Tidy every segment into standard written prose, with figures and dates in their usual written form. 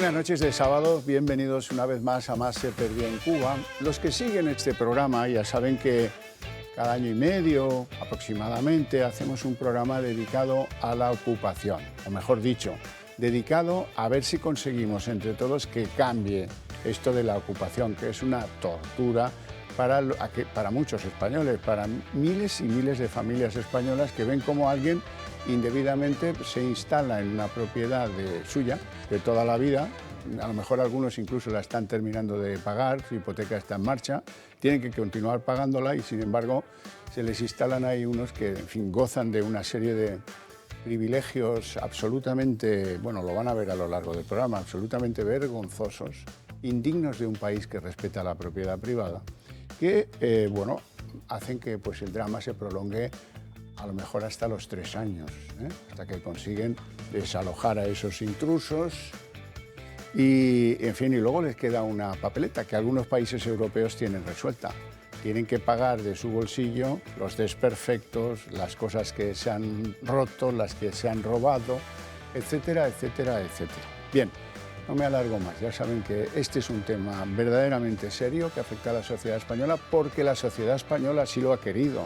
Buenas noches de sábado, bienvenidos una vez más a Más se perdió en Cuba. Los que siguen este programa ya saben que cada año y medio aproximadamente hacemos un programa dedicado a la ocupación, o mejor dicho, dedicado a ver si conseguimos entre todos que cambie esto de la ocupación, que es una tortura para muchos españoles, para miles y miles de familias españolas que ven cómo alguien indebidamente se instala en una propiedad suya de toda la vida. A lo mejor algunos incluso la están terminando de pagar, su hipoteca está en marcha, tienen que continuar pagándola y sin embargo se les instalan ahí unos que, en fin, gozan de una serie de privilegios absolutamente, bueno, lo van a ver a lo largo del programa, absolutamente vergonzosos, indignos de un país que respeta la propiedad privada, que, bueno, hacen que pues, el drama se prolongue a lo mejor hasta los 3 años, hasta que consiguen desalojar a esos intrusos y, en fin, y luego les queda una papeleta que algunos países europeos tienen resuelta. Tienen que pagar de su bolsillo los desperfectos, las cosas que se han roto, las que se han robado, etcétera, etcétera, etcétera. Bien, no me alargo más, ya saben que este es un tema verdaderamente serio que afecta a la sociedad española porque la sociedad española así lo ha querido.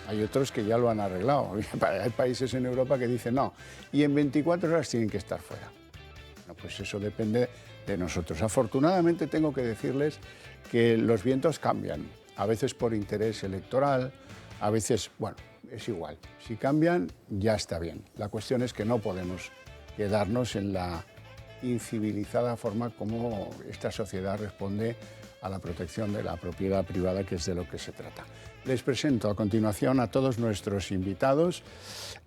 Hay otros que ya lo han arreglado. Hay países en Europa que dicen no, y en 24 horas tienen que estar fuera. Bueno, pues eso depende de nosotros. Afortunadamente tengo que decirles que los vientos cambian, a veces por interés electoral, a veces, bueno, es igual. Si cambian, ya está bien. La cuestión es que no podemos quedarnos en la incivilizada forma como esta sociedad responde a la protección de la propiedad privada, que es de lo que se trata. Les presento a continuación a todos nuestros invitados.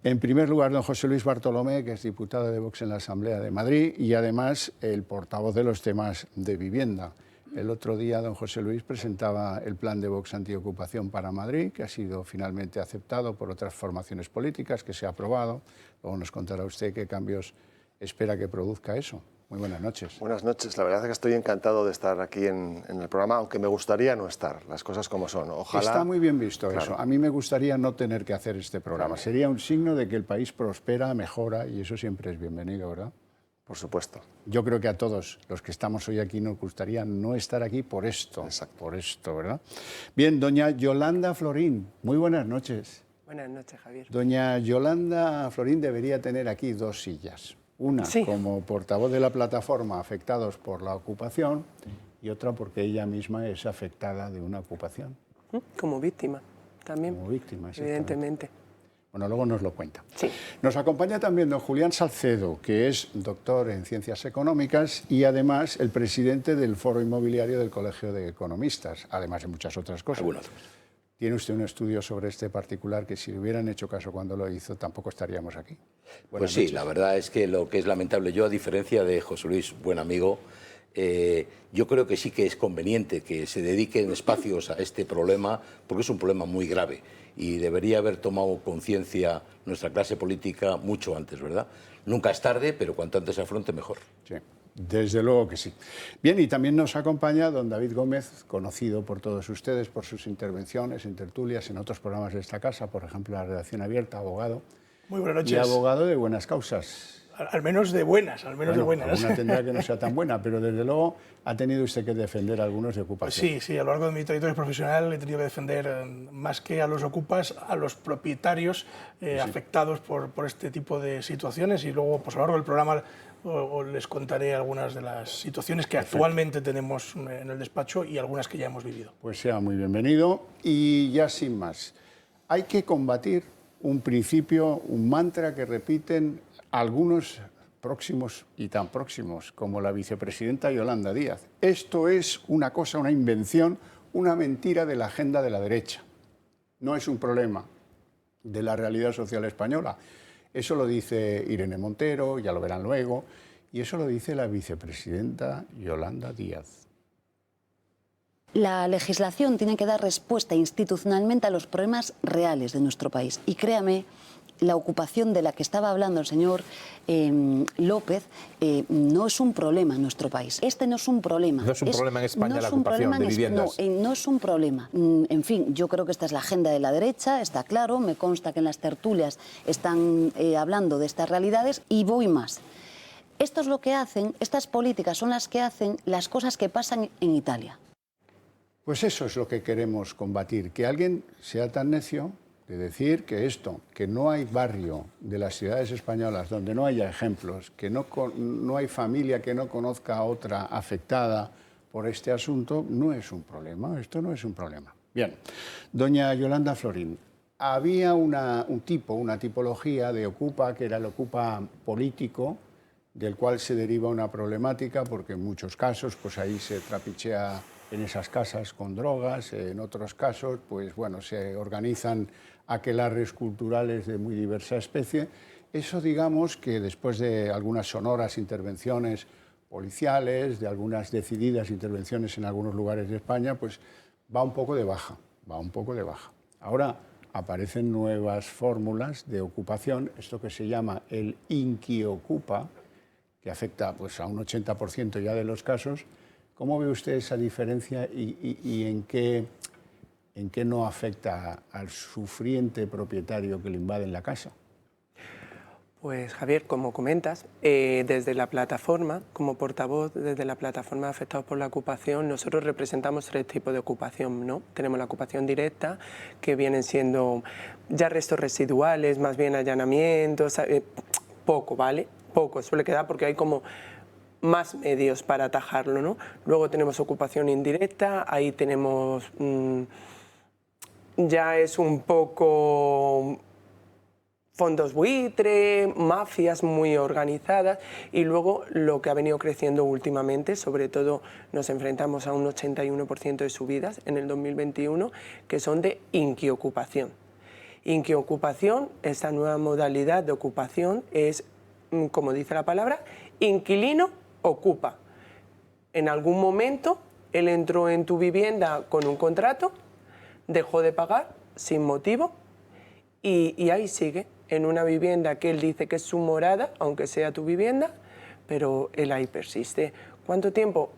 En primer lugar, don José Luis Bartolomé, que es diputado de Vox en la Asamblea de Madrid y además el portavoz de los temas de vivienda. El otro día don José Luis presentaba el plan de Vox antiocupación para Madrid, que ha sido finalmente aceptado por otras formaciones políticas, que se ha aprobado. Luego nos contará usted qué cambios espera que produzca eso. Muy buenas noches. Buenas noches. La verdad es que estoy encantado de estar aquí en el programa, aunque me gustaría no estar, las cosas como son. Ojalá... Está muy bien visto, claro. Eso. A mí me gustaría no tener que hacer este programa. Claro. Sería un signo de que el país prospera, mejora y eso siempre es bienvenido, ¿verdad? Por supuesto. Yo creo que a todos los que estamos hoy aquí nos gustaría no estar aquí por esto. Exacto. Por esto, ¿verdad? Bien, doña Yolanda Florín, muy buenas noches. Buenas noches, Javier. Doña Yolanda Florín debería tener aquí 2 sillas. Una sí, como portavoz de la plataforma afectados por la ocupación y otra porque ella misma es afectada de una ocupación. como víctima también, Como víctima, evidentemente. Bueno, luego nos lo cuenta. Sí. Nos acompaña también don Julián Salcedo, que es doctor en Ciencias Económicas y además el presidente del Foro Inmobiliario del Colegio de Economistas, además de muchas otras cosas. Tiene usted un estudio sobre este particular que si le hubieran hecho caso cuando lo hizo, tampoco estaríamos aquí. Pues sí, la verdad es que lo que es lamentable, yo a diferencia de José Luis, buen amigo, yo creo que sí que es conveniente que se dediquen espacios a este problema, porque es un problema muy grave y debería haber tomado conciencia nuestra clase política mucho antes, ¿verdad? Nunca es tarde, pero cuanto antes se afronte, mejor. Sí. Desde luego que sí. Bien, y también nos acompaña don David Gómez, conocido por todos ustedes por sus intervenciones en tertulias, en otros programas de esta casa, por ejemplo, la Redacción Abierta, abogado. Muy buenas noches. Y abogado de buenas causas. Al menos de buenas, al menos de buenas. Alguna tendrá que no sea tan buena, pero desde luego ha tenido usted que defender a algunos de ocupación. Pues sí, a lo largo de mi trayectoria profesional he tenido que defender más que a los ocupas, a los propietarios afectados por este tipo de situaciones y luego pues, a lo largo del programa les contaré algunas de las situaciones que actualmente tenemos en el despacho y algunas que ya hemos vivido. Pues sea muy bienvenido y ya sin más. Hay que combatir un principio, un mantra que repiten algunos próximos y tan próximos como la vicepresidenta Yolanda Díaz. Esto es una cosa, una invención, una mentira de la agenda de la derecha. No es un problema de la realidad social española. Eso lo dice Irene Montero, ya lo verán luego, y eso lo dice la vicepresidenta Yolanda Díaz. La legislación tiene que dar respuesta institucionalmente a los problemas reales de nuestro país. Y créame, la ocupación de la que estaba hablando el señor López no es un problema en nuestro país. Este no es un problema. No es un problema en España no la es un ocupación problema de viviendas. No es un problema. En fin, yo creo que esta es la agenda de la derecha, está claro, me consta que en las tertulias están hablando de estas realidades y voy más. Esto es lo que hacen, estas políticas son las que hacen las cosas que pasan en Italia. Pues eso es lo que queremos combatir, que alguien sea tan necio de decir que esto, que no hay barrio de las ciudades españolas donde no haya ejemplos, que no hay familia que no conozca a otra afectada por este asunto, no es un problema, esto no es un problema. Bien, doña Yolanda Florín, había una tipología de ocupa, que era el ocupa político, del cual se deriva una problemática, porque en muchos casos pues ahí se trapichea en esas casas con drogas, en otros casos pues bueno, se organizan aquelarres culturales de muy diversa especie. Eso, digamos, que después de algunas sonoras intervenciones policiales, de algunas decididas intervenciones en algunos lugares de España, pues va un poco de baja, Ahora aparecen nuevas fórmulas de ocupación, esto que se llama el inquiocupa, que afecta pues a un 80% ya de los casos. ¿Cómo ve usted esa diferencia y en qué no afecta al sufriente propietario que le invaden la casa? Pues Javier, como comentas, desde la plataforma, como portavoz desde la plataforma de afectados por la ocupación, nosotros representamos 3 tipos de ocupación, ¿no? Tenemos la ocupación directa, que vienen siendo ya restos residuales, más bien allanamientos, poco, ¿vale? Poco, suele quedar porque hay como más medios para atajarlo, ¿no? Luego tenemos ocupación indirecta, ahí tenemos, ya es un poco fondos buitre, mafias muy organizadas, y luego lo que ha venido creciendo últimamente, sobre todo nos enfrentamos a un 81% de subidas en el 2021, que son de inquiocupación. Inquiocupación, esta nueva modalidad de ocupación es, como dice la palabra, inquilino ocupa. En algún momento él entró en tu vivienda con un contrato, dejó de pagar sin motivo y ahí sigue, en una vivienda que él dice que es su morada, aunque sea tu vivienda, pero él ahí persiste. ¿Cuánto tiempo?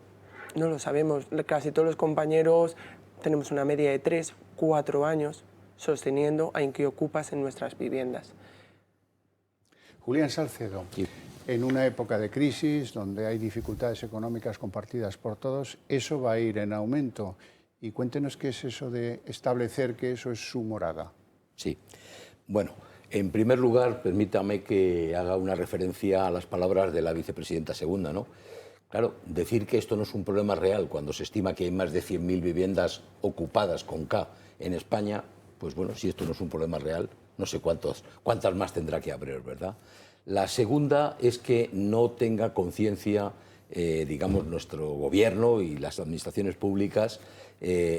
No lo sabemos. Casi todos los compañeros tenemos una media de 3, 4 años sosteniendo a inquiocupas en nuestras viviendas. Julián Salcedo. Sí. En una época de crisis, donde hay dificultades económicas compartidas por todos, eso va a ir en aumento. Y cuéntenos qué es eso de establecer que eso es su morada. Sí. Bueno, en primer lugar, permítame que haga una referencia a las palabras de la vicepresidenta segunda, ¿no? Claro, decir que esto no es un problema real cuando se estima que hay más de 100.000 viviendas ocupadas con K en España, pues bueno, si esto no es un problema real, no sé cuántas más tendrá que haber, ¿verdad? La segunda es que no tenga conciencia, digamos, nuestro gobierno y las administraciones públicas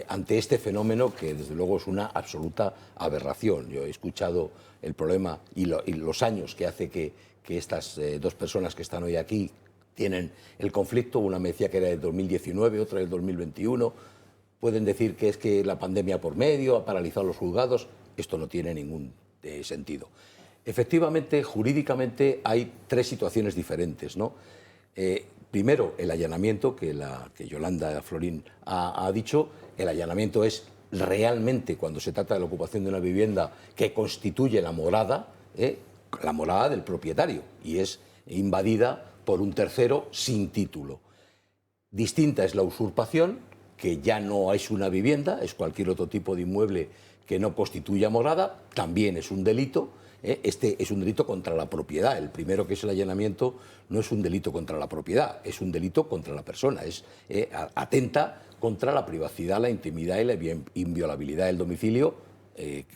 ante este fenómeno que desde luego es una absoluta aberración. Yo he escuchado el problema y los años que hace que estas 2 personas que están hoy aquí tienen el conflicto. Una me decía que era del 2019, otra del 2021. Pueden decir que es que la pandemia por medio ha paralizado los juzgados. Esto no tiene ningún sentido. Efectivamente, jurídicamente hay 3 situaciones diferentes, ¿no? Primero, el allanamiento, que Yolanda Florín ha dicho. El allanamiento es realmente cuando se trata de la ocupación de una vivienda que constituye la morada del propietario y es invadida por un tercero sin título. Distinta es la usurpación, que ya no es una vivienda, es cualquier otro tipo de inmueble que no constituya morada, también es un delito. Este es un delito contra la propiedad. El primero, que es el allanamiento, no es un delito contra la propiedad, es un delito contra la persona. Atenta contra la privacidad, la intimidad y la inviolabilidad del domicilio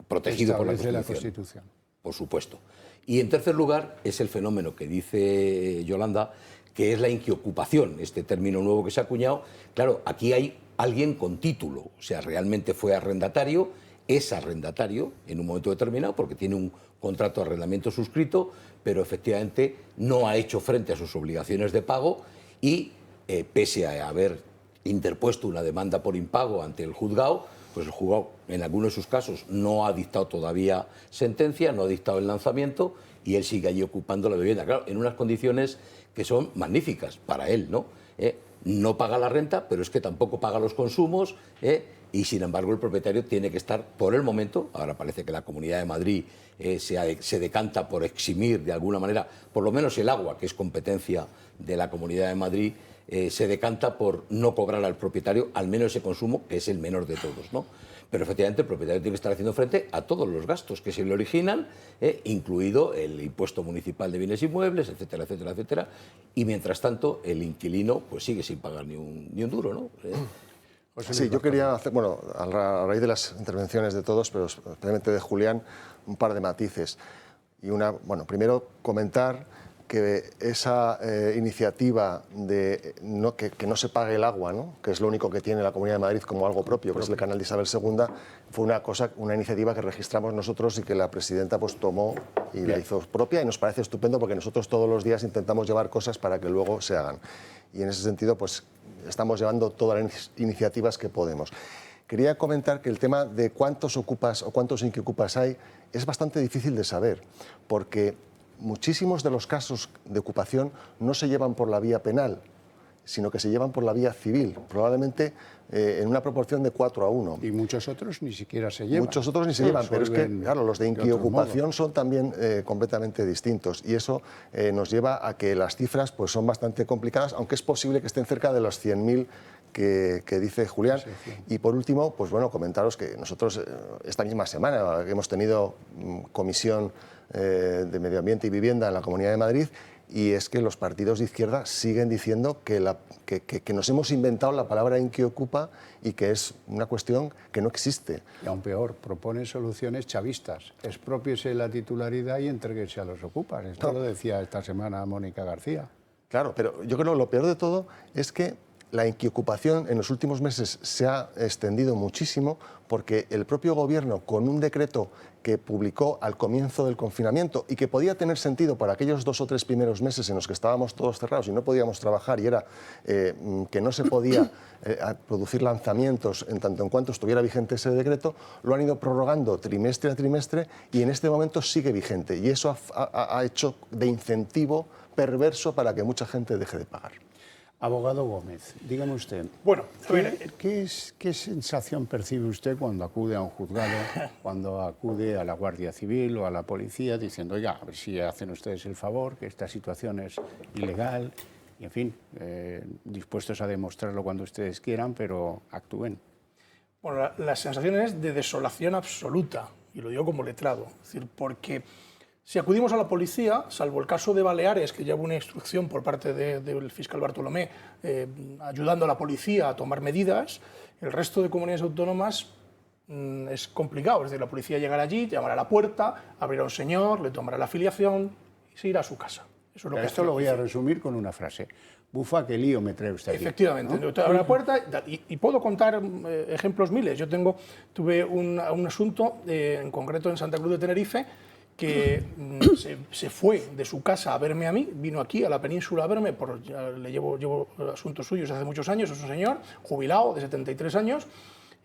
protegido por la Constitución. Por supuesto. Y en tercer lugar es el fenómeno que dice Yolanda, que es la inquiocupación, este término nuevo que se ha acuñado. Claro, aquí hay alguien con título, o sea, realmente fue arrendatario, es arrendatario en un momento determinado porque tiene un contrato de arrendamiento suscrito, pero efectivamente no ha hecho frente a sus obligaciones de pago y, pese a haber interpuesto una demanda por impago ante el juzgado, pues el juzgado en algunos de sus casos no ha dictado todavía sentencia, no ha dictado el lanzamiento y él sigue allí ocupando la vivienda, claro, en unas condiciones que son magníficas para él, ¿no? no paga la renta, pero es que tampoco paga los consumos, y sin embargo el propietario tiene que estar, por el momento, ahora parece que la Comunidad de Madrid se decanta por eximir de alguna manera, por lo menos el agua, que es competencia de la Comunidad de Madrid, se decanta por no cobrar al propietario al menos ese consumo, que es el menor de todos, ¿no? Pero efectivamente el propietario tiene que estar haciendo frente a todos los gastos que se le originan, incluido el impuesto municipal de bienes inmuebles, etcétera, etcétera, etcétera. Y mientras tanto el inquilino pues sigue sin pagar ni un duro, ¿no? Sí, yo quería hacer, bueno, a raíz de las intervenciones de todos, pero especialmente de Julián, un par de matices. Y bueno, primero comentar que esa iniciativa de que no se pague el agua, ¿no?, que es lo único que tiene la Comunidad de Madrid como algo propio, que es el canal de Isabel II, fue una iniciativa que registramos nosotros y que la presidenta pues tomó y la hizo propia, y nos parece estupendo porque nosotros todos los días intentamos llevar cosas para que luego se hagan. Y en ese sentido pues estamos llevando todas las iniciativas que podemos. Quería comentar que el tema de cuántos ocupas o cuántos inquiocupas hay es bastante difícil de saber, porque muchísimos de los casos de ocupación no se llevan por la vía penal, sino que se llevan por la vía civil, probablemente en una proporción de 4-1. Y muchos otros ni siquiera se llevan. Muchos otros ni se llevan, pero es que, claro, los de inquiocupación son también completamente distintos, y eso nos lleva a que las cifras pues, son bastante complicadas, aunque es posible que estén cerca de los 100.000 que dice Julián. Sí, sí. Y por último, pues bueno, comentaros que nosotros esta misma semana hemos tenido comisión de Medio Ambiente y Vivienda en la Comunidad de Madrid, y es que los partidos de izquierda siguen diciendo que nos hemos inventado la palabra inquiocupa y que es una cuestión que no existe. Y aún peor, propone soluciones chavistas. Expropiese la titularidad y entréguese a los ocupas. Esto lo decía esta semana Mónica García. Claro, pero yo creo que lo peor de todo es que la inquiocupación en los últimos meses se ha extendido muchísimo porque el propio Gobierno, con un decreto que publicó al comienzo del confinamiento y que podía tener sentido para aquellos 2 o 3 primeros meses en los que estábamos todos cerrados y no podíamos trabajar, y era que no se podía producir lanzamientos en tanto en cuanto estuviera vigente ese decreto, lo han ido prorrogando trimestre a trimestre y en este momento sigue vigente, y eso ha hecho de incentivo perverso para que mucha gente deje de pagar. Abogado Gómez, dígame usted, bueno, ¿qué sensación percibe usted cuando acude a un juzgado, cuando acude a la Guardia Civil o a la policía diciendo, oiga, a ver si hacen ustedes el favor, que esta situación es ilegal, y en fin, dispuestos a demostrarlo cuando ustedes quieran, pero actúen? Bueno, la sensación es de desolación absoluta, y lo digo como letrado, es decir, porque si acudimos a la policía, salvo el caso de Baleares, que lleva una instrucción por parte del fiscal Bartolomé ayudando a la policía a tomar medidas, el resto de comunidades autónomas es complicado. Es decir, la policía llegará allí, llamará a la puerta, abrirá a un señor, le tomará la afiliación y se irá a su casa. Eso es lo que esto lo voy a resumir con una frase. Bufa, qué lío me trae usted aquí. Efectivamente, ¿no? Abre la puerta y puedo contar ejemplos miles. Yo tuve un asunto, en concreto en Santa Cruz de Tenerife, que se fue de su casa a verme a mí, vino aquí a la península a verme, le llevo asuntos suyos hace muchos años, es un señor jubilado de 73 años,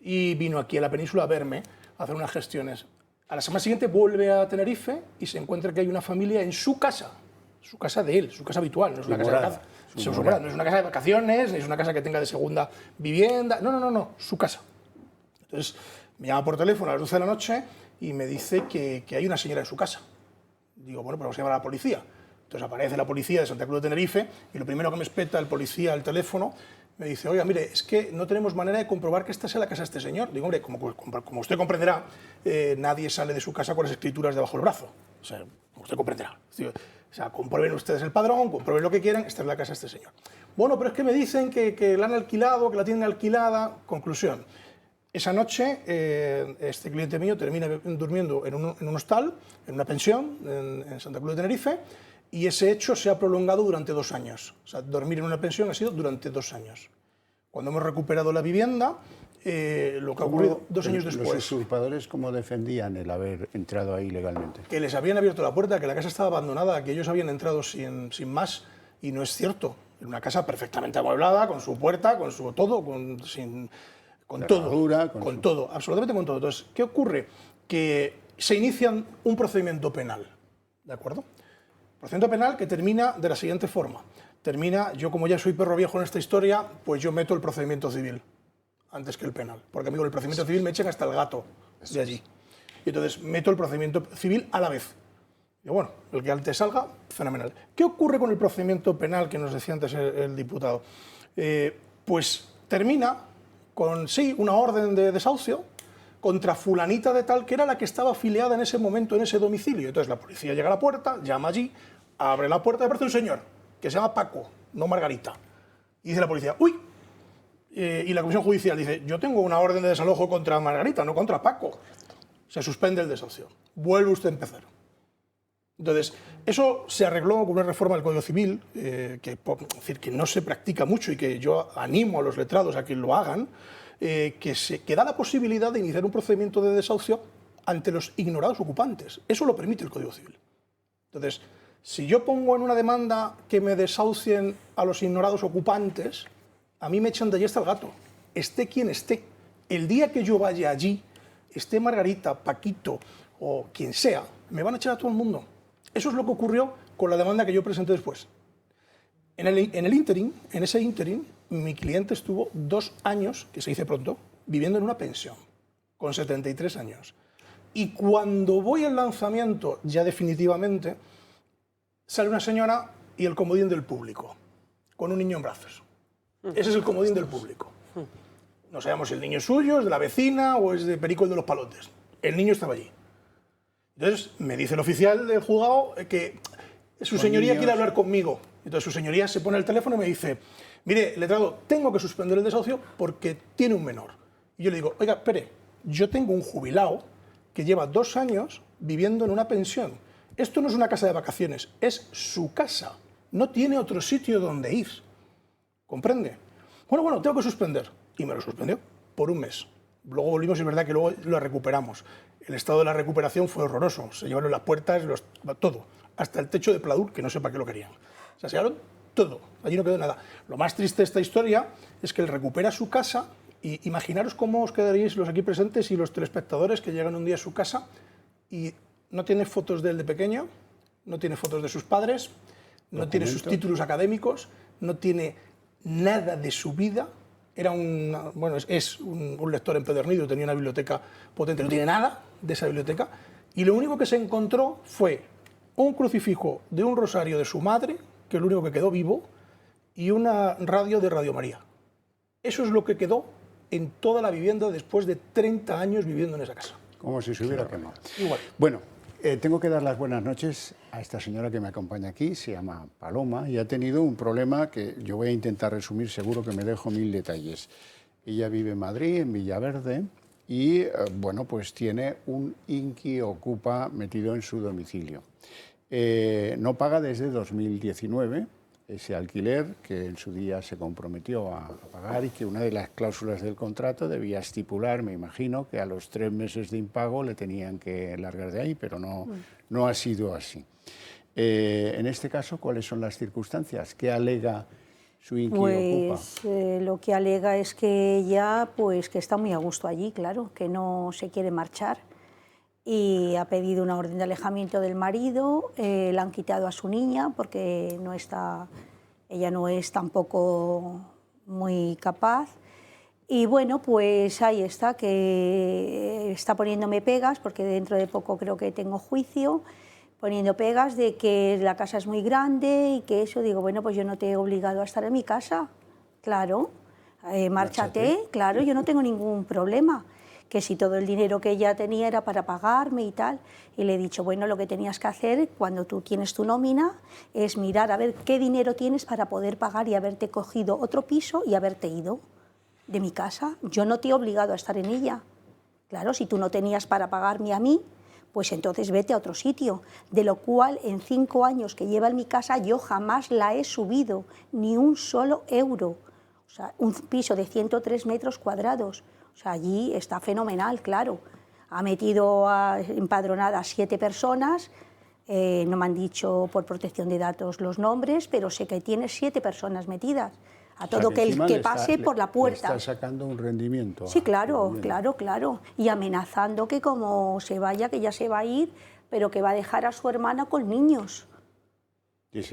y vino aquí a la península a verme, a hacer unas gestiones. A la semana siguiente vuelve a Tenerife y se encuentra que hay una familia en su casa de él, su casa habitual, no es una casa de casa. No es una casa de vacaciones, ni es una casa que tenga de segunda vivienda, no, su casa. Entonces me llama por teléfono a las 12 de la noche y me dice que hay una señora en su casa. Digo, bueno, pues vamos a llamar a la policía. Entonces aparece la policía de Santa Cruz de Tenerife y lo primero que me espeta el policía al teléfono me dice, oiga, mire, es que no tenemos manera de comprobar que esta sea la casa de este señor. Digo, hombre, como usted comprenderá, nadie sale de su casa con las escrituras debajo del brazo. O sea, como usted comprenderá. O sea, comprueben ustedes el padrón, comprueben lo que quieran, esta es la casa de este señor. Bueno, pero es que me dicen que la han alquilado, que la tienen alquilada. Conclusión. Esa noche, este cliente mío termina durmiendo en un hostal, en una pensión, en Santa Cruz de Tenerife, y ese hecho se ha prolongado durante 2 años. O sea, dormir en una pensión ha sido durante 2 años. Cuando hemos recuperado la vivienda, lo que ha ocurrido 2 años después... ¿Los usurpadores cómo defendían el haber entrado ahí legalmente? Que les habían abierto la puerta, que la casa estaba abandonada, que ellos habían entrado sin más, y no es cierto. Era una casa perfectamente amueblada, con su puerta, con su todo, con todo, absolutamente con todo. Entonces, ¿qué ocurre? Que se inicia un procedimiento penal, ¿de acuerdo? Procedimiento penal que termina de la siguiente forma. termina, yo como ya soy perro viejo en esta historia, pues yo meto el procedimiento civil antes que el penal, porque a mí con el procedimiento civil me echan hasta el gato de allí. Y entonces meto el procedimiento civil a la vez. Y bueno, el que antes salga, fenomenal. ¿Qué ocurre con el procedimiento penal que nos decía antes el diputado? Pues termina con, sí, una orden de desahucio contra fulanita de tal que era la que estaba afiliada en ese momento en ese domicilio. Entonces la policía llega a la puerta, llama allí, abre la puerta y aparece un señor que se llama Paco, no Margarita. Y dice la policía, ¡uy! Y la comisión judicial dice, yo tengo una orden de desalojo contra Margarita, no contra Paco. Se suspende el desahucio. Vuelve usted a empezar. Entonces, eso se arregló con una reforma del Código Civil, que no se practica mucho y que yo animo a los letrados a que lo hagan, que da la posibilidad de iniciar un procedimiento de desahucio ante los ignorados ocupantes. Eso lo permite el Código Civil. Entonces, si yo pongo en una demanda que me desahucien a los ignorados ocupantes, a mí me echan de allí hasta el gato, esté quien esté. El día que yo vaya allí, esté Margarita, Paquito o quien sea, me van a echar a todo el mundo. Eso es lo que ocurrió con la demanda que yo presenté después. En ese ínterin, mi cliente estuvo 2 años, que se dice pronto, viviendo en una pensión, con 73 años. Y cuando voy al lanzamiento, ya definitivamente, sale una señora y el comodín del público, con un niño en brazos. Ese es el comodín del público. No sabemos si el niño es suyo, es de la vecina o es de Perico el de los Palotes. El niño estaba allí. Entonces me dice el oficial del juzgado que su señoría quiere hablar conmigo. Entonces su señoría se pone el teléfono y me dice, mire, letrado, tengo que suspender el desahucio porque tiene un menor. Y yo le digo, oiga, espere, yo tengo un jubilado que lleva 2 años viviendo en una pensión. Esto no es una casa de vacaciones, es su casa. No tiene otro sitio donde ir. ¿Comprende? Bueno, tengo que suspender. Y me lo suspendió por 1 mes. Luego volvimos y es verdad que luego lo recuperamos. El estado de la recuperación fue horroroso. Se llevaron las puertas, todo. Hasta el techo de pladur, que no sé para qué lo querían. O sea, se llevaron todo. Allí no quedó nada. Lo más triste de esta historia es que él recupera su casa y imaginaros cómo os quedaríais los aquí presentes y los telespectadores que llegan un día a su casa y no tiene fotos de él de pequeño, no tiene fotos de sus padres, no tiene sus títulos académicos, no tiene nada de su vida. Era es un lector empedernido, tenía una biblioteca potente, no tiene nada de esa biblioteca, y lo único que se encontró fue un crucifijo de un rosario de su madre, que es lo único que quedó vivo, y una radio de Radio María. Eso es lo que quedó en toda la vivienda después de 30 años viviendo en esa casa. Como si se hubiera quemado. Igual. Bueno, tengo que dar las buenas noches a esta señora que me acompaña aquí, se llama Paloma, y ha tenido un problema que yo voy a intentar resumir, seguro que me dejo 1000 detalles. Ella vive en Madrid, en Villaverde, y bueno, pues tiene un inquiocupa metido en su domicilio. No paga desde 2019 ese alquiler que en su día se comprometió a pagar y que una de las cláusulas del contrato debía estipular, me imagino, que a los 3 meses de impago le tenían que largar de ahí, pero no ha sido así. En este caso, ¿cuáles son las circunstancias? ¿Qué alega su inquiocupa? Pues lo que alega es que ella, pues que está muy a gusto allí, claro, que no se quiere marchar. Y ha pedido una orden de alejamiento del marido, le han quitado a su niña porque ella no es tampoco muy capaz. Y bueno, pues ahí está, que está poniéndome pegas, porque dentro de poco creo que tengo juicio, poniendo pegas de que la casa es muy grande y que eso, digo, bueno, pues yo no te he obligado a estar en mi casa, claro, márchate, claro, yo no tengo ningún problema. Que si todo el dinero que ella tenía era para pagarme y tal, y le he dicho, bueno, lo que tenías que hacer cuando tú tienes tu nómina es mirar a ver qué dinero tienes para poder pagar y haberte cogido otro piso y haberte ido de mi casa. Yo no te he obligado a estar en ella. Claro, si tú no tenías para pagarme a mí, pues entonces vete a otro sitio, de lo cual en 5 años que lleva en mi casa yo jamás la he subido, ni un solo euro. O sea, un piso de 103 metros cuadrados. O sea, allí está fenomenal, claro. Ha metido empadronadas 7 personas, no me han dicho por protección de datos los nombres, pero sé que tiene 7 personas metidas. A todo que pase por la puerta. Está sacando un rendimiento. Sí, claro. Y amenazando que como se vaya, que ya se va a ir, pero que va a dejar a su hermana con niños.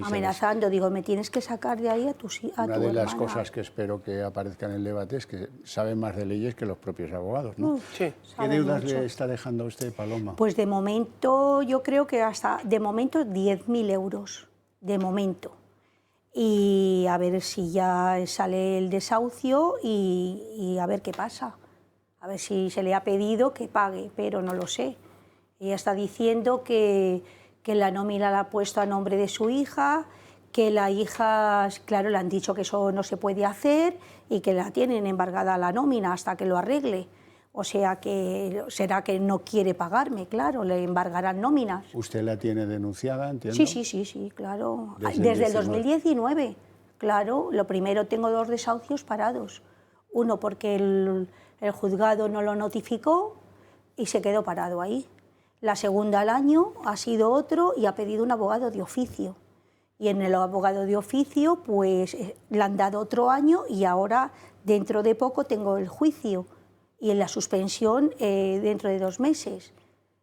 amenazando. Digo, me tienes que sacar de ahí a tu hermana. Una de las cosas que espero que aparezca en el debate es que saben más de leyes que los propios abogados, ¿no? Sí. ¿Qué deudas le está dejando a usted, Paloma? Pues de momento, yo creo que de momento 10.000 euros, de momento. Y a ver si ya sale el desahucio y a ver qué pasa. A ver si se le ha pedido que pague, pero no lo sé. Ella está diciendo que la nómina la ha puesto a nombre de su hija, que la hija, claro, le han dicho que eso no se puede hacer y que la tienen embargada la nómina hasta que lo arregle. O sea que será que no quiere pagarme, claro, le embargarán nóminas. ¿Usted la tiene denunciada, entiendo? Sí, claro. Desde el 2019, claro. Lo primero, tengo 2 desahucios parados. Uno porque el juzgado no lo notificó y se quedó parado ahí. La segunda al año ha sido otro y ha pedido un abogado de oficio. Y en el abogado de oficio pues le han dado otro año y ahora dentro de poco tengo el juicio y en la suspensión dentro de 2 meses.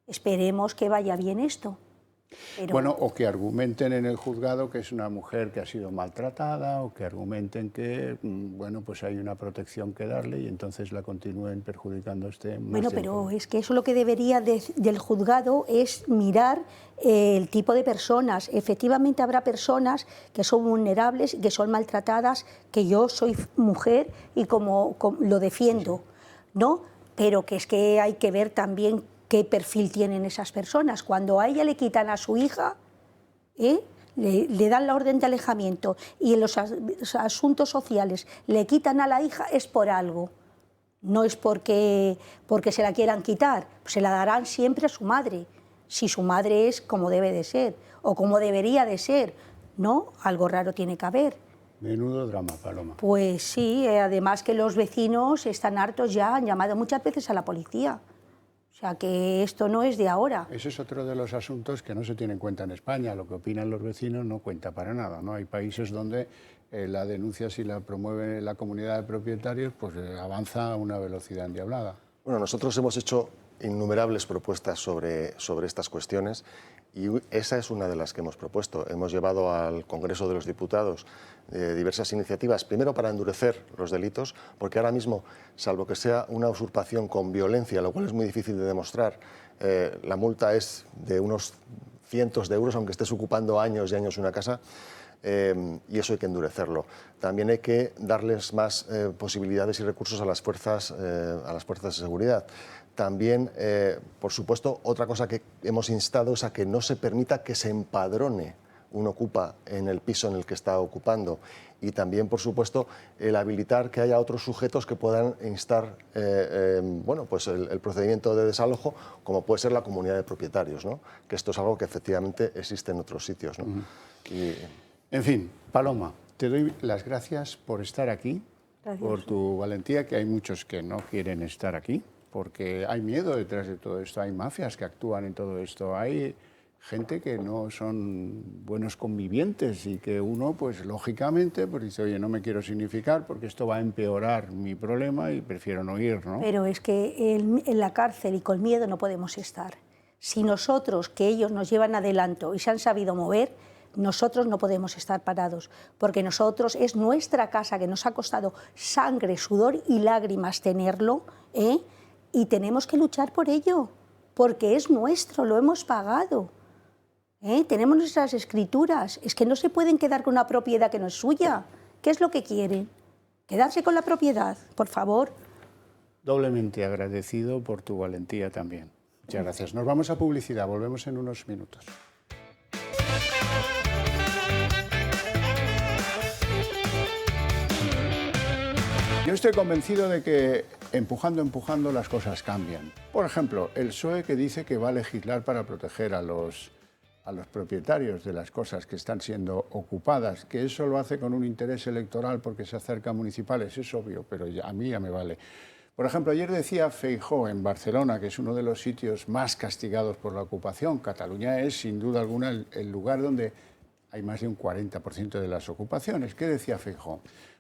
Esperemos que vaya bien esto. Pero... Bueno, o que argumenten en el juzgado que es una mujer que ha sido maltratada, o que argumenten que, bueno, pues hay una protección que darle y entonces la continúen perjudicando a usted. Bueno, pero es que eso lo que debería del juzgado es mirar el tipo de personas. Efectivamente habrá personas que son vulnerables y que son maltratadas, que yo soy mujer y como lo defiendo, ¿no? Pero que es que hay que ver también qué perfil tienen esas personas. Cuando a ella le quitan a su hija, le dan la orden de alejamiento y en los asuntos sociales le quitan a la hija, es por algo. No es porque se la quieran quitar, se la darán siempre a su madre, si su madre es como debe de ser o como debería de ser, ¿no? Algo raro tiene que haber. Menudo drama, Paloma. Pues sí, además que los vecinos están hartos ya, han llamado muchas veces a la policía. O sea, que esto no es de ahora. Ese es otro de los asuntos que no se tiene en cuenta en España. Lo que opinan los vecinos no cuenta para nada, ¿no? Hay países donde la denuncia, si la promueve la comunidad de propietarios, pues avanza a una velocidad endiablada. Bueno, nosotros hemos hecho innumerables propuestas sobre estas cuestiones y esa es una de las que hemos propuesto. Hemos llevado al Congreso de los Diputados diversas iniciativas, primero para endurecer los delitos, porque ahora mismo, salvo que sea una usurpación con violencia, lo cual es muy difícil de demostrar, la multa es de unos cientos de euros, aunque estés ocupando años y años una casa, y eso hay que endurecerlo. También hay que darles más posibilidades y recursos a las fuerzas de seguridad. También, por supuesto, otra cosa que hemos instado es a que no se permita que se empadrone un ocupa en el piso en el que está ocupando. Y también, por supuesto, el habilitar que haya otros sujetos que puedan instar bueno, pues el procedimiento de desalojo, como puede ser la comunidad de propietarios, ¿no? Que esto es algo que efectivamente existe en otros sitios, ¿no? En fin, Paloma, te doy las gracias por estar aquí, por tu valentía, que hay muchos que no quieren estar aquí, porque hay miedo detrás de todo esto, hay mafias que actúan en todo esto, hay gente que no son buenos convivientes y que uno, pues lógicamente, pues dice, oye, no me quiero significar porque esto va a empeorar mi problema y prefiero no ir, ¿no? Pero es que en la cárcel y con miedo no podemos estar. Si nosotros, que ellos nos llevan adelanto y se han sabido mover, nosotros no podemos estar parados, porque nosotros es nuestra casa, que nos ha costado sangre, sudor y lágrimas tenerlo, y tenemos que luchar por ello, porque es nuestro, lo hemos pagado. Tenemos nuestras escrituras, es que no se pueden quedar con una propiedad que no es suya. ¿Qué es lo que quieren? ¿Quedarse con la propiedad? Por favor. Doblemente agradecido por tu valentía también. Muchas gracias. Nos vamos a publicidad, volvemos en unos minutos. Yo estoy convencido de que empujando las cosas cambian. Por ejemplo, el PSOE que dice que va a legislar para proteger a los propietarios de las cosas que están siendo ocupadas, que eso lo hace con un interés electoral porque se acerca a municipales, es obvio, pero a mí ya me vale. Por ejemplo, ayer decía Feijóo en Barcelona, que es uno de los sitios más castigados por la ocupación. Cataluña es, sin duda alguna, el lugar donde hay más de un 40% de las ocupaciones. ¿Qué decía Feijóo?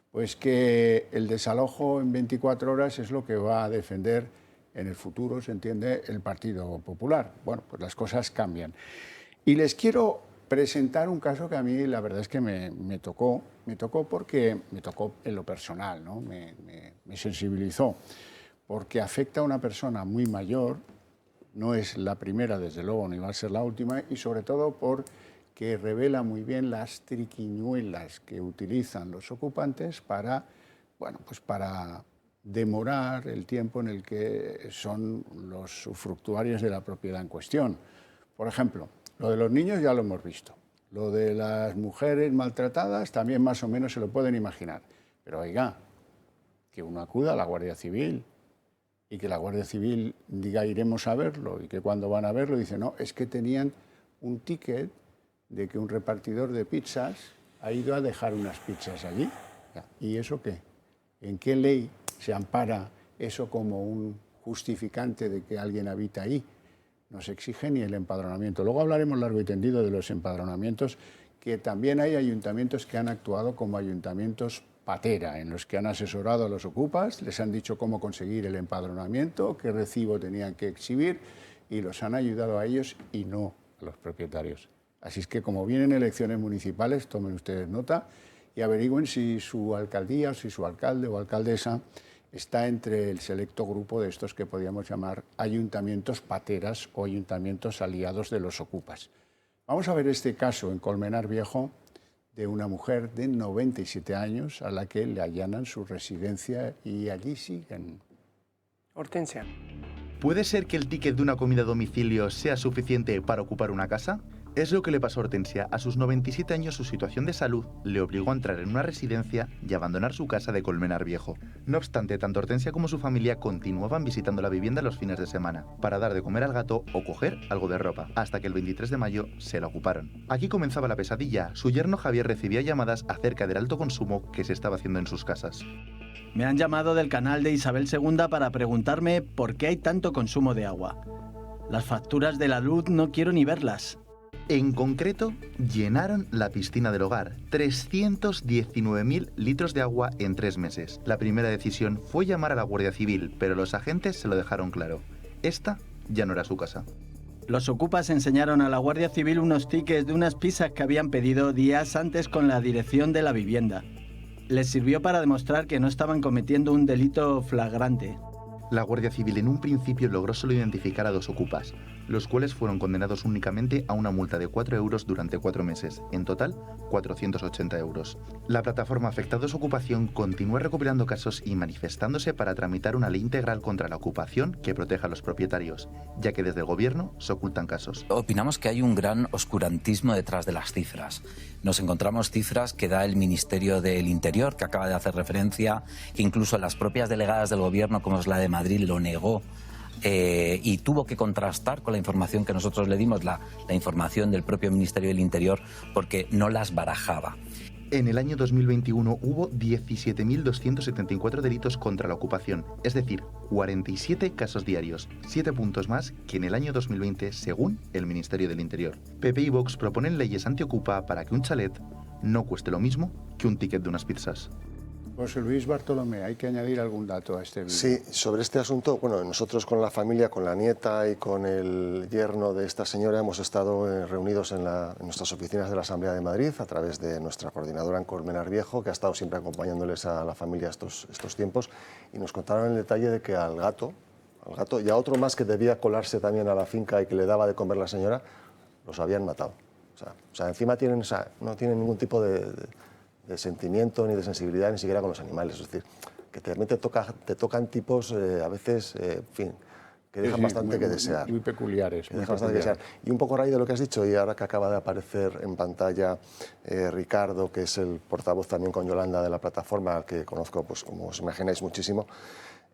Pues que el desalojo en 24 horas es lo que va a defender en el futuro, se entiende, el Partido Popular. Bueno, pues las cosas cambian. Y les quiero presentar un caso que a mí la verdad es que me tocó porque me tocó en lo personal, ¿no? Me sensibilizó, porque afecta a una persona muy mayor, no es la primera desde luego, ni va a ser la última, y sobre todo porque revela muy bien las triquiñuelas que utilizan los ocupantes para, bueno, pues para demorar el tiempo en el que son los usufructuarios de la propiedad en cuestión. Por ejemplo, lo de los niños ya lo hemos visto. Lo de las mujeres maltratadas también más o menos se lo pueden imaginar. Pero oiga, que uno acuda a la Guardia Civil y que la Guardia Civil diga iremos a verlo y que cuando van a verlo dice no, es que tenían un ticket de que un repartidor de pizzas ha ido a dejar unas pizzas allí. ¿Y eso qué? ¿En qué ley se ampara eso como un justificante de que alguien habita ahí? No se exige ni el empadronamiento. Luego hablaremos largo y tendido de los empadronamientos, que también hay ayuntamientos que han actuado como ayuntamientos patera, en los que han asesorado a los ocupas, les han dicho cómo conseguir el empadronamiento, qué recibo tenían que exhibir, y los han ayudado a ellos y no a los propietarios. Así es que, como vienen elecciones municipales, tomen ustedes nota y averigüen si su alcaldía, o si su alcalde o alcaldesa está entre el selecto grupo de estos que podríamos llamar ayuntamientos pateras o ayuntamientos aliados de los ocupas. Vamos a ver este caso en Colmenar Viejo de una mujer de 97 años a la que le allanan su residencia y allí siguen. Hortensia. ¿Puede ser que el ticket de una comida a domicilio sea suficiente para ocupar una casa? Es lo que le pasó a Hortensia. A sus 97 años su situación de salud le obligó a entrar en una residencia y abandonar su casa de Colmenar Viejo. No obstante, tanto Hortensia como su familia continuaban visitando la vivienda los fines de semana para dar de comer al gato o coger algo de ropa, hasta que el 23 de mayo se la ocuparon. Aquí comenzaba la pesadilla. Su yerno Javier recibía llamadas acerca del alto consumo que se estaba haciendo en sus casas. Me han llamado del canal de Isabel II para preguntarme por qué hay tanto consumo de agua. Las facturas de la luz no quiero ni verlas. En concreto, llenaron la piscina del hogar, 319.000 litros de agua en 3 meses. La primera decisión fue llamar a la Guardia Civil, pero los agentes se lo dejaron claro. Esta ya no era su casa. Los ocupas enseñaron a la Guardia Civil unos tickets de unas pizzas que habían pedido días antes con la dirección de la vivienda. Les sirvió para demostrar que no estaban cometiendo un delito flagrante. La Guardia Civil en un principio logró solo identificar a 2 ocupas, los cuales fueron condenados únicamente a una multa de 4 euros durante 4 meses, en total 480 euros. La plataforma Afectados Ocupación continúa recopilando casos y manifestándose para tramitar una ley integral contra la ocupación que proteja a los propietarios, ya que desde el gobierno se ocultan casos. Opinamos que hay un gran oscurantismo detrás de las cifras. Nos encontramos cifras que da el Ministerio del Interior, que acaba de hacer referencia, que incluso las propias delegadas del gobierno, como es la de Madrid, lo negó y tuvo que contrastar con la información que nosotros le dimos, la información del propio Ministerio del Interior, porque no las barajaba. En el año 2021 hubo 17.274 delitos contra la ocupación, es decir, 47 casos diarios, 7 puntos más que en el año 2020, según el Ministerio del Interior. PP y Vox proponen leyes antiocupa para que un chalet no cueste lo mismo que un ticket de unas pizzas. José Luis Bartolomé, hay que añadir algún dato a este vídeo. Sí, sobre este asunto, bueno, nosotros con la familia, con la nieta y con el yerno de esta señora hemos estado reunidos en nuestras oficinas de la Asamblea de Madrid a través de nuestra coordinadora en Colmenar Viejo, que ha estado siempre acompañándoles a la familia estos tiempos, y nos contaron el detalle de que al gato y a otro más que debía colarse también a la finca y que le daba de comer la señora, los habían matado. O sea, encima no tienen ningún tipo de sentimiento ni de sensibilidad ni siquiera con los animales, es decir, que también te tocan tipos a veces, en fin, que dejan bastante que desear. Muy peculiares. Dejan bastante que desear. Y un poco a raíz de lo que has dicho, y ahora que acaba de aparecer en pantalla Ricardo, que es el portavoz también con Yolanda de la plataforma, al que conozco, pues como os imagináis, muchísimo,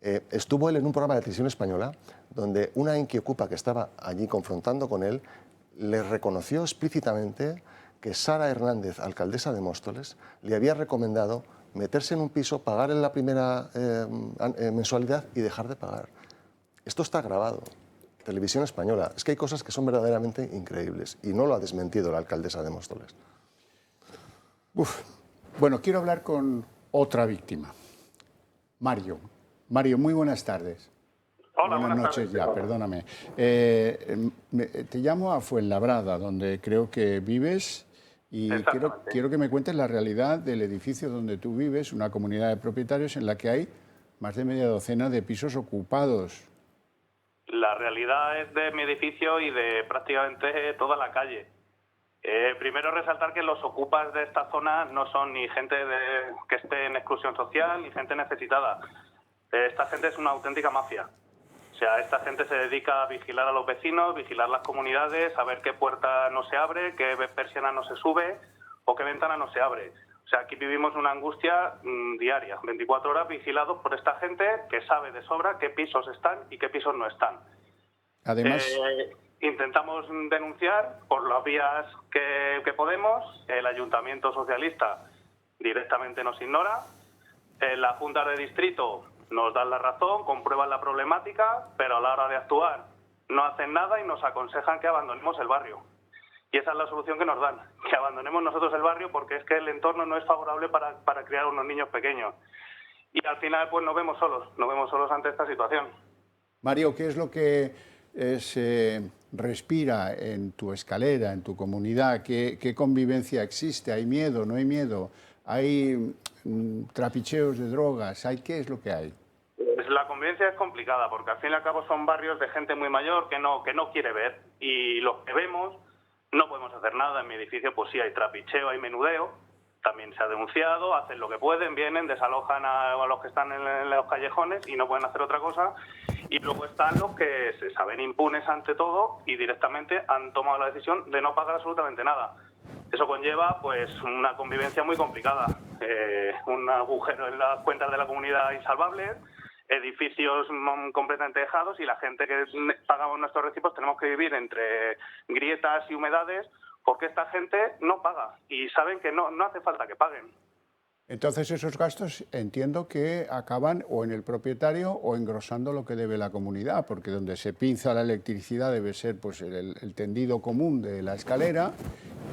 estuvo él en un programa de televisión española donde una inquiocupa que estaba allí confrontando con él le reconoció explícitamente que Sara Hernández, alcaldesa de Móstoles, le había recomendado meterse en un piso, pagar en la primera mensualidad y dejar de pagar. Esto está grabado. Televisión española. Es que hay cosas que son verdaderamente increíbles y no lo ha desmentido la alcaldesa de Móstoles. Bueno, quiero hablar con otra víctima. Mario. Mario, muy buenas tardes. Hola, buenas noches ya, perdóname. Te llamo a Fuenlabrada, donde creo que vives, y quiero que me cuentes la realidad del edificio donde tú vives, una comunidad de propietarios en la que hay más de media docena de pisos ocupados. La realidad es de mi edificio y de prácticamente toda la calle. Primero resaltar que los ocupas de esta zona no son ni gente que esté en exclusión social ni gente necesitada. Esta gente es una auténtica mafia. O sea, esta gente se dedica a vigilar a los vecinos, vigilar las comunidades, a ver qué puerta no se abre, qué persiana no se sube o qué ventana no se abre. O sea, aquí vivimos una angustia diaria, 24 horas vigilados por esta gente que sabe de sobra qué pisos están y qué pisos no están. Además, intentamos denunciar por las vías que podemos. El Ayuntamiento Socialista directamente nos ignora. La Junta de Distrito nos dan la razón, comprueban la problemática, pero a la hora de actuar no hacen nada y nos aconsejan que abandonemos el barrio. Y esa es la solución que nos dan, que abandonemos nosotros el barrio porque es que el entorno no es favorable para criar unos niños pequeños. Y al final pues nos vemos solos ante esta situación. Mario, ¿qué es lo que se respira en tu escalera, en tu comunidad? ¿Qué convivencia existe? ¿Hay miedo? ¿No hay miedo? ¿Hay trapicheos de drogas? ¿Qué es lo que hay? Pues la convivencia es complicada porque al fin y al cabo son barrios de gente muy mayor que no quiere ver, y los que vemos no podemos hacer nada. En mi edificio pues sí hay trapicheo, hay menudeo, también se ha denunciado, hacen lo que pueden, vienen, desalojan a los que están en los callejones y no pueden hacer otra cosa. Y luego están los que se saben impunes ante todo y directamente han tomado la decisión de no pagar absolutamente nada. Eso conlleva pues una convivencia muy complicada, un agujero en las cuentas de la comunidad insalvable, edificios completamente dejados, y la gente que pagamos nuestros recibos tenemos que vivir entre grietas y humedades porque esta gente no paga y saben que no hace falta que paguen. Entonces esos gastos entiendo que acaban o en el propietario o engrosando lo que debe la comunidad, porque donde se pinza la electricidad debe ser pues el tendido común de la escalera,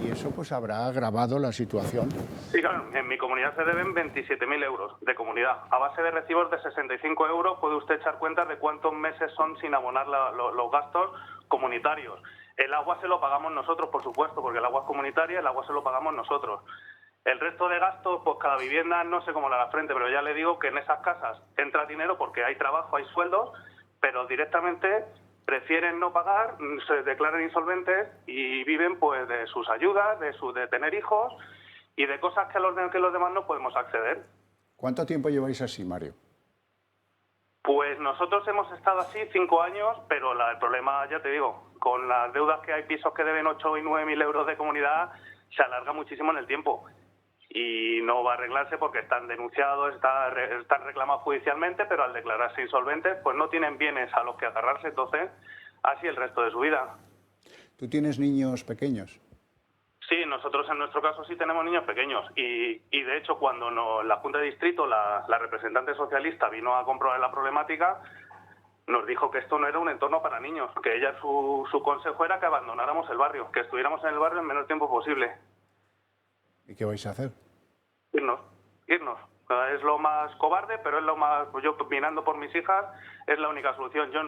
y eso pues habrá agravado la situación. Sí, claro, en mi comunidad se deben 27.000 euros de comunidad. A base de recibos de 65 euros puede usted echar cuenta de cuántos meses son sin abonar los gastos comunitarios. El agua se lo pagamos nosotros, por supuesto, porque el agua es comunitaria, el agua se lo pagamos nosotros. El resto de gastos, pues cada vivienda no sé cómo le da frente, pero ya le digo que en esas casas entra dinero porque hay trabajo, hay sueldos, pero directamente prefieren no pagar, se declaran insolventes y viven pues de sus ayudas, de tener hijos y de cosas que los demás no podemos acceder. ¿Cuánto tiempo lleváis así, Mario? Pues nosotros hemos estado así 5 años, pero el problema, ya te digo, con las deudas que hay, pisos que deben 8 y 9.000 euros de comunidad, se alarga muchísimo en el tiempo. Y no va a arreglarse porque están denunciados, están reclamados judicialmente, pero al declararse insolventes, pues no tienen bienes a los que agarrarse, entonces así el resto de su vida. ¿Tú tienes niños pequeños? Sí, nosotros en nuestro caso sí tenemos niños pequeños y de hecho cuando la Junta de Distrito, la representante socialista vino a comprobar la problemática, nos dijo que esto no era un entorno para niños, que ella su consejo era que abandonáramos el barrio, que estuviéramos en el barrio el menor tiempo posible. ¿Y qué vais a hacer? Irnos. Es lo más cobarde, pero es lo más... Pues yo mirando por mis hijas es la única solución. Yo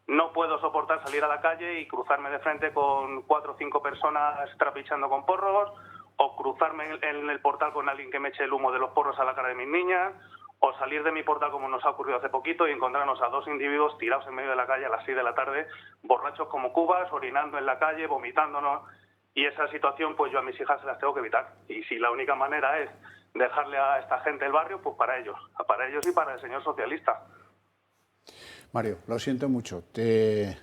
no puedo soportar salir a la calle y cruzarme de frente con 4 o 5 personas trapichando con porros, o cruzarme en el portal con alguien que me eche el humo de los porros a la cara de mis niñas, o salir de mi portal como nos ha ocurrido hace poquito y encontrarnos a 2 individuos tirados en medio de la calle a las 6 de la tarde, borrachos como cubas, orinando en la calle, vomitándonos. Y esa situación pues yo a mis hijas se las tengo que evitar. Y si la única manera es dejarle a esta gente el barrio, pues para ellos y para el señor socialista. Mario, lo siento mucho, te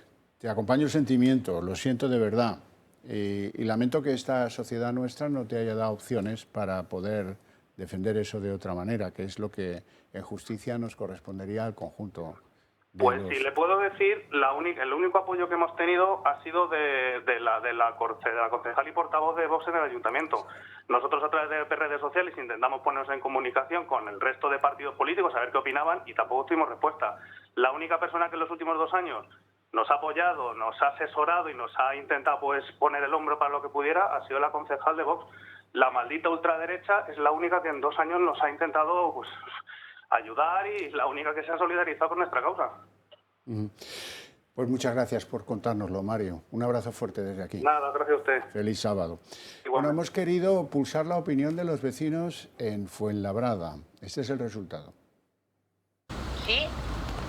acompaño el sentimiento, lo siento de verdad. Y lamento que esta sociedad nuestra no te haya dado opciones para poder defender eso de otra manera, que es lo que en justicia nos correspondería al conjunto. Pues si le puedo decir, el único apoyo que hemos tenido ha sido de la concejal y portavoz de Vox en el ayuntamiento. Nosotros a través de redes sociales intentamos ponernos en comunicación con el resto de partidos políticos a ver qué opinaban y tampoco tuvimos respuesta. La única persona que en los últimos 2 años nos ha apoyado, nos ha asesorado y nos ha intentado pues poner el hombro para lo que pudiera ha sido la concejal de Vox. La maldita ultraderecha es la única que en 2 años nos ha intentado pues ayudar y la única que se ha solidarizado con nuestra causa. Pues muchas gracias por contárnoslo, Mario. Un abrazo fuerte desde aquí. Nada, gracias a usted. Feliz sábado. Bueno, hemos querido pulsar la opinión de los vecinos en Fuenlabrada. Este es el resultado. ¿Sí?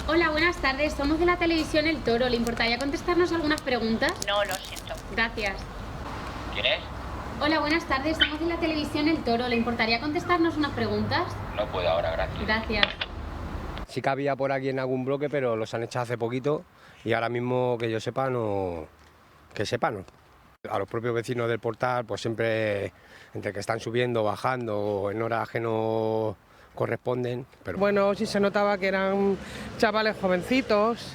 Hola, buenas tardes. Somos de la televisión El Toro. ¿Le importaría contestarnos algunas preguntas? No, lo siento. Gracias. ¿Quién es? Hola, buenas tardes. Somos de la televisión El Toro. ¿Le importaría contestarnos unas preguntas? No puedo ahora, gracias. Gracias. Sí que había por aquí en algún bloque, pero los han echado hace poquito y ahora mismo que yo sepa no. Que sepa no. A los propios vecinos del portal, pues siempre entre que están subiendo, bajando o en horas que no corresponden. Pero... Bueno, sí se notaba que eran chavales jovencitos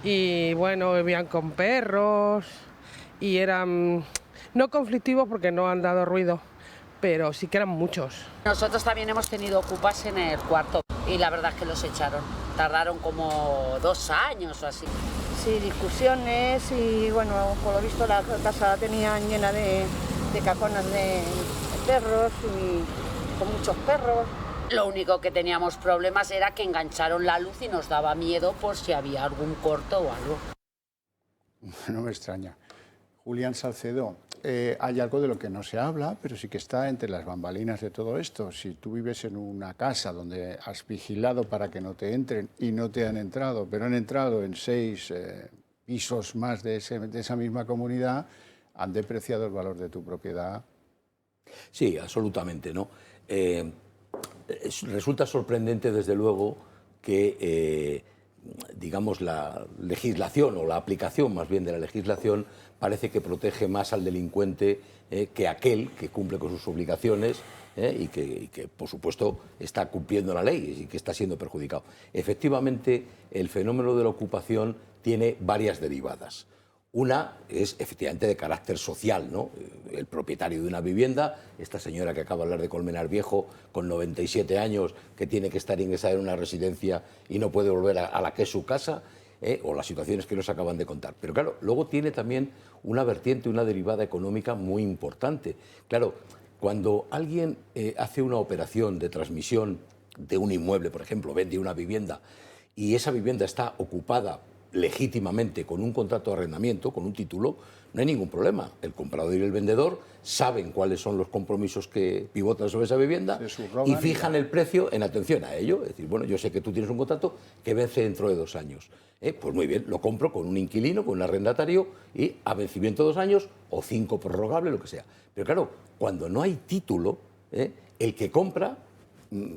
y bueno, vivían con perros y eran no conflictivos porque no han dado ruido, pero sí que eran muchos. Nosotros también hemos tenido ocupas en el cuarto y la verdad es que los echaron. Tardaron como 2 años o así. Sí, discusiones y bueno, por lo visto la casa la tenían llena de cajones de perros y con muchos perros. Lo único que teníamos problemas era que engancharon la luz y nos daba miedo por si había algún corto o algo. No me extraña. Julián Salcedo, hay algo de lo que no se habla, pero sí que está entre las bambalinas de todo esto. Si tú vives en una casa donde has vigilado para que no te entren y no te han entrado, pero han entrado en 6 pisos más de esa misma comunidad, han depreciado el valor de tu propiedad. Sí, absolutamente, ¿no? Resulta sorprendente, desde luego, que, digamos, la legislación o la aplicación más bien de la legislación parece que protege más al delincuente que aquel que cumple con sus obligaciones y que, por supuesto, está cumpliendo la ley y que está siendo perjudicado. Efectivamente, el fenómeno de la ocupación tiene varias derivadas. Una es efectivamente de carácter social, ¿no? El propietario de una vivienda, esta señora que acaba de hablar de Colmenar Viejo, con 97 años, que tiene que estar ingresada en una residencia y no puede volver a la que es su casa, o las situaciones que nos acaban de contar. Pero claro, luego tiene también una vertiente, una derivada económica muy importante. Claro, cuando alguien hace una operación de transmisión de un inmueble, por ejemplo, vende una vivienda y esa vivienda está ocupada legítimamente con un contrato de arrendamiento, con un título, no hay ningún problema. El comprador y el vendedor saben cuáles son los compromisos que pivotan sobre esa vivienda y fijan el precio en atención a ello. Es decir, bueno, yo sé que tú tienes un contrato que vence dentro de 2 años. Pues muy bien, lo compro con un inquilino, con un arrendatario y a vencimiento de 2 años o 5 prorrogable, lo que sea. Pero claro, cuando no hay título, el que compra,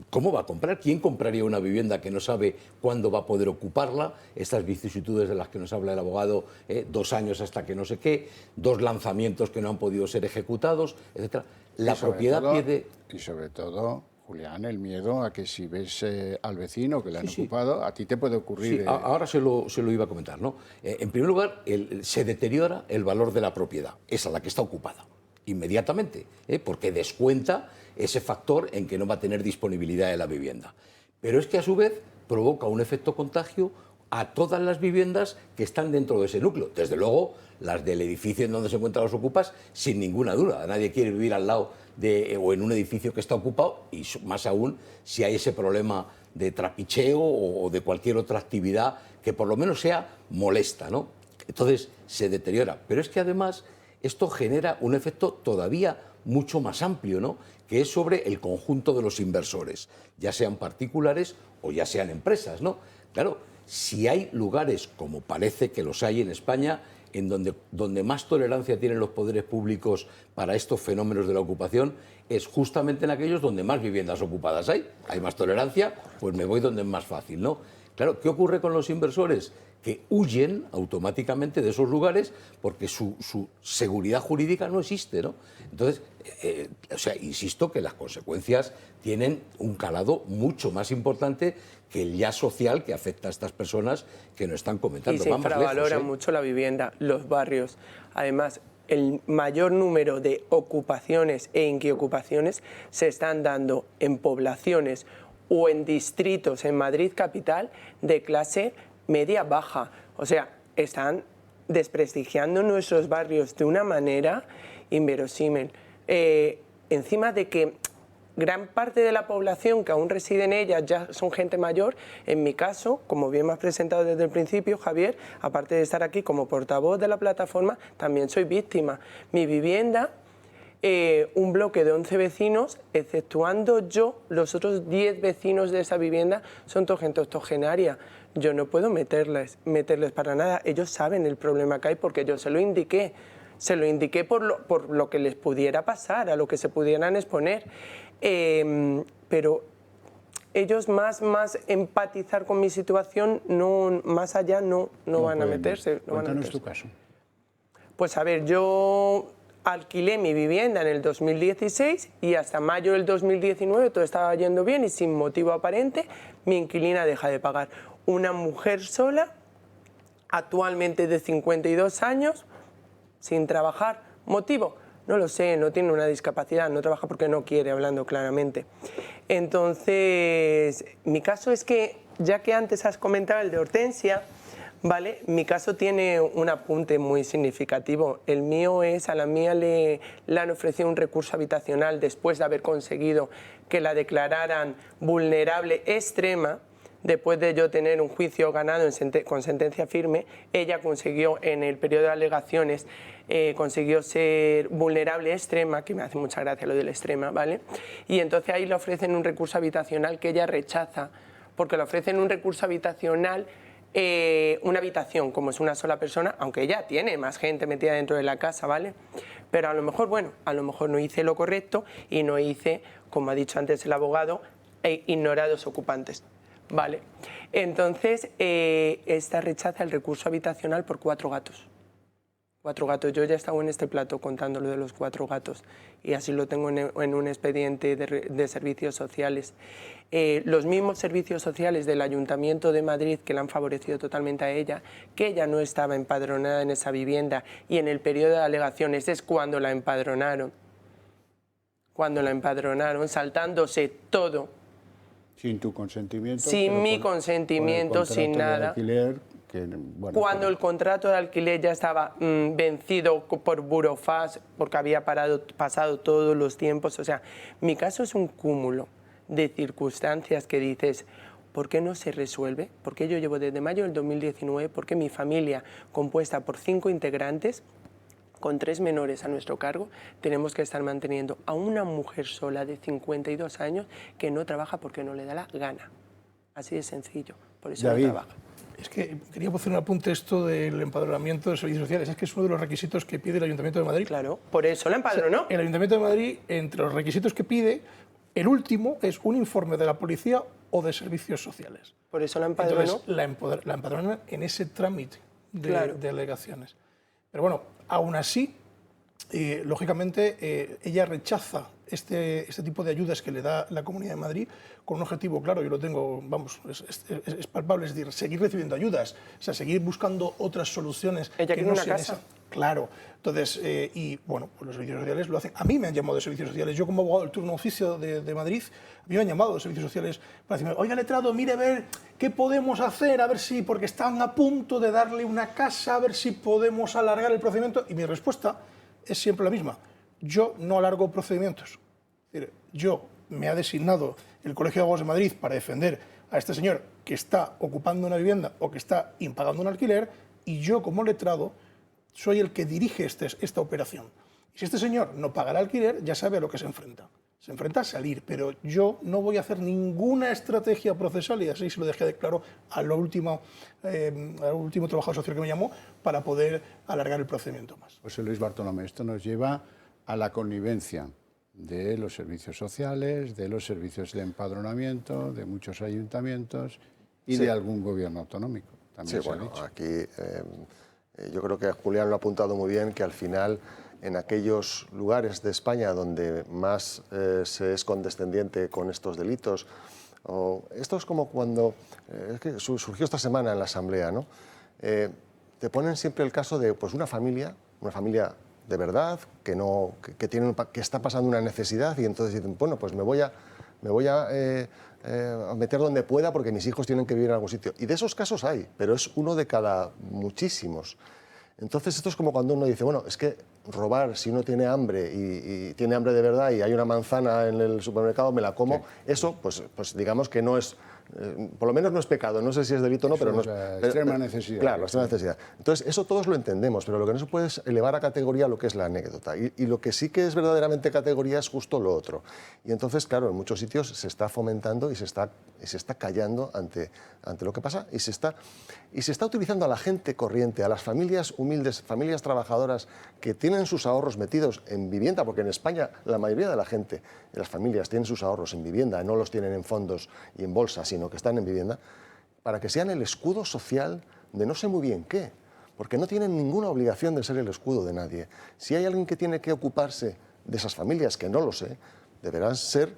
¿cómo va a comprar? ¿Quién compraría una vivienda que no sabe cuándo va a poder ocuparla? Estas vicisitudes de las que nos habla el abogado, 2 años hasta que no sé qué, 2 lanzamientos que no han podido ser ejecutados, etc. La propiedad pierde... Y sobre todo, Julián, el miedo a que si ves al vecino que le han ocupado, a ti te puede ocurrir... Sí, ahora se lo iba a comentar, ¿no? En primer lugar, se deteriora el valor de la propiedad, esa la que está ocupada, inmediatamente, porque descuenta ese factor en que no va a tener disponibilidad de la vivienda. Pero es que a su vez provoca un efecto contagio a todas las viviendas que están dentro de ese núcleo. Desde luego, las del edificio en donde se encuentran los ocupas, sin ninguna duda. Nadie quiere vivir al lado o en un edificio que está ocupado, y más aún si hay ese problema de trapicheo o de cualquier otra actividad que por lo menos sea molesta, ¿no? Entonces se deteriora. Pero es que además esto genera un efecto todavía mucho más amplio, ¿no? Que es sobre el conjunto de los inversores, ya sean particulares o ya sean empresas, ¿no? Claro, si hay lugares, como parece que los hay en España, en donde más tolerancia tienen los poderes públicos para estos fenómenos de la ocupación, es justamente en aquellos donde más viviendas ocupadas hay. Hay más tolerancia, pues me voy donde es más fácil, ¿no? Claro, ¿qué ocurre con los inversores? Que huyen automáticamente de esos lugares porque su seguridad jurídica no existe, ¿no? Entonces, insisto que las consecuencias tienen un calado mucho más importante que el ya social que afecta a estas personas que nos están comentando. Y se infravalora mucho la vivienda, los barrios. Además, el mayor número de ocupaciones e inquiocupaciones se están dando en poblaciones o en distritos en Madrid capital de clase media-baja. O sea, están desprestigiando nuestros barrios de una manera inverosímil. Encima de que gran parte de la población que aún reside en ellas ya son gente mayor. En mi caso, como bien me has presentado desde el principio, Javier, aparte de estar aquí como portavoz de la plataforma, también soy víctima. Mi vivienda, un bloque de 11 vecinos, exceptuando yo, los otros 10 vecinos de esa vivienda son toda gente octogenaria. Yo no puedo meterles para nada. Ellos saben el problema que hay porque yo se lo indiqué. Se lo indiqué por lo que les pudiera pasar, a lo que se pudieran exponer. Pero ellos más empatizar con mi situación, no, más allá no van a meterse. Cuéntanos tu caso. Pues a ver, yo alquilé mi vivienda en el 2016 y hasta mayo del 2019 todo estaba yendo bien y sin motivo aparente mi inquilina deja de pagar. Una mujer sola, actualmente de 52 años, sin trabajar. ¿Motivo? No lo sé, no tiene una discapacidad, no trabaja porque no quiere, hablando claramente. Entonces, mi caso es que, ya que antes has comentado el de Hortensia, ¿vale? Mi caso tiene un apunte muy significativo. El mío es, a la mía le han ofrecido un recurso habitacional después de haber conseguido que la declararan vulnerable extrema. Después de yo tener un juicio ganado con sentencia firme, ella consiguió, en el periodo de alegaciones, consiguió ser vulnerable extrema, que me hace mucha gracia lo de la extrema, ¿vale? Y entonces ahí le ofrecen un recurso habitacional que ella rechaza, porque le ofrecen un recurso habitacional, una habitación, como es una sola persona, aunque ella tiene más gente metida dentro de la casa, ¿vale? Pero a lo mejor, bueno, a lo mejor no hice lo correcto y no hice, como ha dicho antes el abogado, ignorar a los ocupantes. Vale, entonces esta rechaza el recurso habitacional por 4 gatos. 4 gatos, yo ya he estado en este plato contando lo de los 4 gatos y así lo tengo en un expediente de servicios sociales. Los mismos servicios sociales del Ayuntamiento de Madrid que la han favorecido totalmente a ella, que ella no estaba empadronada en esa vivienda y en el periodo de alegaciones es cuando la empadronaron, saltándose todo. Sin tu consentimiento. Sin mi consentimiento, sin nada. Alquiler, que, bueno, cuando el contrato de alquiler ya estaba vencido por burofax, porque había pasado todos los tiempos. O sea, mi caso es un cúmulo de circunstancias que dices, ¿por qué no se resuelve? Porque yo llevo desde mayo del 2019, porque mi familia, compuesta por 5 integrantes, con 3 menores a nuestro cargo, tenemos que estar manteniendo a una mujer sola de 52 años que no trabaja porque no le da la gana. Así de sencillo, por eso David. no trabaja. Es que quería hacer un apunte esto del empadronamiento de servicios sociales. Es que es uno de los requisitos que pide el Ayuntamiento de Madrid. Claro, por eso la empadronó. O sea, el Ayuntamiento de Madrid, entre los requisitos que pide, el último es un informe de la policía o de servicios sociales. Por eso la empadronó. Entonces, la empadronan en ese trámite de alegaciones. Pero bueno, aún así, lógicamente, ella rechaza este tipo de ayudas que le da la Comunidad de Madrid con un objetivo claro, yo lo tengo, vamos, es palpable, es decir, seguir recibiendo ayudas, o sea, seguir buscando otras soluciones. Ella quiere una casa. Claro, entonces, y bueno, pues los servicios sociales lo hacen. A mí me han llamado de servicios sociales, yo como abogado del turno oficio de Madrid, a mí me han llamado de servicios sociales para decirme, oiga, letrado, mire a ver qué podemos hacer, a ver si, porque están a punto de darle una casa, a ver si podemos alargar el procedimiento, y mi respuesta es siempre la misma. Yo no alargo procedimientos. Es decir, yo me ha designado el Colegio de Abogados de Madrid para defender a este señor que está ocupando una vivienda o que está impagando un alquiler, y yo como letrado soy el que dirige esta operación. Y si este señor no paga el alquiler, ya sabe a lo que se enfrenta. Se enfrenta a salir, pero yo no voy a hacer ninguna estrategia procesal, y así se lo dejé de claro al último trabajador social que me llamó, para poder alargar el procedimiento más. José Luis Bartolomé, esto nos lleva a la connivencia de los servicios sociales, de los servicios de empadronamiento, de muchos ayuntamientos y de algún gobierno autonómico. También sí, bueno, aquí yo creo que Julián lo ha apuntado muy bien, que al final en aquellos lugares de España donde más se es condescendiente con estos delitos, esto es como cuando, es que surgió esta semana en la Asamblea, ¿no? Te ponen siempre el caso de pues, una familia de verdad, que está pasando una necesidad, y entonces dicen, bueno, pues me voy a meter donde pueda porque mis hijos tienen que vivir en algún sitio. Y de esos casos hay, pero es uno de cada muchísimos. Entonces esto es como cuando uno dice, bueno, es que robar, si uno tiene hambre y tiene hambre de verdad y hay una manzana en el supermercado, me la como, sí. Eso pues digamos que no es, por lo menos no es pecado, no sé si es delito o no, pero no es... extrema necesidad. Claro, la extrema necesidad. Entonces eso todos lo entendemos, pero lo que no se puede es elevar a categoría lo que es la anécdota. Y lo que sí que es verdaderamente categoría es justo lo otro. Y entonces, claro, en muchos sitios se está fomentando y se está callando ante lo que pasa y se está utilizando a la gente corriente, a las familias humildes, familias trabajadoras que tienen sus ahorros metidos en vivienda, porque en España la mayoría de la gente, de las familias, tienen sus ahorros en vivienda, no los tienen en fondos y en bolsa, sino que están en vivienda, para que sean el escudo social de no sé muy bien qué, porque no tienen ninguna obligación de ser el escudo de nadie. Si hay alguien que tiene que ocuparse de esas familias, que no lo sé, deberán ser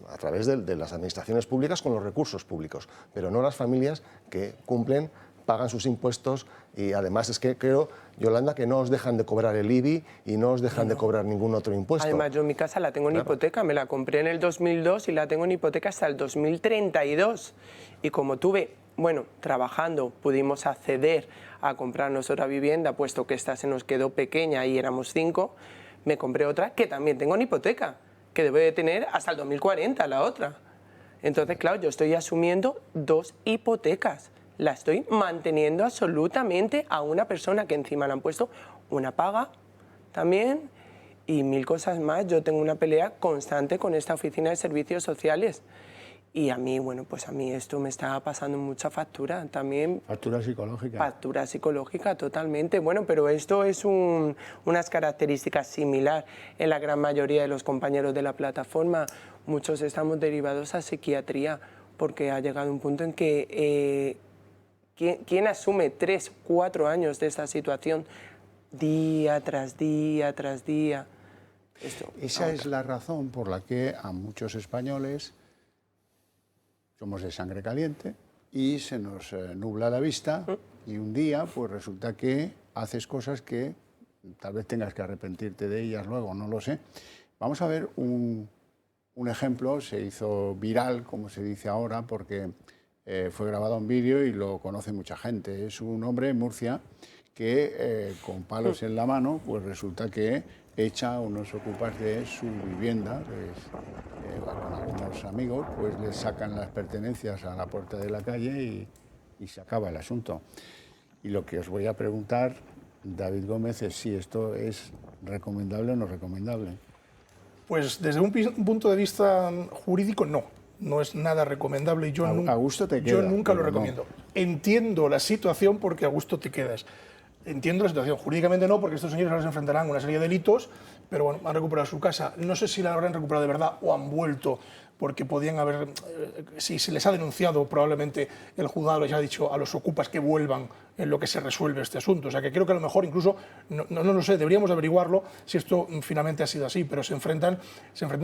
a través de las administraciones públicas con los recursos públicos, pero no las familias que cumplen, pagan sus impuestos y además es que creo, Yolanda, que no os dejan de cobrar el IBI y no os dejan de cobrar ningún otro impuesto. Además, yo mi casa la tengo en hipoteca, me la compré en el 2002 y la tengo en hipoteca hasta el 2032. Y como tuve, bueno, trabajando, pudimos acceder a comprarnos otra vivienda, puesto que esta se nos quedó pequeña y éramos 5, me compré otra que también tengo en hipoteca, que debe de tener hasta el 2040 la otra. Entonces, claro, yo estoy asumiendo 2 hipotecas. La estoy manteniendo absolutamente a una persona que encima le han puesto una paga también y 1000 cosas más. Yo tengo una pelea constante con esta oficina de servicios sociales y a mí, bueno, pues a mí esto me está pasando mucha factura también. Factura psicológica. Factura psicológica, totalmente. Bueno, pero esto es unas características similares en la gran mayoría de los compañeros de la plataforma. Muchos estamos derivados a psiquiatría porque ha llegado un punto en que... ¿Quién asume 3, 4 años de esta situación día tras día tras día? Esa es la razón por la que a muchos españoles somos de sangre caliente y se nos nubla la vista y un día pues resulta que haces cosas que tal vez tengas que arrepentirte de ellas luego, no lo sé. Vamos a ver un ejemplo, se hizo viral, como se dice ahora, porque... fue grabado en vídeo y lo conoce mucha gente. Es un hombre en Murcia que con palos en la mano pues resulta que echa a unos ocupas de su vivienda. Con algunos amigos pues les sacan las pertenencias a la puerta de la calle y se acaba el asunto. Y lo que os voy a preguntar, David Gómez, es si esto es recomendable o no recomendable. Pues desde un punto de vista jurídico no. No es nada recomendable y yo, a gusto te queda, yo nunca lo recomiendo. No. Entiendo la situación porque a gusto te quedas. Entiendo la situación. Jurídicamente no, porque estos señores ahora se enfrentarán a una serie de delitos, pero bueno, han recuperado su casa. No sé si la habrán recuperado de verdad o han vuelto, porque podían haber... si se les ha denunciado, probablemente el juzgado les ha dicho a los ocupas que vuelvan en lo que se resuelve este asunto. O sea, que creo que a lo mejor incluso, no lo sé, deberíamos averiguarlo si esto finalmente ha sido así, pero se enfrentan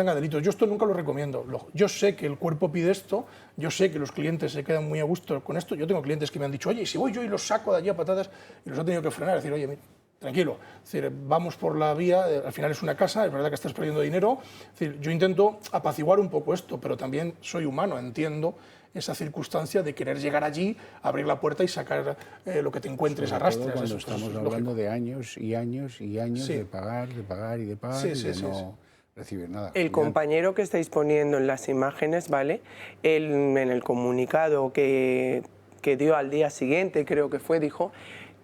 a delitos. Yo esto nunca lo recomiendo. Yo sé que el cuerpo pide esto, yo sé que los clientes se quedan muy a gusto con esto. Yo tengo clientes que me han dicho, oye, si voy yo y los saco de allí a patadas, y los he tenido que frenar, decir, oye, mira, tranquilo, es decir, vamos por la vía, al final es una casa, es verdad que estás perdiendo dinero, es decir, yo intento apaciguar un poco esto, pero también soy humano, entiendo esa circunstancia de querer llegar allí, abrir la puerta y sacar lo que te encuentres a rastras. Cuando estamos hablando de años y años y años de pagar y de no recibir nada. El compañero que estáis poniendo en las imágenes, ¿vale? Él, en el comunicado que dio al día siguiente, creo que fue, dijo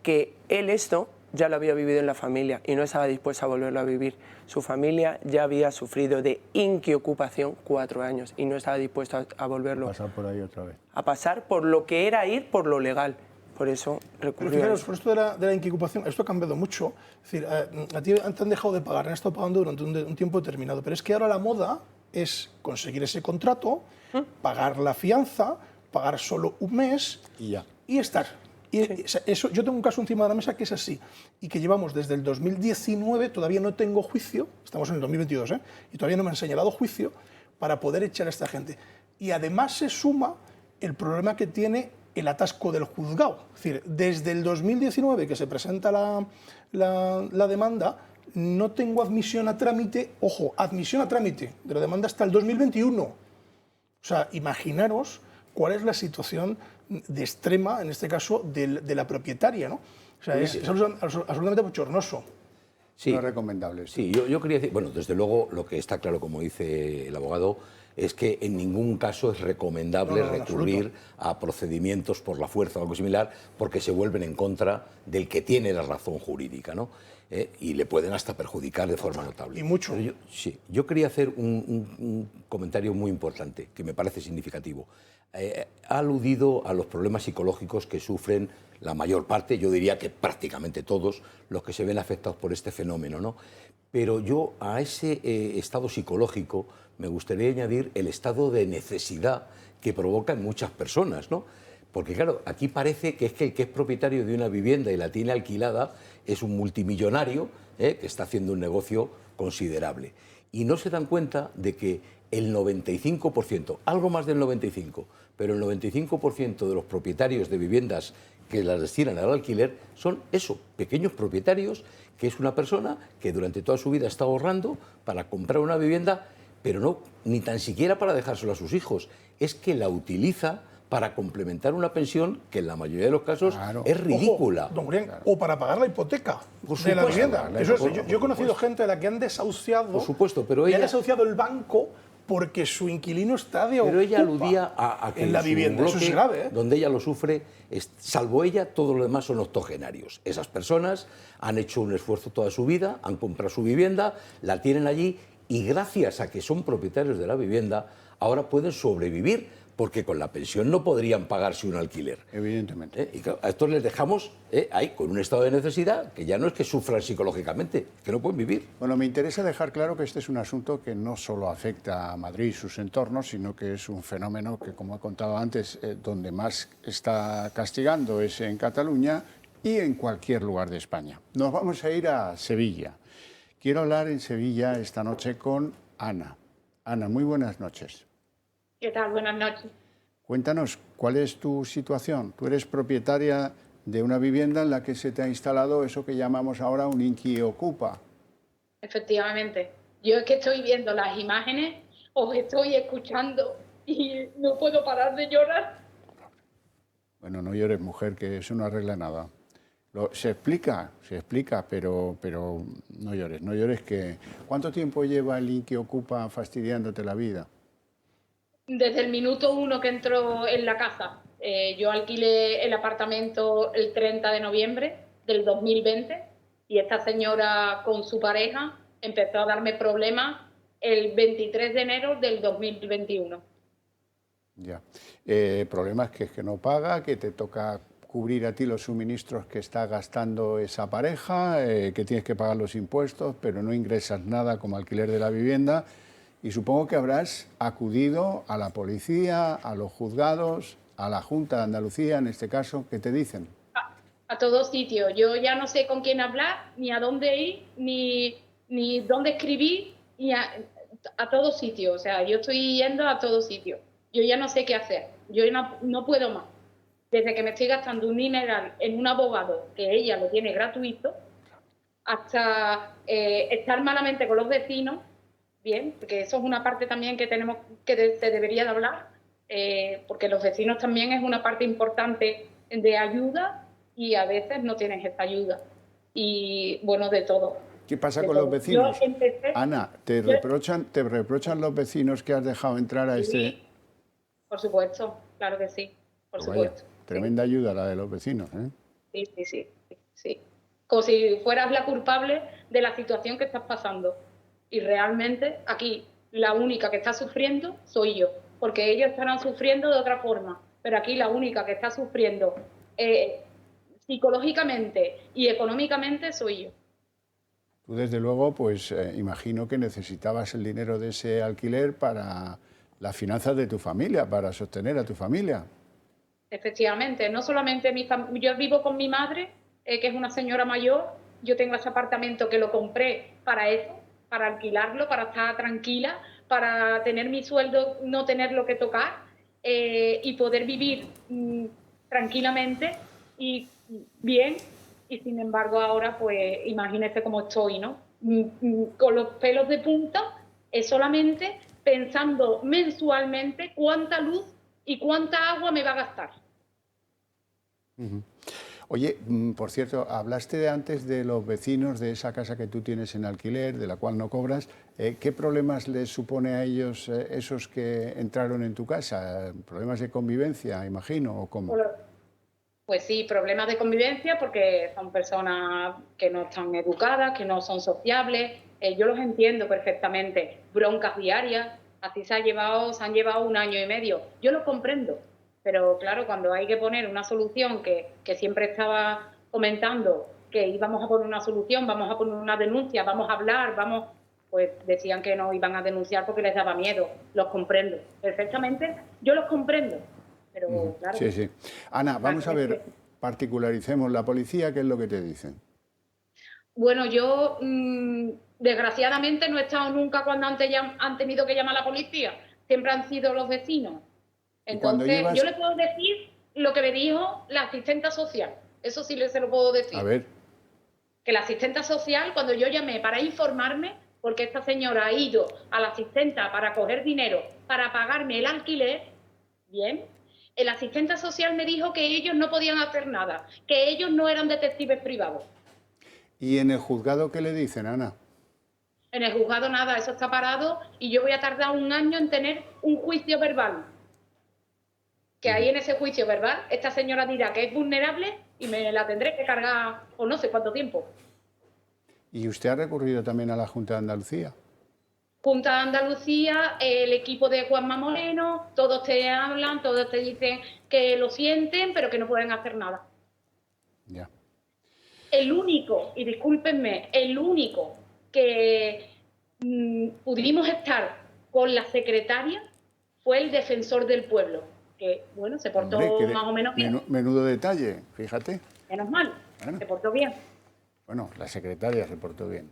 que él esto ya lo había vivido en la familia y no estaba dispuesto a volverlo a vivir. Su familia ya había sufrido de inquiocupación 4 años y no estaba dispuesto a volverlo. A pasar por ahí otra vez. A pasar por lo que era ir por lo legal. Por eso recurrió. Pero fijaros, por esto de la inquiocupación, esto ha cambiado mucho. Es decir, a ti te han dejado de pagar, han estado pagando durante un tiempo determinado. Pero es que ahora la moda es conseguir ese contrato, pagar la fianza, pagar solo un mes y estar. Y eso, yo tengo un caso encima de la mesa que es así, y que llevamos desde el 2019, todavía no tengo juicio, estamos en el 2022, y todavía no me han señalado juicio para poder echar a esta gente. Y además se suma el problema que tiene el atasco del juzgado. Es decir, desde el 2019 que se presenta la demanda, no tengo admisión a trámite, ojo, admisión a trámite de la demanda hasta el 2021. O sea, imaginaros cuál es la situación de extrema, en este caso, de la propietaria, ¿no? O sea, es absolutamente bochornoso. Sí, no es recomendable. Sí, yo quería decir, bueno, desde luego lo que está claro, como dice el abogado, es que en ningún caso es recomendable recurrir a procedimientos por la fuerza o algo similar, porque se vuelven en contra del que tiene la razón jurídica, ¿no? Y le pueden hasta perjudicar de forma notable. Y mucho. Yo quería hacer un comentario muy importante, que me parece significativo. Ha aludido a los problemas psicológicos que sufren la mayor parte, yo diría que prácticamente todos, los que se ven afectados por este fenómeno, ¿no? Pero yo a ese estado psicológico me gustaría añadir el estado de necesidad que provoca en muchas personas, ¿no? Porque claro, aquí parece que el que es propietario de una vivienda y la tiene alquilada es un multimillonario que está haciendo un negocio considerable. Y no se dan cuenta de que el 95%, algo más del 95%, pero el 95% de los propietarios de viviendas que las destinan al alquiler son eso, pequeños propietarios, que es una persona que durante toda su vida está ahorrando para comprar una vivienda, pero no ni tan siquiera para dejárselo a sus hijos, es que la utiliza para complementar una pensión que en la mayoría de los casos es ridícula. Ojo, don Julián, o para pagar la hipoteca de la vivienda. Yo he conocido gente a la que han desahuciado, por supuesto, pero ella, ha desahuciado el banco porque su inquilino está de ocupa. Pero ella aludía a que en la vivienda, eso es grave, ¿eh? Donde ella lo sufre, salvo ella, todos los demás son octogenarios. Esas personas han hecho un esfuerzo toda su vida, han comprado su vivienda, la tienen allí y gracias a que son propietarios de la vivienda, ahora pueden sobrevivir, porque con la pensión no podrían pagarse un alquiler. Evidentemente. Y claro, a estos les dejamos ahí con un estado de necesidad que ya no es que sufran psicológicamente, que no pueden vivir. Bueno, me interesa dejar claro que este es un asunto que no solo afecta a Madrid y sus entornos, sino que es un fenómeno que, como he contado antes, donde más está castigando es en Cataluña y en cualquier lugar de España. Nos vamos a ir a Sevilla. Quiero hablar en Sevilla esta noche con Ana. Ana, muy buenas noches. ¿Qué tal? Buenas noches. Cuéntanos, ¿cuál es tu situación? Tú eres propietaria de una vivienda en la que se te ha instalado eso que llamamos ahora un inquilino-ocupa. Efectivamente. Yo es que estoy viendo las imágenes, os estoy escuchando y no puedo parar de llorar. Bueno, no llores, mujer, que eso no arregla nada. Se explica, pero no llores que... ¿Cuánto tiempo lleva el inquilino-ocupa fastidiándote la vida? Desde el minuto 1 que entró en la casa. Yo alquilé el apartamento el 30 de noviembre del 2020 y esta señora con su pareja empezó a darme problemas el 23 de enero del 2021. Ya. Problemas que es que no paga, que te toca cubrir a ti los suministros que está gastando esa pareja, que tienes que pagar los impuestos, pero no ingresas nada como alquiler de la vivienda. Y supongo que habrás acudido a la policía, a los juzgados, a la Junta de Andalucía, en este caso, ¿qué te dicen? A todos sitios. Yo ya no sé con quién hablar, ni a dónde ir, ni dónde escribir, ni a todos sitios. O sea, yo estoy yendo a todos sitios. Yo ya no sé qué hacer. Yo no puedo más. Desde que me estoy gastando un dineral en un abogado, que ella lo tiene gratuito, hasta estar malamente con los vecinos. Bien, porque eso es una parte también que tenemos que se debería de hablar, porque los vecinos también es una parte importante de ayuda y a veces no tienes esta ayuda. Y bueno, de todo. ¿Qué pasa con los vecinos? Ana, ¿te yo, reprochan los vecinos que has dejado entrar a este...? Por supuesto, claro que sí, por supuesto. Vaya, tremenda ayuda la de los vecinos, ¿eh? Sí. Como si fueras la culpable de la situación que estás pasando. Y realmente aquí la única que está sufriendo soy yo, porque ellos estarán sufriendo de otra forma, pero aquí la única que está sufriendo psicológicamente y económicamente soy yo. Tú desde luego, pues imagino que necesitabas el dinero de ese alquiler para las finanzas de tu familia, para sostener a tu familia. Efectivamente, no solamente yo vivo con mi madre, que es una señora mayor, yo tengo ese apartamento que lo compré para eso, para alquilarlo, para estar tranquila, para tener mi sueldo, no tenerlo que tocar y poder vivir tranquilamente y bien. Y sin embargo ahora, pues imagínese cómo estoy, ¿no? Con los pelos de punta, solamente pensando mensualmente cuánta luz y cuánta agua me va a gastar. Oye, por cierto, hablaste antes de los vecinos de esa casa que tú tienes en alquiler, de la cual no cobras. ¿Qué problemas les supone a ellos esos que entraron en tu casa? ¿Problemas de convivencia, imagino, o cómo? Pues sí, problemas de convivencia porque son personas que no están educadas, que no son sociables. Yo los entiendo perfectamente. Broncas diarias, así se han llevado 1 año y medio. Yo lo comprendo. Pero claro, cuando hay que poner una solución, que siempre estaba comentando que íbamos a poner una solución, vamos a poner una denuncia, vamos a hablar, pues decían que no iban a denunciar porque les daba miedo. Los comprendo perfectamente, yo los comprendo, pero claro. Sí, sí. Ana, vamos a ver, particularicemos la policía, ¿qué es lo que te dicen? Bueno, yo desgraciadamente no he estado nunca cuando han tenido que llamar a la policía, siempre han sido los vecinos. Entonces, yo le puedo decir lo que me dijo la asistenta social. Eso sí se lo puedo decir. A ver. Que la asistenta social, cuando yo llamé para informarme, porque esta señora ha ido a la asistenta para coger dinero para pagarme el alquiler, bien, el asistente social me dijo que ellos no podían hacer nada, que ellos no eran detectives privados. ¿Y en el juzgado qué le dicen, Ana? En el juzgado nada, eso está parado y yo voy a tardar 1 año en tener un juicio verbal. Que ahí en ese juicio verbal esta señora dirá que es vulnerable y me la tendré que cargar por no sé cuánto tiempo. ¿Y usted ha recurrido también a la Junta de Andalucía? Junta de Andalucía, el equipo de Juanma Moreno, todos te hablan, todos te dicen que lo sienten, pero que no pueden hacer nada. Ya. El único, y discúlpenme, el único que pudimos estar con la secretaria fue el defensor del pueblo. Que, bueno, se portó más o menos bien. Menudo detalle, fíjate. Menos mal, se portó bien. Bueno, la secretaria se portó bien.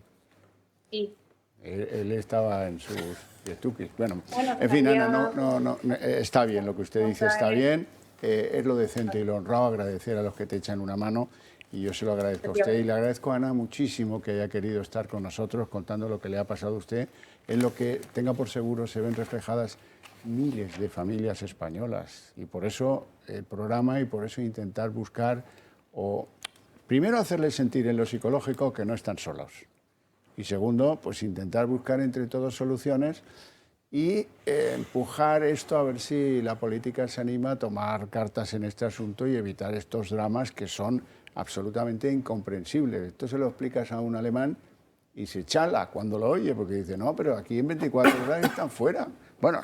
Sí. Él estaba en sus estuquis. Bueno, en fin, Ana, no, está bien lo que usted dice, está bien. Es lo decente y lo honrado agradecer a los que te echan una mano y yo se lo agradezco a usted. Y le agradezco a Ana muchísimo que haya querido estar con nosotros contando lo que le ha pasado a usted. En lo que tenga por seguro se ven reflejadas miles de familias españolas y por eso el programa y por eso intentar buscar o primero hacerles sentir en lo psicológico que no están solos y segundo pues intentar buscar entre todos soluciones y empujar esto a ver si la política se anima a tomar cartas en este asunto y evitar estos dramas que son absolutamente incomprensibles. Esto se lo explicas a un alemán y se chala cuando lo oye porque dice no, pero aquí en 24 horas están fuera. Bueno,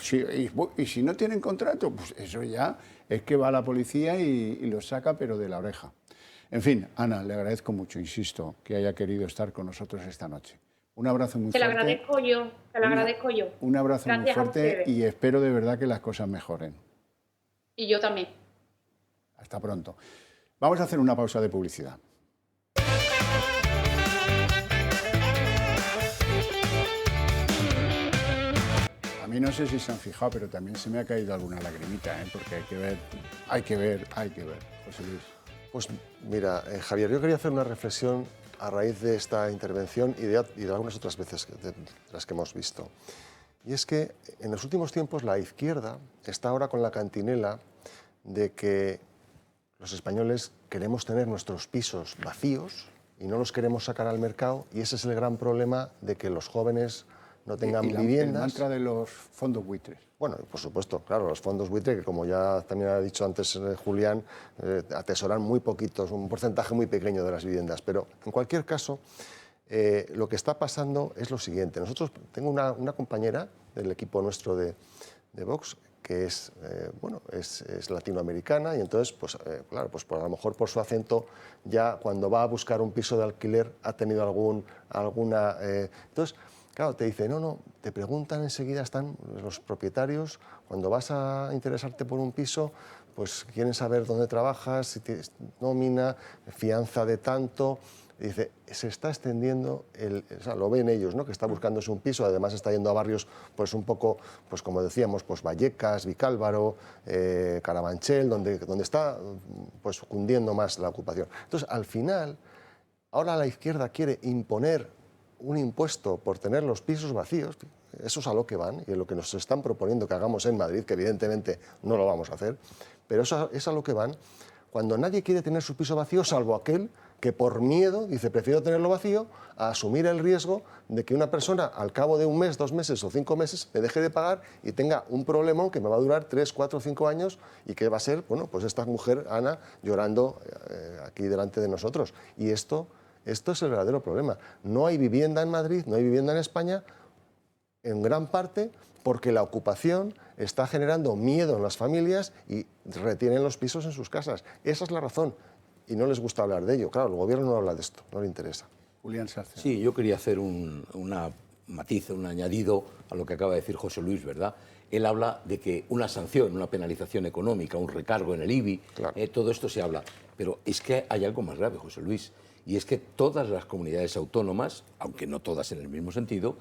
y si no tienen contrato, pues eso ya es que va la policía y los saca, pero de la oreja. En fin, Ana, le agradezco mucho, insisto, que haya querido estar con nosotros esta noche. Un abrazo muy fuerte. Te lo agradezco yo, te lo agradezco yo. Un abrazo muy fuerte y espero de verdad que las cosas mejoren. Y yo también. Hasta pronto. Vamos a hacer una pausa de publicidad. A mí no sé si se han fijado, pero también se me ha caído alguna lagrimita, porque hay que ver, José Luis. Pues mira, Javier, yo quería hacer una reflexión a raíz de esta intervención y de algunas otras veces de las que hemos visto. Y es que en los últimos tiempos la izquierda está ahora con la cantinela de que los españoles queremos tener nuestros pisos vacíos y no los queremos sacar al mercado y ese es el gran problema de que los jóvenes no tengan viviendas. El mantra de los fondos buitres. Bueno, por supuesto, claro, los fondos buitres, que como ya también ha dicho antes Julián, atesoran muy poquitos, un porcentaje muy pequeño de las viviendas. Pero en cualquier caso, lo que está pasando es lo siguiente. Tengo una compañera del equipo nuestro de Vox que es latinoamericana y entonces, pues claro, pues a lo mejor por su acento ya cuando va a buscar un piso de alquiler ha tenido alguna... entonces, claro, te dice, no, te preguntan enseguida, están los propietarios, cuando vas a interesarte por un piso, pues quieren saber dónde trabajas, si tienes nómina, fianza de tanto. Y dice, se está extendiendo, o sea, lo ven ellos, ¿no? Que está buscándose un piso, además está yendo a barrios, pues un poco, pues como decíamos, pues Vallecas, Vicálvaro, Carabanchel, donde está pues cundiendo más la ocupación. Entonces, al final, ahora la izquierda quiere imponer un impuesto por tener los pisos vacíos, eso es a lo que van y a lo que nos están proponiendo que hagamos en Madrid, que evidentemente no lo vamos a hacer, pero eso es a lo que van cuando nadie quiere tener su piso vacío, salvo aquel que por miedo dice prefiero tenerlo vacío a asumir el riesgo de que una persona al cabo de un mes, 2 meses o 5 meses me deje de pagar y tenga un problemón que me va a durar 3, 4, 5 años y que va a ser, bueno, pues esta mujer, Ana, llorando aquí delante de nosotros. Y esto es el verdadero problema. No hay vivienda en Madrid, no hay vivienda en España, en gran parte porque la ocupación está generando miedo en las familias y retienen los pisos en sus casas. Esa es la razón. Y no les gusta hablar de ello. Claro, el gobierno no habla de esto, no le interesa. Julián Sarcea. Sí, yo quería hacer un matiz, un añadido a lo que acaba de decir José Luis, ¿verdad? Él habla de que una sanción, una penalización económica, un recargo en el IBI, claro. Todo esto se habla. Pero es que hay algo más grave, José Luis, y es que todas las comunidades autónomas, aunque no todas en el mismo sentido,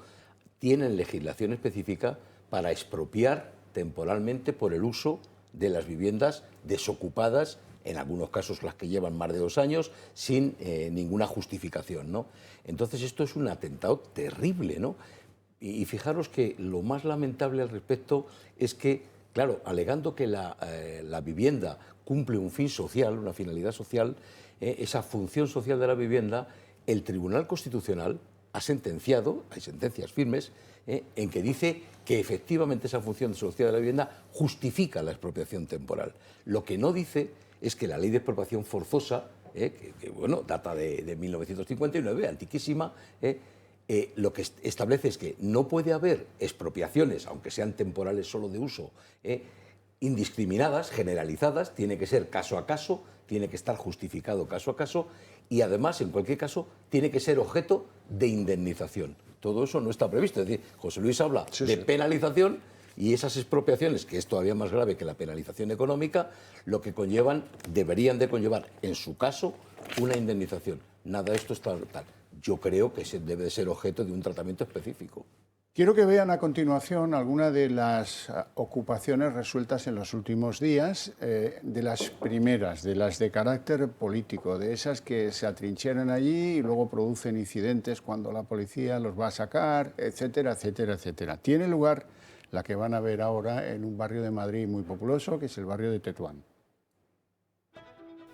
tienen legislación específica para expropiar temporalmente por el uso de las viviendas desocupadas, en algunos casos las que llevan más de 2 años, sin ninguna justificación, ¿no? Entonces esto es un atentado terrible, ¿no? Y fijaros que lo más lamentable al respecto es que, claro, alegando que la vivienda cumple un fin social, una finalidad social, esa función social de la vivienda, el Tribunal Constitucional ha sentenciado, hay sentencias firmes, en que dice que efectivamente esa función social de la vivienda justifica la expropiación temporal. Lo que no dice es que la ley de expropiación forzosa, que bueno, data de 1959, antiquísima, lo que establece es que no puede haber expropiaciones, aunque sean temporales solo de uso, indiscriminadas, generalizadas, tiene que ser caso a caso, tiene que estar justificado caso a caso y además, en cualquier caso, tiene que ser objeto de indemnización. Todo eso no está previsto. Es decir, José Luis habla de penalización y esas expropiaciones, que es todavía más grave que la penalización económica, lo que conllevan, deberían de conllevar, en su caso, una indemnización. Nada de esto está tal. Yo creo que debe de ser objeto de un tratamiento específico. Quiero que vean a continuación algunas de las ocupaciones resueltas en los últimos días, de las primeras, de las de carácter político, de esas que se atrincheran allí y luego producen incidentes cuando la policía los va a sacar, etcétera, etcétera, etcétera. Tiene lugar la que van a ver ahora en un barrio de Madrid muy populoso, que es el barrio de Tetuán.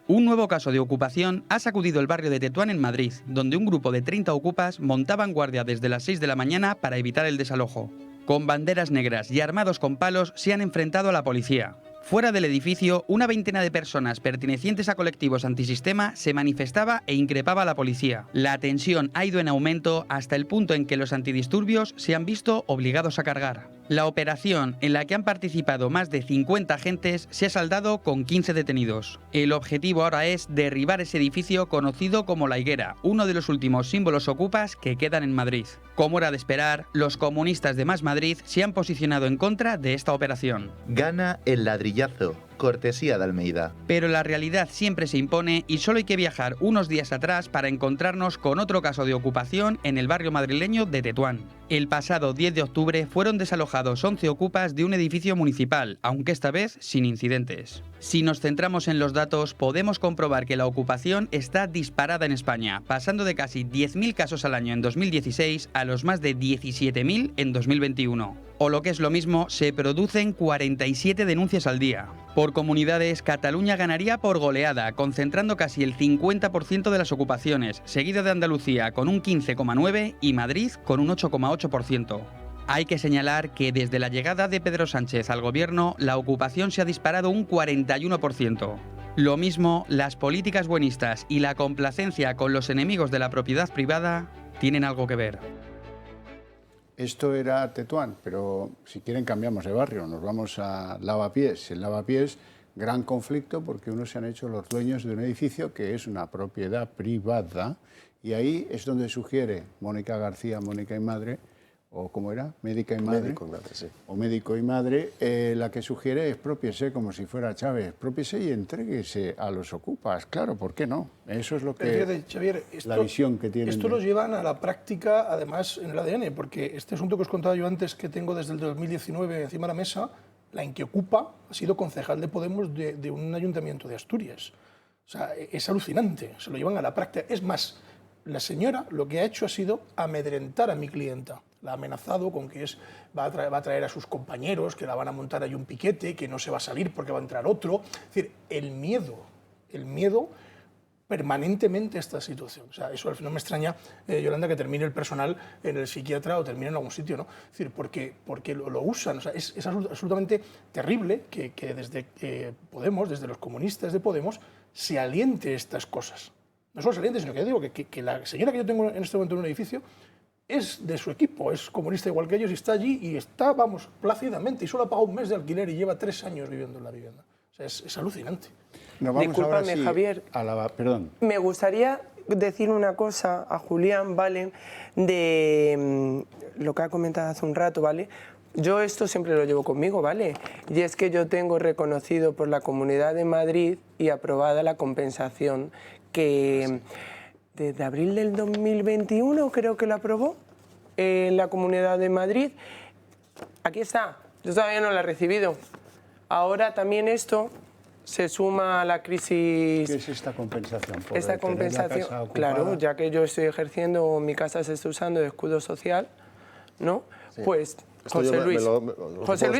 Un nuevo caso de ocupación ha sacudido el barrio de Tetuán en Madrid, donde un grupo de 30 ocupas montaban guardia desde las 6 de la mañana para evitar el desalojo. Con banderas negras y armados con palos se han enfrentado a la policía. Fuera del edificio, una veintena de personas pertenecientes a colectivos antisistema se manifestaba e increpaba a la policía. La tensión ha ido en aumento hasta el punto en que los antidisturbios se han visto obligados a cargar. La operación, en la que han participado más de 50 agentes, se ha saldado con 15 detenidos. El objetivo ahora es derribar ese edificio conocido como La Higuera, uno de los últimos símbolos ocupas que quedan en Madrid. Como era de esperar, los comunistas de Más Madrid se han posicionado en contra de esta operación. Gana el ladrillazo. Cortesía de Almeida. Pero la realidad siempre se impone y solo hay que viajar unos días atrás para encontrarnos con otro caso de ocupación en el barrio madrileño de Tetuán. El pasado 10 de octubre fueron desalojados 11 ocupas de un edificio municipal, aunque esta vez sin incidentes. Si nos centramos en los datos, podemos comprobar que la ocupación está disparada en España, pasando de casi 10.000 casos al año en 2016 a los más de 17.000 en 2021. O lo que es lo mismo, se producen 47 denuncias al día. Por comunidades, Cataluña ganaría por goleada, concentrando casi el 50% de las ocupaciones, seguido de Andalucía con un 15,9% y Madrid con un 8,8%. Hay que señalar que desde la llegada de Pedro Sánchez al gobierno, la ocupación se ha disparado un 41%. Lo mismo, las políticas buenistas y la complacencia con los enemigos de la propiedad privada tienen algo que ver. Esto era Tetuán, pero si quieren cambiamos de barrio, nos vamos a Lavapiés. En Lavapiés, gran conflicto porque unos se han hecho los dueños de un edificio que es una propiedad privada y ahí es donde sugiere Mónica García, Mónica y Madre, o ¿cómo era? Médica y Madre. Médico y Madre, sí. O Médico y Madre, la que sugiere expropiese como si fuera Chávez, expropiese y entréguese a los ocupas. Claro, ¿por qué no? Eso es lo que... Fíjate, Xavier, la visión que tienen. Esto lo llevan a la práctica, además, en el ADN, porque este asunto que os contaba yo antes, que tengo desde el 2019 encima de la mesa, la Inquiocupa ha sido concejal de Podemos de un ayuntamiento de Asturias. O sea, es alucinante, se lo llevan a la práctica. Es más, la señora lo que ha hecho ha sido amedrentar a mi clienta. La ha amenazado con que va a traer a sus compañeros, que la van a montar ahí un piquete, que no se va a salir porque va a entrar otro. Es decir, el miedo permanentemente a esta situación. O sea, eso no me extraña, Yolanda, que termine el personal en el psiquiatra o termine en algún sitio, ¿no? Es decir, porque lo usan. O sea, es absolutamente terrible que desde Podemos, desde los comunistas de Podemos, se aliente estas cosas. No solo se aliente, sino que digo que la señora que yo tengo en este momento en un edificio es de su equipo, es comunista igual que ellos y está allí y está, vamos, plácidamente y solo ha pagado un mes de alquiler y lleva 3 años viviendo en la vivienda. O sea, es alucinante. Discúlpame, Javier. Perdón. Me gustaría decir una cosa a Julián, ¿vale? De lo que ha comentado hace un rato, ¿vale? Yo esto siempre lo llevo conmigo, ¿vale? Y es que yo tengo reconocido por la Comunidad de Madrid y aprobada la compensación que desde abril del 2021 creo que la aprobó en la Comunidad de Madrid. Aquí está, yo todavía no la he recibido. Ahora también esto se suma a la crisis. ¿Qué es esta compensación? Esta compensación, claro, ya que yo estoy ejerciendo, mi casa se está usando de escudo social, ¿no? Sí. Pues José Luis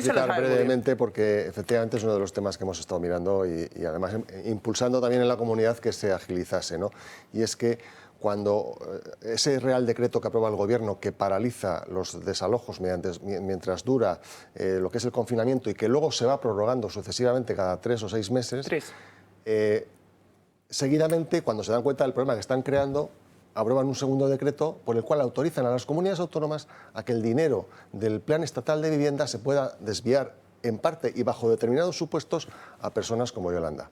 se lo sabe brevemente porque efectivamente es uno de los temas que hemos estado mirando y además impulsando también en la comunidad que se agilizase, ¿no? Y es que cuando ese Real Decreto que aprueba el Gobierno que paraliza los desalojos mientras dura lo que es el confinamiento y que luego se va prorrogando sucesivamente cada 3 o 6 meses, seguidamente, cuando se dan cuenta del problema que están creando, aprueban un segundo decreto por el cual autorizan a las comunidades autónomas a que el dinero del Plan Estatal de Vivienda se pueda desviar en parte y bajo determinados supuestos a personas como Yolanda.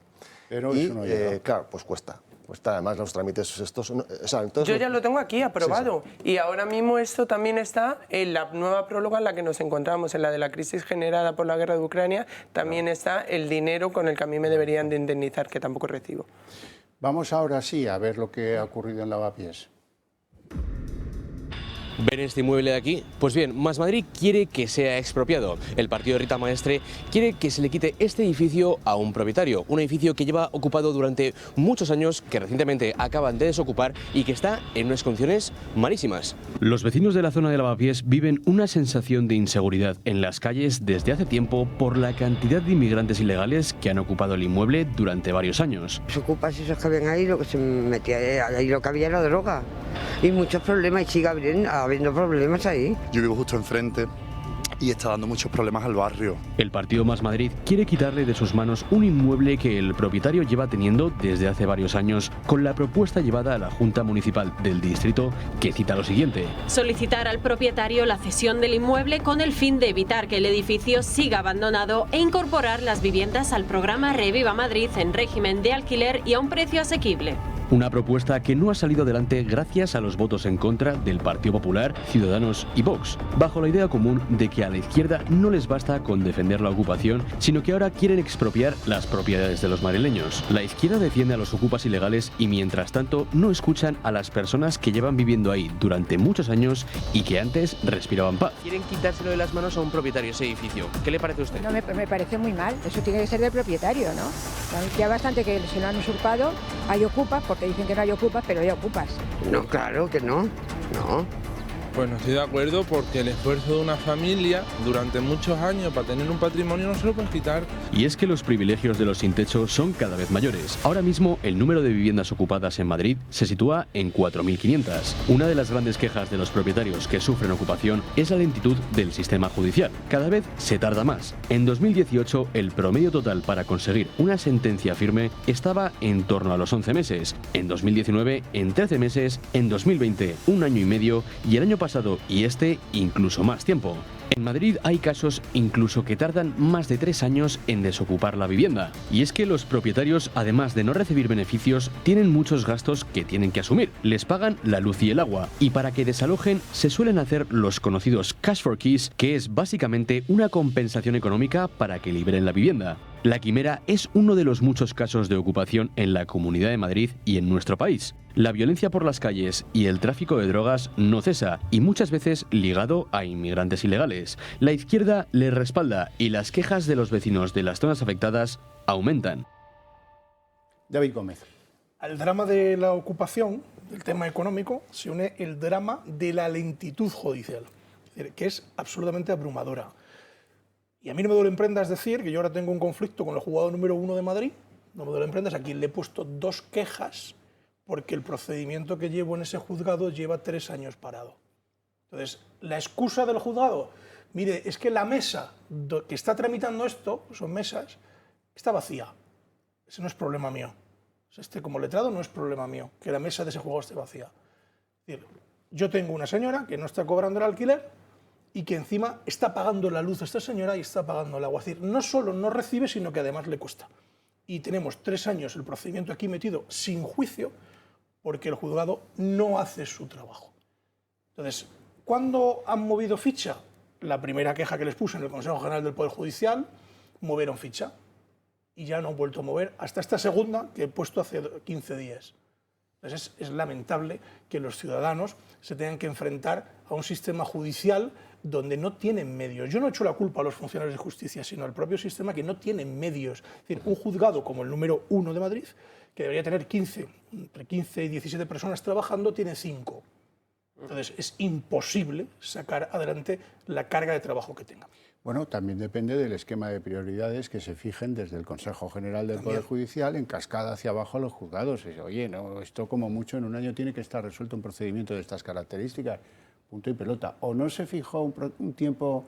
Pero eso no llega. Claro, pues cuesta. Además, los trámites estos... entonces, yo ya lo tengo aquí aprobado. Sí, sí. Y ahora mismo esto también está en la nueva próloga en la que nos encontramos, en la de la crisis generada por la guerra de Ucrania. También está el dinero con el que a mí me deberían de indemnizar, que tampoco recibo. Vamos ahora sí a ver lo que ha ocurrido en Lavapiés. ¿Ven este inmueble de aquí? Pues bien, Más Madrid quiere que sea expropiado. El partido de Rita Maestre quiere que se le quite este edificio a un propietario. Un edificio que lleva ocupado durante muchos años, que recientemente acaban de desocupar y que está en unas condiciones malísimas. Los vecinos de la zona de Lavapiés viven una sensación de inseguridad en las calles desde hace tiempo por la cantidad de inmigrantes ilegales que han ocupado el inmueble durante varios años. Los ocupas esos que habían ahí, lo que se metía ahí, lo que había era droga. Y muchos problemas, y sigue habiendo problemas ahí. Yo vivo justo enfrente y está dando muchos problemas al barrio. El partido Más Madrid quiere quitarle de sus manos un inmueble que el propietario lleva teniendo desde hace varios años, con la propuesta llevada a la Junta Municipal del Distrito, que cita lo siguiente: solicitar al propietario la cesión del inmueble con el fin de evitar que el edificio siga abandonado e incorporar las viviendas al programa Reviva Madrid en régimen de alquiler y a un precio asequible. Una propuesta que no ha salido adelante gracias a los votos en contra del Partido Popular, Ciudadanos y Vox, bajo la idea común de que a la izquierda no les basta con defender la ocupación, sino que ahora quieren expropiar las propiedades de los madrileños. La izquierda defiende a los ocupas ilegales y mientras tanto no escuchan a las personas que llevan viviendo ahí durante muchos años y que antes respiraban paz. Quieren quitárselo de las manos a un propietario ese edificio. ¿Qué le parece a usted? No, me parece muy mal. Eso tiene que ser del propietario, ¿no? Ya bastante que se lo han usurpado, hay ocupas, porque dicen que no hay ocupas, pero hay ocupas. No, claro que no, no. Pues no estoy de acuerdo porque el esfuerzo de una familia durante muchos años para tener un patrimonio no se lo puedes quitar. Y es que los privilegios de los sin techo son cada vez mayores. Ahora mismo el número de viviendas ocupadas en Madrid se sitúa en 4.500. Una de las grandes quejas de los propietarios que sufren ocupación es la lentitud del sistema judicial. Cada vez se tarda más. En 2018 el promedio total para conseguir una sentencia firme estaba en torno a los 11 meses. En 2019 en 13 meses. En 2020 un año y medio y el año pasado y incluso más tiempo. En Madrid hay casos incluso que tardan más de 3 años en desocupar la vivienda. Y es que los propietarios, además de no recibir beneficios, tienen muchos gastos que tienen que asumir. Les pagan la luz y el agua. Y para que desalojen se suelen hacer los conocidos cash for keys, que es básicamente una compensación económica para que liberen la vivienda. La quimera es uno de los muchos casos de ocupación en la Comunidad de Madrid y en nuestro país. La violencia por las calles y el tráfico de drogas no cesa y muchas veces ligado a inmigrantes ilegales. La izquierda les respalda y las quejas de los vecinos de las zonas afectadas aumentan. David Gómez. Al drama de la ocupación, del tema económico, se une el drama de la lentitud judicial. O decir, que es absolutamente abrumadora. Y a mí no me duele en prendas decir que yo ahora tengo un conflicto con el juzgado número 1 de Madrid, no me duele en prendas, a quien le he puesto 2 quejas porque el procedimiento que llevo en ese juzgado lleva 3 años parado. Entonces, la excusa del juzgado, mire, es que la mesa que está tramitando esto, son mesas, está vacía. Ese no es problema mío. Como letrado no es problema mío que la mesa de ese juzgado esté vacía. Es decir, yo tengo una señora que no está cobrando el alquiler y que encima está pagando la luz a esta señora y está pagando el agua. Es decir, no solo no recibe, sino que además le cuesta. Y tenemos 3 años el procedimiento aquí metido sin juicio porque el juzgado no hace su trabajo. Entonces, ¿cuándo han movido ficha? La primera queja que les puse en el Consejo General del Poder Judicial, movieron ficha y ya no han vuelto a mover hasta esta segunda que he puesto hace 15 días. Entonces es lamentable que los ciudadanos se tengan que enfrentar a un sistema judicial donde no tienen medios. Yo no echo la culpa a los funcionarios de justicia, sino al propio sistema que no tiene medios. Es decir, un juzgado como el número 1 de Madrid, que debería tener entre 15 y 17 personas trabajando, tiene 5. Entonces es imposible sacar adelante la carga de trabajo que tenga. Bueno, también depende del esquema de prioridades que se fijen desde el Consejo General del Poder Judicial en cascada hacia abajo a los juzgados. Oye, no, esto como mucho en un año tiene que estar resuelto un procedimiento de estas características, punto y pelota. ¿O no se fijó un tiempo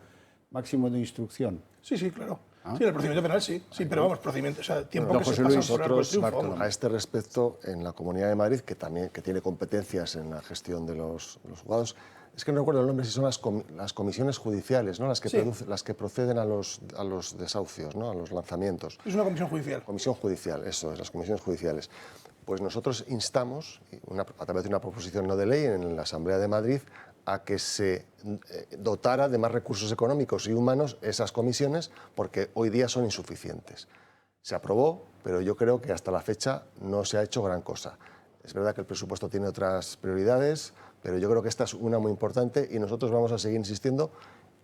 máximo de instrucción? Sí, sí, claro. ¿Ah? Sí, el procedimiento penal sí, pero vamos, procedimiento, o sea, tiempo que se pasa por el triunfo. A este respecto, en la Comunidad de Madrid, que tiene competencias en la gestión de los juzgados, es que no recuerdo el nombre, si son las comisiones judiciales, ¿no? las que proceden a los desahucios, ¿no? A los lanzamientos. Es una comisión judicial. Comisión judicial, eso es, las comisiones judiciales. Pues nosotros instamos, a través de una proposición no de ley en la Asamblea de Madrid, a que se dotara de más recursos económicos y humanos esas comisiones, porque hoy día son insuficientes. Se aprobó, pero yo creo que hasta la fecha no se ha hecho gran cosa. Es verdad que el presupuesto tiene otras prioridades, pero yo creo que esta es una muy importante y nosotros vamos a seguir insistiendo,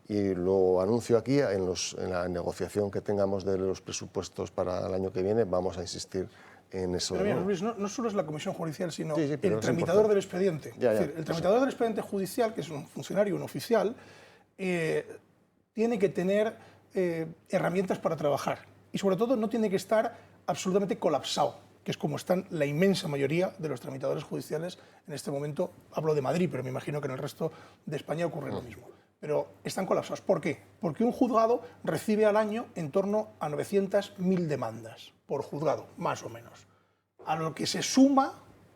y lo anuncio aquí, en la negociación que tengamos de los presupuestos para el año que viene, vamos a insistir en eso. Pero mira, Luis, no solo es la comisión judicial, sino el tramitador del expediente. Es decir, el tramitador del expediente judicial, que es un funcionario, un oficial, tiene que tener herramientas para trabajar y sobre todo no tiene que estar absolutamente colapsado, que es como están la inmensa mayoría de los tramitadores judiciales en este momento. Hablo de Madrid, pero me imagino que en el resto de España ocurre lo mismo. Pero están colapsados. ¿Por qué? Porque un juzgado recibe al año en torno a 900.000 demandas por juzgado, más o menos. A lo que se suma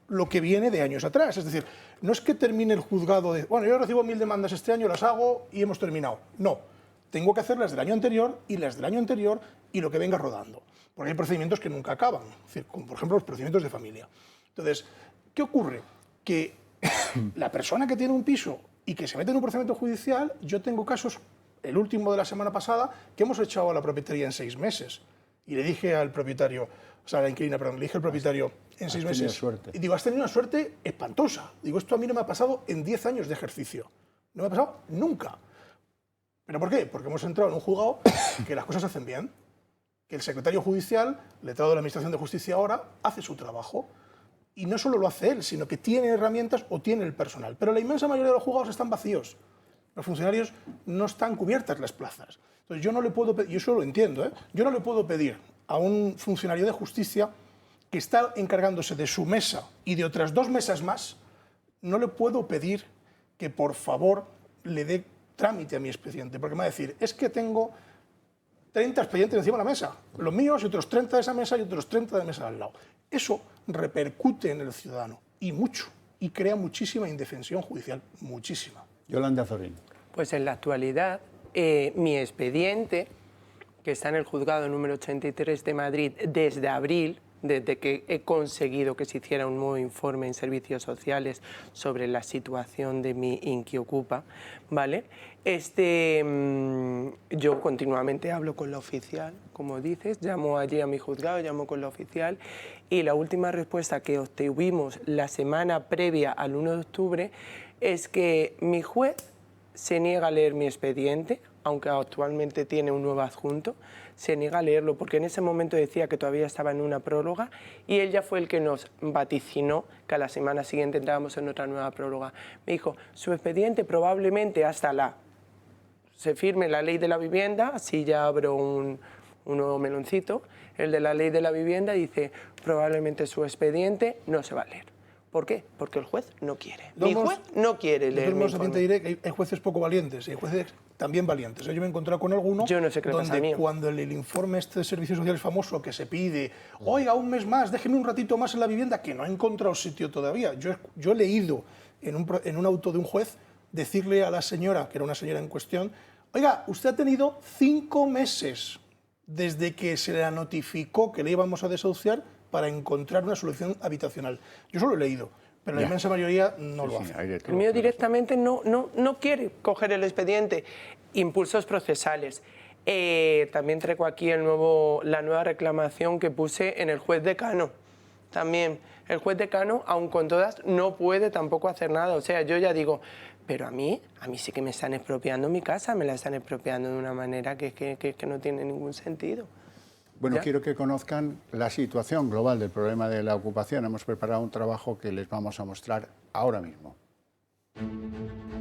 lo que viene de años atrás. Es decir, no es que termine el juzgado de, bueno, yo recibo 1.000 demandas este año, las hago y hemos terminado. No, tengo que hacer las del año anterior y las del año anterior y lo que venga rodando. Porque hay procedimientos que nunca acaban, es decir, como por ejemplo los procedimientos de familia. Entonces, ¿qué ocurre? Que la persona que tiene un piso y que se mete en un procedimiento judicial, yo tengo casos, el último de la semana pasada, que hemos echado a la propietaria en 6 meses. Y le dije al propietario, o sea, a la inquilina, perdón, le dije al propietario en 6 meses. Suerte. Y digo, has tenido una suerte espantosa. Digo, esto a mí no me ha pasado en 10 años de ejercicio. No me ha pasado nunca. ¿Pero por qué? Porque hemos entrado en un juzgado que las cosas se hacen bien, que el secretario judicial, letrado de la Administración de Justicia ahora, hace su trabajo. Y no solo lo hace él, sino que tiene herramientas o tiene el personal. Pero la inmensa mayoría de los juzgados están vacíos. Los funcionarios no están cubiertas las plazas. Entonces yo no le puedo pedir, yo eso lo entiendo, yo no le puedo pedir a un funcionario de justicia que está encargándose de su mesa y de otras 2 mesas más, no le puedo pedir que por favor le dé trámite a mi expediente, porque me va a decir, es que tengo 30 expedientes encima de la mesa, los míos y otros 30 de esa mesa y otros 30 de mesa al lado. Eso repercute en el ciudadano, y mucho, y crea muchísima indefensión judicial, muchísima. Yolanda Zorín. Pues en la actualidad, mi expediente, que está en el juzgado número 83 de Madrid desde abril, desde que he conseguido que se hiciera un nuevo informe en servicios sociales sobre la situación de mi Inquiocupa, ¿vale? Yo continuamente hablo con la oficial, como dices, llamo allí a mi juzgado, llamo con la oficial, y la última respuesta que obtuvimos la semana previa al 1 de octubre es que mi juez se niega a leer mi expediente, aunque actualmente tiene un nuevo adjunto, se niega a leerlo porque en ese momento decía que todavía estaba en una prórroga y él ya fue el que nos vaticinó que a la semana siguiente entrábamos en otra nueva prórroga. Me dijo, su expediente probablemente hasta la se firme la ley de la vivienda, así ya abro un nuevo meloncito. El de la ley de la vivienda dice probablemente su expediente no se va a leer. ¿Por qué? Porque el juez no quiere. Mi juez no quiere leer mi informe. También te diré que hay jueces poco valientes y hay jueces también valientes. Yo me he encontrado con alguno donde cuando el informe este de servicios sociales famoso que se pide, oiga, un mes más, déjeme un ratito más en la vivienda, que no ha encontrado sitio todavía. Yo he leído en un auto de un juez decirle a la señora, que era una señora en cuestión, oiga, usted ha tenido 5 meses desde que se le notificó que le íbamos a desahuciar para encontrar una solución habitacional. Yo solo he leído, pero la inmensa mayoría no lo hace. El mío directamente no quiere coger el expediente. Impulsos procesales. También traigo aquí la nueva reclamación que puse en el juez decano. También el juez decano, aun con todas, no puede tampoco hacer nada. O sea, yo ya digo, pero a mí sí que me están expropiando mi casa, me la están expropiando de una manera que no tiene ningún sentido. Bueno, quiero que conozcan la situación global del problema de la ocupación. Hemos preparado un trabajo que les vamos a mostrar ahora mismo.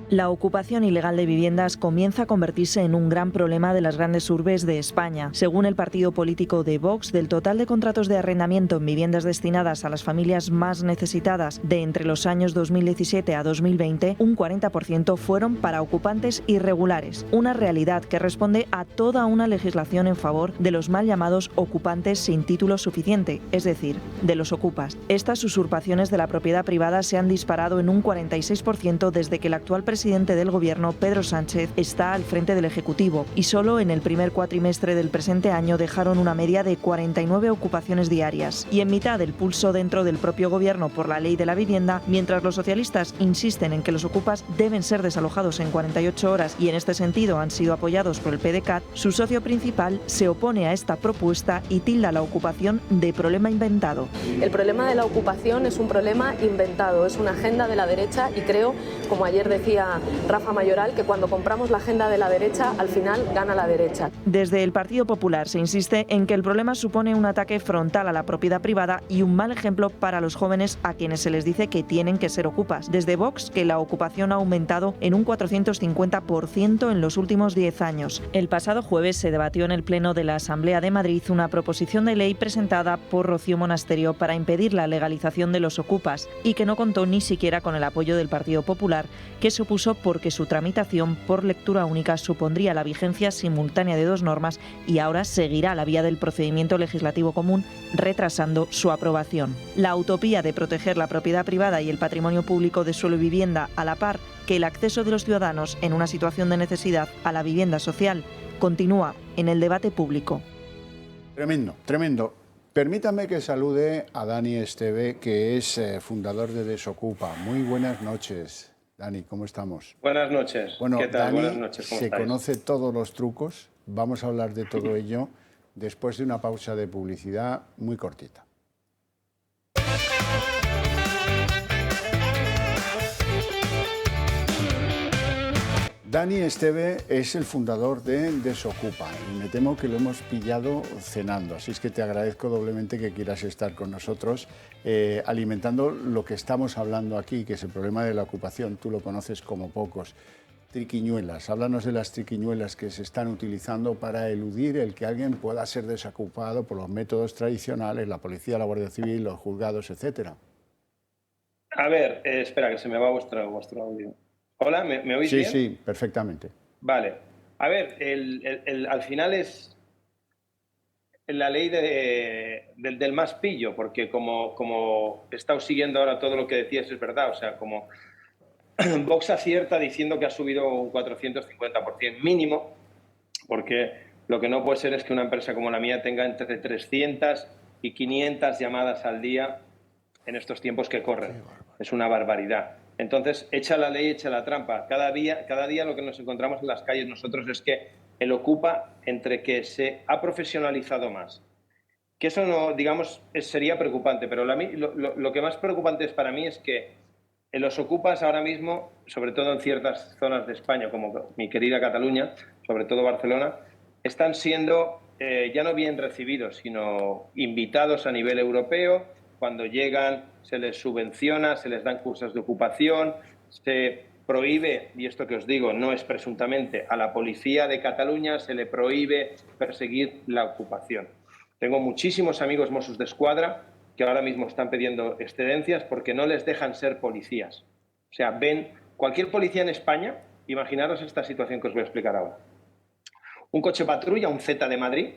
La ocupación ilegal de viviendas comienza a convertirse en un gran problema de las grandes urbes de España. Según el partido político de Vox, del total de contratos de arrendamiento en viviendas destinadas a las familias más necesitadas de entre los años 2017 a 2020, un 40% fueron para ocupantes irregulares, una realidad que responde a toda una legislación en favor de los mal llamados ocupantes sin título suficiente, es decir, de los ocupas. Estas usurpaciones de la propiedad privada se han disparado en un 46% desde que el actual presidente del Gobierno, Pedro Sánchez, está al frente del Ejecutivo y solo en el primer cuatrimestre del presente año dejaron una media de 49 ocupaciones diarias. Y en mitad del pulso dentro del propio Gobierno por la ley de la vivienda, mientras los socialistas insisten en que los ocupas deben ser desalojados en 48 horas y en este sentido han sido apoyados por el PDeCAT, su socio principal se opone a esta propuesta y tilda la ocupación de problema inventado. El problema de la ocupación es un problema inventado, es una agenda de la derecha y creo, como ayer decía Rafa Mayoral, que cuando compramos la agenda de la derecha, al final gana la derecha. Desde el Partido Popular se insiste en que el problema supone un ataque frontal a la propiedad privada y un mal ejemplo para los jóvenes a quienes se les dice que tienen que ser ocupas. Desde Vox, que la ocupación ha aumentado en un 450% en los últimos 10 años. El pasado jueves se debatió en el Pleno de la Asamblea de Madrid una proposición de ley presentada por Rocío Monasterio para impedir la legalización de los ocupas y que no contó ni siquiera con el apoyo del Partido Popular, que se opuso porque su tramitación por lectura única supondría la vigencia simultánea de 2 normas y ahora seguirá la vía del procedimiento legislativo común, retrasando su aprobación. La utopía de proteger la propiedad privada y el patrimonio público de suelo y vivienda a la par que el acceso de los ciudadanos en una situación de necesidad a la vivienda social continúa en el debate público. Tremendo, tremendo. Permítame que salude a Dani Esteve, que es fundador de Desocupa. Muy buenas noches. Dani, ¿cómo estamos? Buenas noches. Bueno, ¿Qué tal? Dani Buenas noches. ¿Cómo se estáis? conoce todos los trucos. Vamos a hablar de todo ello después de una pausa de publicidad muy cortita. Dani Esteve es el fundador de Desocupa y me temo que lo hemos pillado cenando, así es que te agradezco doblemente que quieras estar con nosotros alimentando lo que estamos hablando aquí, que es el problema de la ocupación. Tú lo conoces como pocos. Triquiñuelas, háblanos de las triquiñuelas que se están utilizando para eludir el que alguien pueda ser desocupado por los métodos tradicionales, la policía, la Guardia Civil, los juzgados, etcétera. A ver, espera, que se me va vuestro audio. Hola, ¿me oís bien? Sí, perfectamente. Vale. A ver, al final es la ley del más pillo, porque como he estado siguiendo ahora todo lo que decías, es verdad. O sea, como Vox acierta diciendo que ha subido un 450% mínimo, porque lo que no puede ser es que una empresa como la mía tenga entre 300 y 500 llamadas al día en estos tiempos que corren. Es una barbaridad. Entonces, echa la ley, echa la trampa. Cada día lo que nos encontramos en las calles nosotros es que el ocupa, entre que se ha profesionalizado más, que eso no, digamos, sería preocupante, pero lo que más preocupante es para mí es que los ocupas ahora mismo, sobre todo en ciertas zonas de España, como mi querida Cataluña, sobre todo Barcelona, están siendo ya no bien recibidos, sino invitados a nivel europeo. Cuando llegan se les subvenciona, se les dan cursos de ocupación, se prohíbe, y esto que os digo no es presuntamente, a la policía de Cataluña se le prohíbe perseguir la ocupación. Tengo muchísimos amigos Mossos d'Esquadra que ahora mismo están pidiendo excedencias porque no les dejan ser policías. O sea, ven cualquier policía en España, imaginaros esta situación que os voy a explicar ahora. Un coche patrulla, un Z de Madrid,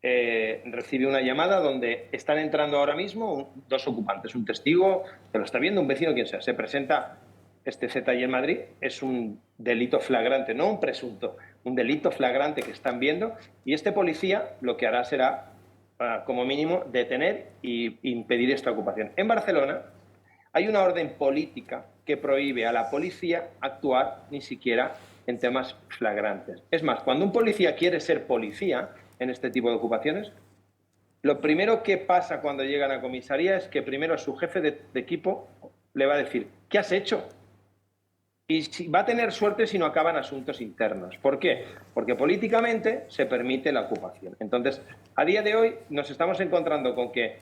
recibe una llamada donde están entrando ahora mismo dos ocupantes, un testigo que lo está viendo, un vecino, quien sea. Se presenta este Z y en Madrid, es un delito flagrante, no un presunto, un delito flagrante que están viendo, y este policía lo que hará será, como mínimo, detener e impedir esta ocupación. En Barcelona hay una orden política que prohíbe a la policía actuar ni siquiera en temas flagrantes. Es más, cuando un policía quiere ser policía en este tipo de ocupaciones, lo primero que pasa cuando llegan a comisaría es que primero su jefe de equipo le va a decir, ¿qué has hecho? Y va a tener suerte si no acaban asuntos internos. ¿Por qué? Porque políticamente se permite la ocupación. Entonces, a día de hoy nos estamos encontrando con que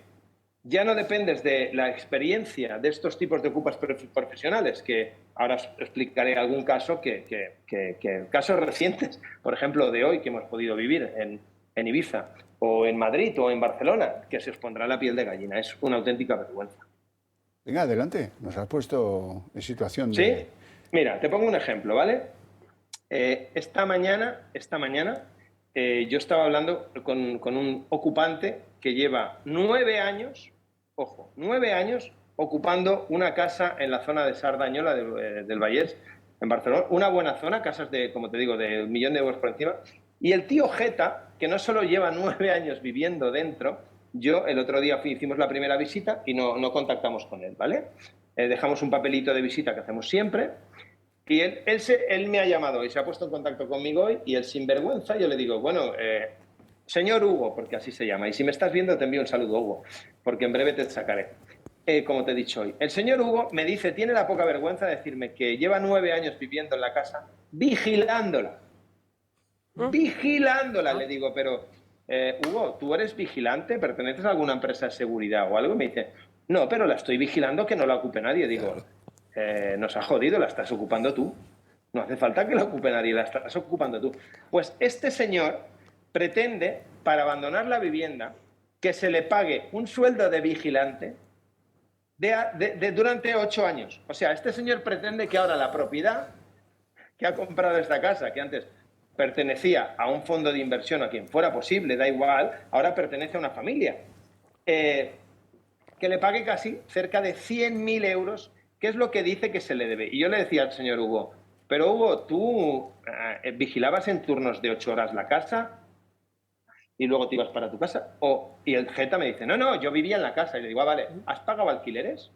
ya no dependes de la experiencia de estos tipos de ocupas profesionales, que ahora os explicaré algún caso, casos recientes, por ejemplo, de hoy que hemos podido vivir en Ibiza, o en Madrid, o en Barcelona, que se os pondrá la piel de gallina. Es una auténtica vergüenza. Venga, adelante. Nos has puesto en situación de... ¿Sí? Mira, te pongo un ejemplo, ¿vale? Esta mañana yo estaba hablando con un ocupante que lleva 9 años, ojo, 9 años ocupando una casa en la zona de Sardañola del Vallès, en Barcelona. Una buena zona, casas de, como te digo, de 1 millón de euros por encima. Y el tío Jeta, que no solo lleva 9 años viviendo dentro, yo el otro día hicimos la primera visita y no contactamos con él, ¿vale? Dejamos un papelito de visita que hacemos siempre. Y él me ha llamado y se ha puesto en contacto conmigo hoy, y el sinvergüenza, yo le digo, bueno, señor Hugo, porque así se llama, y si me estás viendo te envío un saludo, Hugo, porque en breve te sacaré, como te he dicho hoy. El señor Hugo me dice, tiene la poca vergüenza de decirme que lleva 9 años viviendo en la casa, vigilándola. Vigilándola, le digo, pero Hugo, ¿tú eres vigilante? ¿Perteneces a alguna empresa de seguridad o algo? Y me dice, no, pero la estoy vigilando que no la ocupe nadie. Digo, nos ha jodido, la estás ocupando tú. No hace falta que la ocupe nadie, la estás ocupando tú. Pues este señor pretende, para abandonar la vivienda, que se le pague un sueldo de vigilante durante 8 años. O sea, este señor pretende que ahora la propiedad que ha comprado esta casa, que antes pertenecía a un fondo de inversión, a quien fuera posible, da igual, ahora pertenece a una familia, que le pague casi cerca de 100.000 euros, que es lo que dice que se le debe. Y yo le decía al señor Hugo, pero Hugo, ¿tú vigilabas en turnos de 8 horas la casa y luego te ibas para tu casa? Y el Jeta me dice, no, yo vivía en la casa. Y le digo, vale, ¿has pagado alquileres?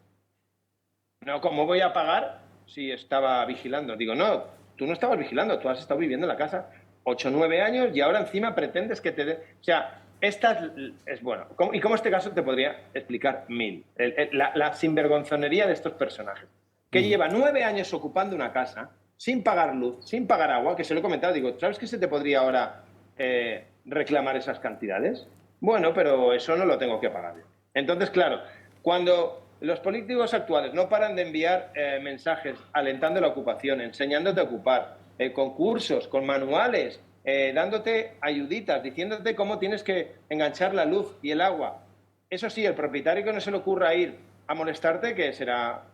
No, ¿cómo voy a pagar si estaba vigilando? Digo, no, tú no estabas vigilando, tú has estado viviendo en la casa 8 o 9 años y ahora encima pretendes que te dé... O sea, esta es bueno. Y como este caso te podría explicar 1000. La sinvergonzonería de estos personajes. Que lleva 9 años ocupando una casa sin pagar luz, sin pagar agua, que se lo he comentado. Digo, ¿sabes que se te podría ahora reclamar esas cantidades? Bueno, pero eso no lo tengo que pagar yo. Entonces, claro, cuando los políticos actuales no paran de enviar mensajes alentando la ocupación, enseñándote a ocupar, concursos, con manuales, dándote ayuditas, diciéndote cómo tienes que enganchar la luz y el agua. Eso sí, el propietario que no se le ocurra ir a molestarte, que será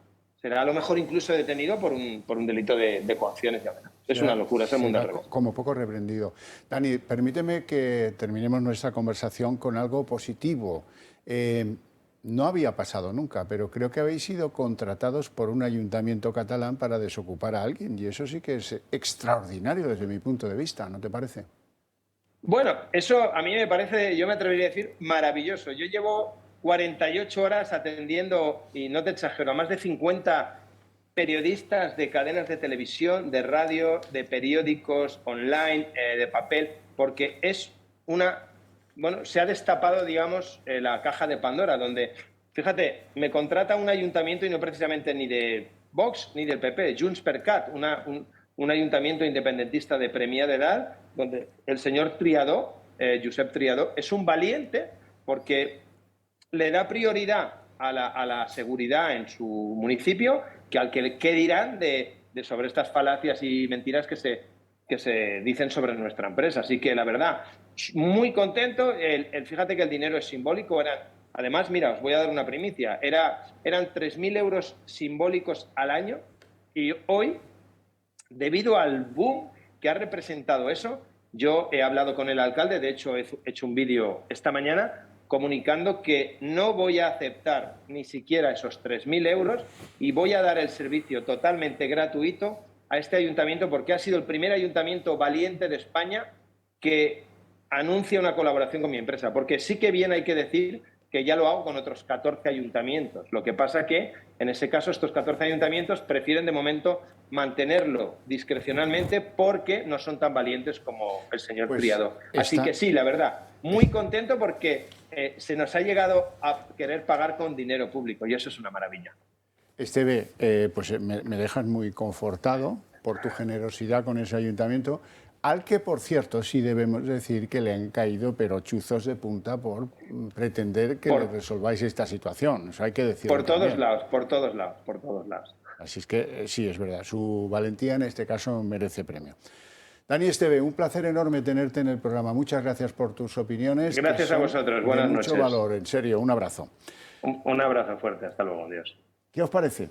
a lo mejor incluso detenido por un delito de coacciones. Es una locura, es el mundo al revés. Como poco reprendido. Dani, permíteme que terminemos nuestra conversación con algo positivo. No había pasado nunca, pero creo que habéis sido contratados por un ayuntamiento catalán para desocupar a alguien, y eso sí que es extraordinario desde mi punto de vista, ¿no te parece? Bueno, eso a mí me parece, yo me atrevería a decir, maravilloso. Yo llevo 48 horas atendiendo, y no te exagero, a más de 50 periodistas de cadenas de televisión, de radio, de periódicos, online, de papel, porque es una... Bueno, se ha destapado, digamos, la caja de Pandora, donde, fíjate, me contrata un ayuntamiento, y no precisamente ni de Vox ni del PP, JxCat, un ayuntamiento independentista de Premià de Dalt, donde el señor Triadó, Josep Triadó, es un valiente porque le da prioridad a la seguridad en su municipio, que al que dirán de sobre estas falacias y mentiras que se dicen sobre nuestra empresa. Así que, la verdad, muy contento. Fíjate que el dinero es simbólico. Además, mira, os voy a dar una primicia. Eran 3.000 euros simbólicos al año y hoy, debido al boom que ha representado eso, yo he hablado con el alcalde, de hecho he hecho un vídeo esta mañana comunicando que no voy a aceptar ni siquiera esos 3.000 euros y voy a dar el servicio totalmente gratuito a este ayuntamiento porque ha sido el primer ayuntamiento valiente de España que anuncia una colaboración con mi empresa. Porque sí que bien hay que decir que ya lo hago con otros 14 ayuntamientos. Lo que pasa que, en ese caso, estos 14 ayuntamientos prefieren de momento mantenerlo discrecionalmente porque no son tan valientes como el señor Criado. Así que sí, la verdad, muy contento porque se nos ha llegado a querer pagar con dinero público y eso es una maravilla. Esteve, pues me dejas muy confortado por tu generosidad con ese ayuntamiento, al que, por cierto, sí debemos decir que le han caído pero chuzos de punta por pretender que le resolváis esta situación. O sea, hay que decirlo por todos también. lados, por todos lados. Así es que sí, es verdad, su valentía en este caso merece premio. Dani Esteve, un placer enorme tenerte en el programa. Muchas gracias por tus opiniones. Gracias a vosotros, buenas noches. Mucho valor, en serio, un abrazo. Un abrazo fuerte, hasta luego, adiós. ¿Qué os parece?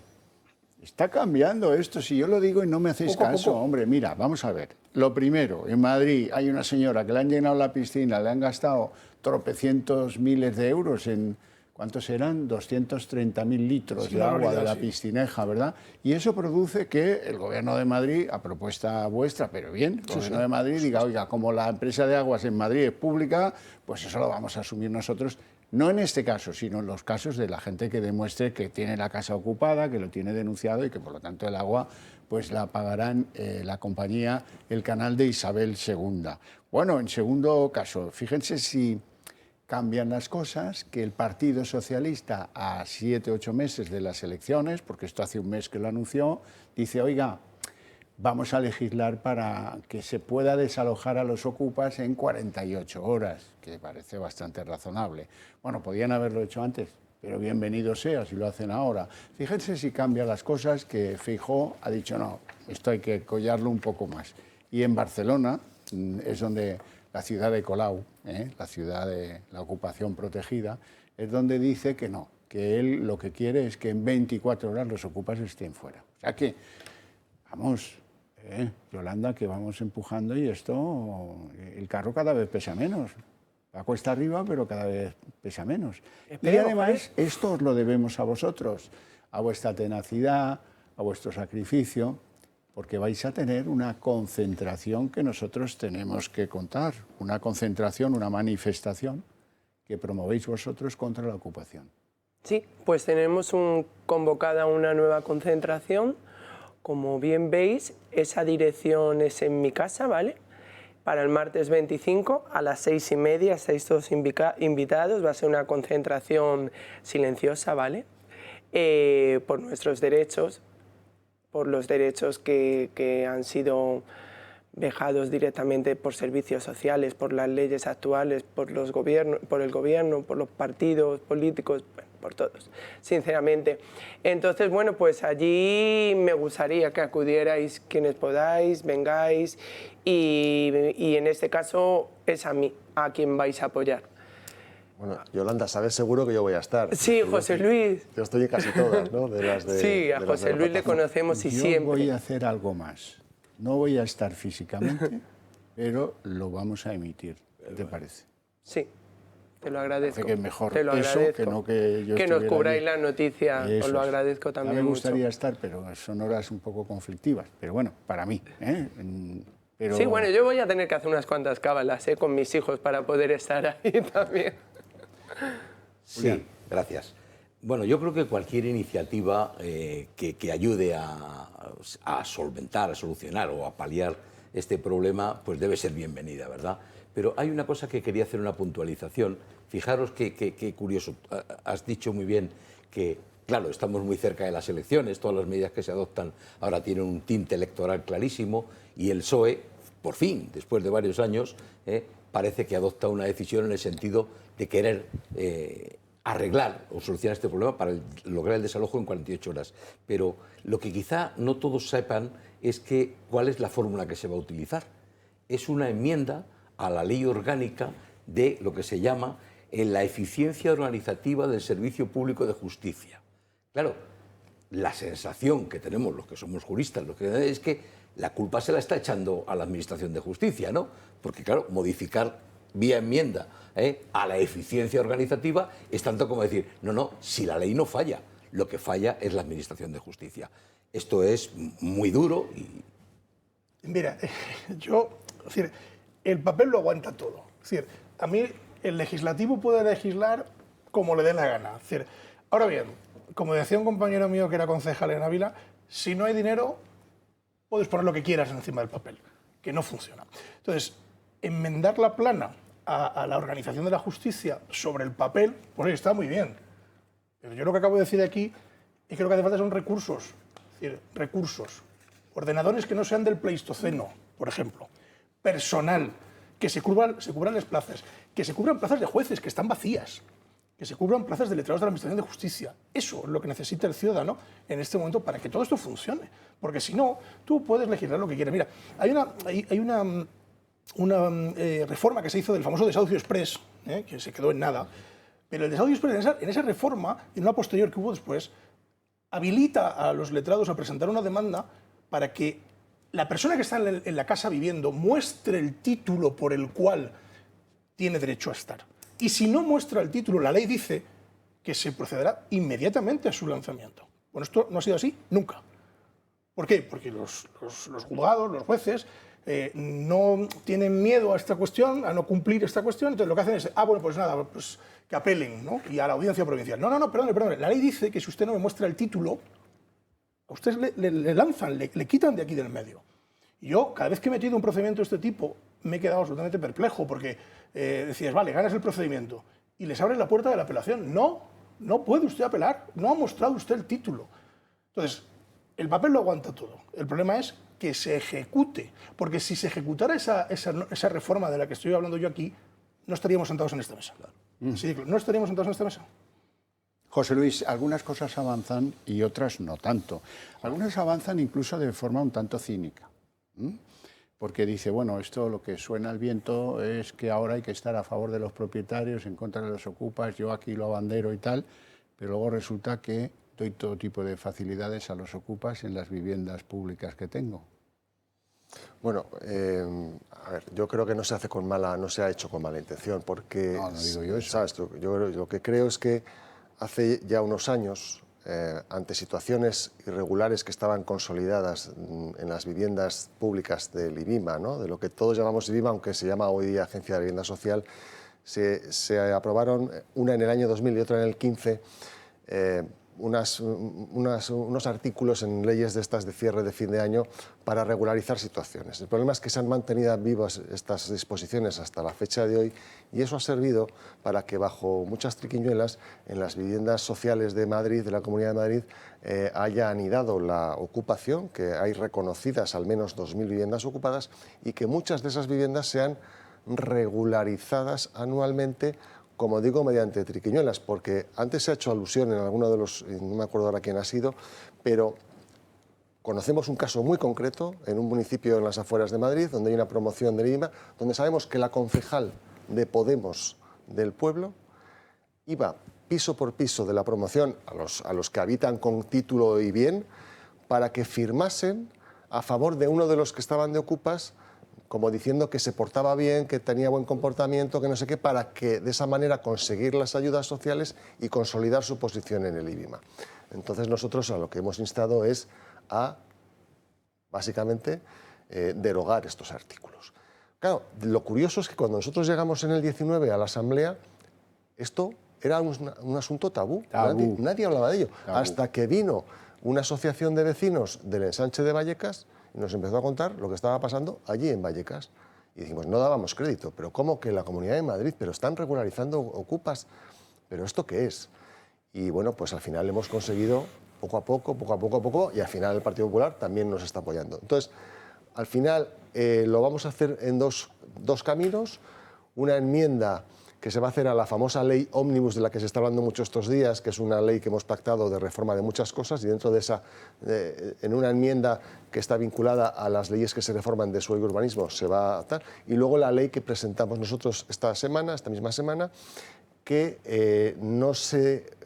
Está cambiando esto, si yo lo digo y no me hacéis caso, hombre, mira, vamos a ver. Lo primero, en Madrid hay una señora que le han llenado la piscina, le han gastado tropecientos miles de euros en, ¿cuántos eran? 230.000 litros de agua de la piscineja, ¿verdad? Y eso produce que el Gobierno de Madrid, a propuesta vuestra, pero bien, el Gobierno de Madrid diga, oiga, como la empresa de aguas en Madrid es pública, pues eso lo vamos a asumir nosotros. No en este caso, sino en los casos de la gente que demuestre que tiene la casa ocupada, que lo tiene denunciado y que por lo tanto el agua pues la pagarán la compañía, el canal de Isabel II. Bueno, en segundo caso, fíjense si cambian las cosas, que el Partido Socialista a 7 o 8 meses de las elecciones, porque esto hace un mes que lo anunció, dice, oiga, vamos a legislar para que se pueda desalojar a los ocupas en 48 horas, que parece bastante razonable. Bueno, podían haberlo hecho antes, pero bienvenido sea si lo hacen ahora. Fíjense si cambian las cosas, que Feijóo ha dicho, no, esto hay que collarlo un poco más. Y en Barcelona es donde la ciudad de Colau, la ciudad de la ocupación protegida, es donde dice que no, que él lo que quiere es que en 24 horas los ocupas estén fuera. O sea que, vamos... Yolanda, que vamos empujando y esto, el carro cada vez pesa menos. Va cuesta arriba, pero cada vez pesa menos. Y además, esto os lo debemos a vosotros, a vuestra tenacidad, a vuestro sacrificio, porque vais a tener una concentración que nosotros tenemos que contar, una concentración, una manifestación que promovéis vosotros contra la ocupación. Sí, pues tenemos convocada una nueva concentración. Como bien veis, esa dirección es en mi casa, ¿vale? Para el martes 25 a las 6:30, estáis todos invitados, va a ser una concentración silenciosa, ¿vale? Por nuestros derechos, por los derechos que han sido vejados directamente por servicios sociales, por las leyes actuales, por el gobierno, por los partidos políticos, bueno, por todos, sinceramente. Entonces, bueno, pues allí me gustaría que acudierais quienes podáis, vengáis y en este caso es a mí, a quien vais a apoyar. Bueno, Yolanda, sabes seguro que yo voy a estar. Sí, José Luis. Yo estoy en casi todas, ¿no? Sí, a José Luis le conocemos y siempre. Yo voy a hacer algo más. No voy a estar físicamente, pero lo vamos a emitir. ¿Qué te parece? Sí, te lo agradezco. Que es mejor te lo eso agradezco. que no que yo que nos cubráis allí. La noticia, Eso os lo es. agradezco también me gustaría mucho. estar, pero son horas un poco conflictivas. Pero bueno, para mí. Pero... Sí, bueno, yo voy a tener que hacer unas cuantas cábalas con mis hijos para poder estar ahí también. Sí, gracias. Bueno, yo creo que cualquier iniciativa que ayude a solventar, a solucionar o a paliar este problema, pues debe ser bienvenida, ¿verdad? Pero hay una cosa que quería hacer una puntualización. Fijaros qué curioso, has dicho muy bien que, claro, estamos muy cerca de las elecciones, todas las medidas que se adoptan ahora tienen un tinte electoral clarísimo y el PSOE, por fin, después de varios años, parece que adopta una decisión en el sentido de querer arreglar o solucionar este problema para lograr el desalojo en 48 horas. Pero lo que quizá no todos sepan es cuál es la fórmula que se va a utilizar. Es una enmienda a la ley orgánica de lo que se llama la eficiencia organizativa del servicio público de justicia. Claro, la sensación que tenemos los que somos juristas es que la culpa se la está echando a la Administración de Justicia, ¿no? Porque claro, modificar vía enmienda a la eficiencia organizativa es tanto como decir, no, si la ley no falla, lo que falla es la Administración de Justicia. Esto es muy duro y... Mira, es decir, el papel lo aguanta todo. Es decir, a mí el legislativo puede legislar como le dé la gana. Es decir, ahora bien, como decía un compañero mío que era concejal en Ávila, si no hay dinero, puedes poner lo que quieras encima del papel, que no funciona. Entonces, enmendar la plana a la organización de la justicia sobre el papel, pues está muy bien. Pero yo lo que acabo de decir aquí es que lo que hace falta son recursos. Es decir, recursos. Ordenadores que no sean del Pleistoceno, por ejemplo. Personal, que se cubran las plazas, que se cubran plazas de jueces que están vacías, que se cubran plazas de letrados de la Administración de Justicia. Eso es lo que necesita el ciudadano en este momento para que todo esto funcione. Porque si no, tú puedes legislar lo que quieras. Mira, hay una reforma que se hizo del famoso desahucio express, que se quedó en nada, pero el desahucio express en esa reforma, en una posterior que hubo después, habilita a los letrados a presentar una demanda para que la persona que está en la casa viviendo muestre el título por el cual tiene derecho a estar. Y si no muestra el título, la ley dice que se procederá inmediatamente a su lanzamiento. Bueno, esto no ha sido así nunca. ¿Por qué? Porque los juzgados, los jueces, no tienen miedo a esta cuestión, a no cumplir esta cuestión, entonces lo que hacen es, bueno, pues nada, pues que apelen, ¿no? Y a la audiencia provincial. No, perdón, la ley dice que si usted no me muestra el título, a usted le lanzan, le quitan de aquí del medio. Y yo, cada vez que he metido un procedimiento de este tipo, me he quedado absolutamente perplejo, porque decías, vale, ganas el procedimiento, y les abres la puerta de la apelación. No puede usted apelar, no ha mostrado usted el título. Entonces, el papel lo aguanta todo. El problema es que se ejecute, porque si se ejecutara esa reforma de la que estoy hablando yo aquí, no estaríamos sentados en esta mesa. Claro. Sí, no estaríamos sentados en esta mesa. José Luis, algunas cosas avanzan y otras no tanto. Algunas avanzan incluso de forma un tanto cínica. Porque dice, bueno, esto lo que suena al viento es que ahora hay que estar a favor de los propietarios, en contra de los ocupas, yo aquí lo abandero y tal, pero luego resulta que doy todo tipo de facilidades a los ocupas en las viviendas públicas que tengo. Bueno, a ver, yo creo que no se ha hecho con mala intención, porque no digo yo eso. ¿Sabes? Yo lo que creo es que hace ya unos años, ante situaciones irregulares que estaban consolidadas en las viviendas públicas del IBIMA, ¿no? De lo que todos llamamos IBIMA, aunque se llama hoy día Agencia de Vivienda Social, se aprobaron, una en el año 2000 y otra en el 15, unos artículos en leyes de estas de cierre de fin de año para regularizar situaciones. El problema es que se han mantenido vivas estas disposiciones hasta la fecha de hoy, y eso ha servido para que bajo muchas triquiñuelas en las viviendas sociales de Madrid, de la Comunidad de Madrid, haya anidado la ocupación, que hay reconocidas al menos 2.000 viviendas ocupadas, y que muchas de esas viviendas sean regularizadas anualmente, como digo, mediante triquiñuelas, porque antes se ha hecho alusión en alguno de los, no me acuerdo ahora quién ha sido, pero conocemos un caso muy concreto en un municipio en las afueras de Madrid, donde hay una promoción del IBIMA, donde sabemos que la concejal de Podemos del pueblo iba piso por piso de la promoción a los que habitan con título y bien, para que firmasen a favor de uno de los que estaban de ocupas, como diciendo que se portaba bien, que tenía buen comportamiento, que no sé qué, para que de esa manera conseguir las ayudas sociales y consolidar su posición en el IBIMA. Entonces nosotros a lo que hemos instado es a, básicamente, derogar estos artículos. Claro, lo curioso es que cuando nosotros llegamos en el 19 a la Asamblea, esto era un asunto tabú. Nadie hablaba de ello, hasta que vino una asociación de vecinos del ensanche de Vallecas y nos empezó a contar lo que estaba pasando allí en Vallecas. Y dijimos, no dábamos crédito, pero ¿cómo que la Comunidad de Madrid? Pero están regularizando ocupas, ¿pero esto qué es? Y bueno, pues al final hemos conseguido poco a poco, y al final el Partido Popular también nos está apoyando. Entonces, al final lo vamos a hacer en dos caminos, una enmienda que se va a hacer a la famosa ley ómnibus de la que se está hablando mucho estos días, que es una ley que hemos pactado de reforma de muchas cosas, y dentro de esa, en una enmienda que está vinculada a las leyes que se reforman de suelo y urbanismo, se va a tal, y luego la ley que presentamos nosotros esta misma semana, que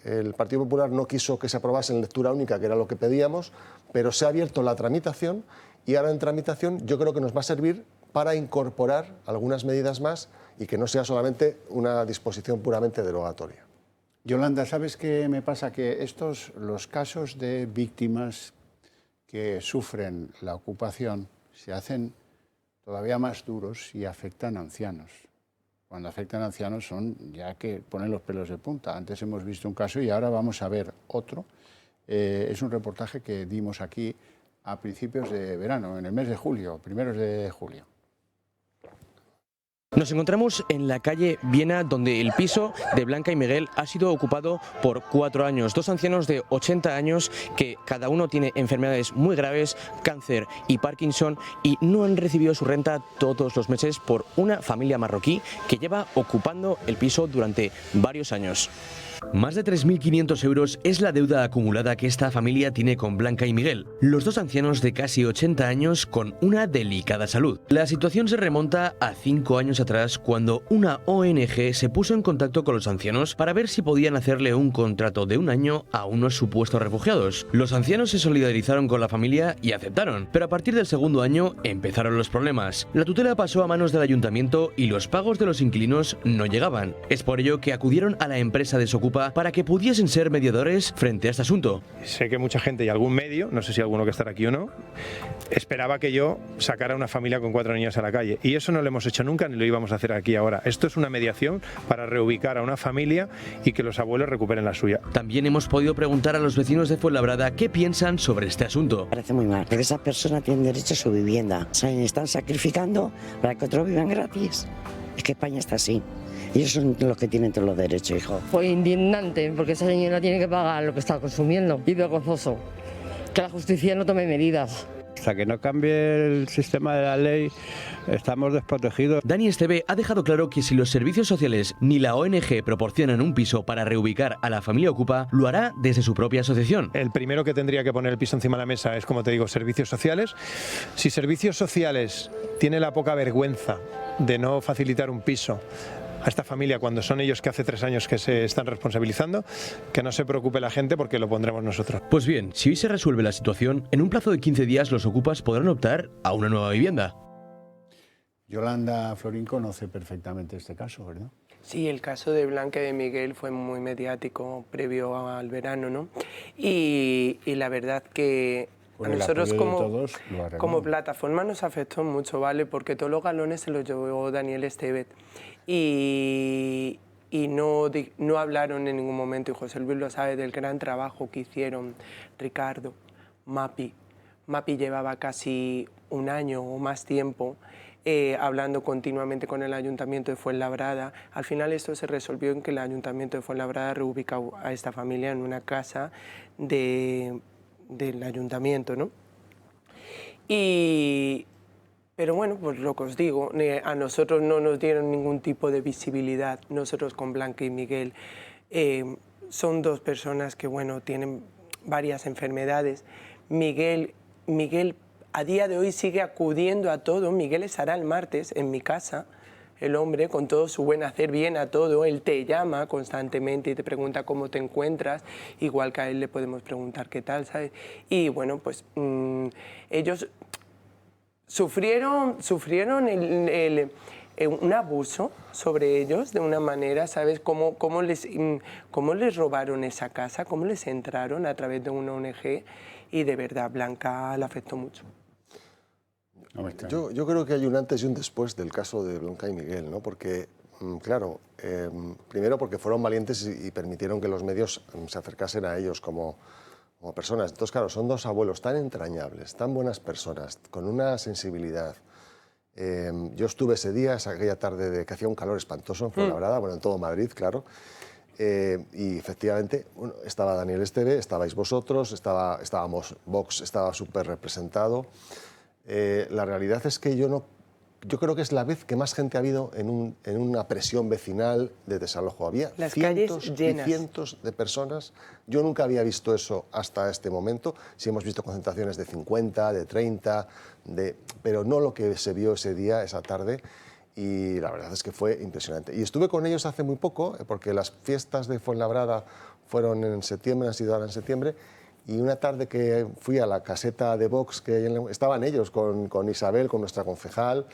el Partido Popular no quiso que se aprobase en lectura única, que era lo que pedíamos, pero se ha abierto la tramitación, y ahora en tramitación yo creo que nos va a servir para incorporar algunas medidas más y que no sea solamente una disposición puramente derogatoria. Yolanda, ¿sabes qué me pasa? Que los casos de víctimas que sufren la ocupación se hacen todavía más duros y afectan a ancianos. Cuando afectan a ancianos son ya que ponen los pelos de punta. Antes hemos visto un caso y ahora vamos a ver otro. Es un reportaje que dimos aquí a principios de verano, en el mes de julio, primeros de julio. Nos encontramos en la calle Viena, donde el piso de Blanca y Miguel ha sido ocupado por 4 años. 2 ancianos de 80 años que cada uno tiene enfermedades muy graves, cáncer y Parkinson, y no han recibido su renta todos los meses por una familia marroquí que lleva ocupando el piso durante varios años. Más de 3.500 euros es la deuda acumulada que esta familia tiene con Blanca y Miguel, los 2 ancianos de casi 80 años con una delicada salud. La situación se remonta a 5 años atrás, cuando una ONG se puso en contacto con los ancianos para ver si podían hacerle un contrato de 1 año a unos supuestos refugiados. Los ancianos se solidarizaron con la familia y aceptaron, pero a partir del 2.º año empezaron los problemas. La tutela pasó a manos del ayuntamiento y los pagos de los inquilinos no llegaban. Es por ello que acudieron a la empresa Desocupa para que pudiesen ser mediadores frente a este asunto. Sé que mucha gente y algún medio, no sé si alguno que estará aquí o no, esperaba que yo sacara a una familia con 4 niños a la calle, y eso no lo hemos hecho nunca ni lo íbamos a hacer aquí ahora. Esto es una mediación para reubicar a una familia y que los abuelos recuperen la suya. También hemos podido preguntar a los vecinos de Fuenlabrada qué piensan sobre este asunto. Parece muy mal, porque esas personas tienen derecho a su vivienda. Se están sacrificando para que otros vivan gratis. Es que España está así. Y ellos son los que tienen todos los derechos, hijo. Fue indignante, porque esa señora tiene que pagar lo que está consumiendo. Y vergonzoso que la justicia no tome medidas. Hasta que no cambie el sistema de la ley, estamos desprotegidos. Dani Esteve ha dejado claro que si los servicios sociales ni la ONG proporcionan un piso para reubicar a la familia Ocupa, lo hará desde su propia asociación. El primero que tendría que poner el piso encima de la mesa es, como te digo, servicios sociales. Si servicios sociales tiene la poca vergüenza de no facilitar un piso a esta familia cuando son ellos que hace 3 años que se están responsabilizando, que no se preocupe la gente porque lo pondremos nosotros. Pues bien, si hoy se resuelve la situación, en un plazo de 15 días los ocupas podrán optar a una nueva vivienda. Yolanda Florín conoce perfectamente este caso, ¿verdad? Sí, el caso de Blanca y de Miguel fue muy mediático previo al verano, ¿no? Y la verdad que a nosotros como plataforma nos afectó mucho, ¿vale? Porque todos los galones se los llevó Daniel Esteve y no hablaron en ningún momento, y José Luis lo sabe, del gran trabajo que hicieron Ricardo, Mapi. Mapi llevaba casi 1 año o más tiempo hablando continuamente con el Ayuntamiento de Fuenlabrada. Al final esto se resolvió en que el Ayuntamiento de Fuenlabrada reubicó a esta familia en una casa del Ayuntamiento, ¿no? Pero bueno, pues lo que os digo, a nosotros no nos dieron ningún tipo de visibilidad. Nosotros con Blanca y Miguel son 2 personas que, bueno, tienen varias enfermedades. Miguel a día de hoy sigue acudiendo a todo. Miguel estará el martes en mi casa, el hombre, con todo su buen hacer, bien a todo. Él te llama constantemente y te pregunta cómo te encuentras, igual que a él le podemos preguntar qué tal, ¿sabes? Y bueno, pues ellos sufrieron un abuso sobre ellos de una manera, ¿sabes? Cómo les robaron esa casa, cómo les entraron a través de una ONG, y de verdad Blanca le afectó mucho. Yo creo que hay un antes y un después del caso de Blanca y Miguel, ¿no? Porque, claro, primero porque fueron valientes y permitieron que los medios se acercasen a ellos como personas. Entonces, claro, son 2 abuelos tan entrañables, tan buenas personas, con una sensibilidad. Yo estuve ese día, aquella tarde que hacía un calor espantoso en Fuenlabrada, bueno, en todo Madrid, claro. Y efectivamente, bueno, estaba Daniel Esteve, estabais vosotros, estábamos Vox, estaba súper representado. La realidad es que yo yo creo que es la vez que más gente ha habido en una presión vecinal de desalojo. Había Las cientos calles llenas. y cientos de personas. Yo nunca había visto eso hasta este momento. Sí hemos visto concentraciones de 50, de 30, pero no lo que se vio ese día, esa tarde. Y la verdad es que fue impresionante. Y estuve con ellos hace muy poco, porque las fiestas de Fuenlabrada fueron en septiembre, han sido ahora en septiembre, y una tarde que fui a la caseta de Vox, que estaban ellos con Isabel, con nuestra concejal,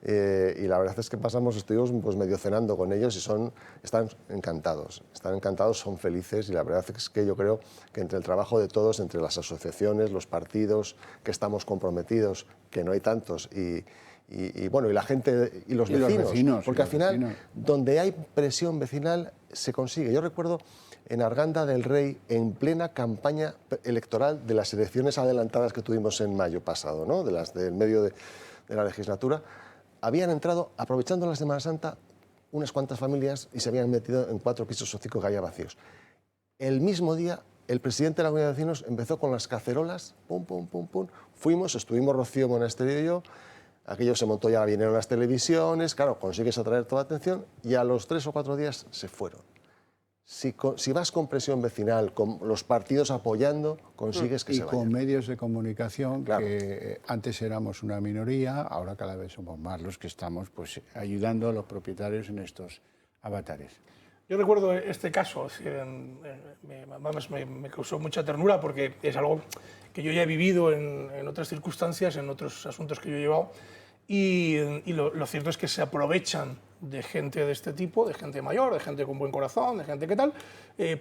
y la verdad es que estuvimos pues medio cenando con ellos y están encantados, son felices, y la verdad es que yo creo que entre el trabajo de todos, entre las asociaciones, los partidos, que estamos comprometidos, que no hay tantos, y bueno, y la gente y los vecinos, porque al final, donde hay presión vecinal, se consigue. Yo recuerdo en Arganda del Rey, en plena campaña electoral de las elecciones adelantadas que tuvimos en mayo pasado, ¿no? Del medio de la legislatura, habían entrado, aprovechando la Semana Santa, unas cuantas familias y se habían metido en 4 pisos o 5 que había vacíos. El mismo día, el presidente de la Comunidad de Vecinos empezó con las cacerolas, pum, pum, pum, pum. Estuvimos Rocío Monasterio y yo, aquello se montó, ya vinieron las televisiones, claro, consigues atraer toda la atención y a los 3 o 4 días se fueron. Si vas con presión vecinal, con los partidos apoyando, consigues que se vayan. Y con medios de comunicación, claro, que antes éramos una minoría, ahora cada vez somos más los que estamos pues, ayudando a los propietarios en estos avatares. Yo recuerdo este caso, me causó mucha ternura porque es algo que yo ya he vivido en otras circunstancias, en otros asuntos que yo he llevado, y lo cierto es que se aprovechan de gente de este tipo, de gente mayor, de gente con buen corazón, de gente que tal,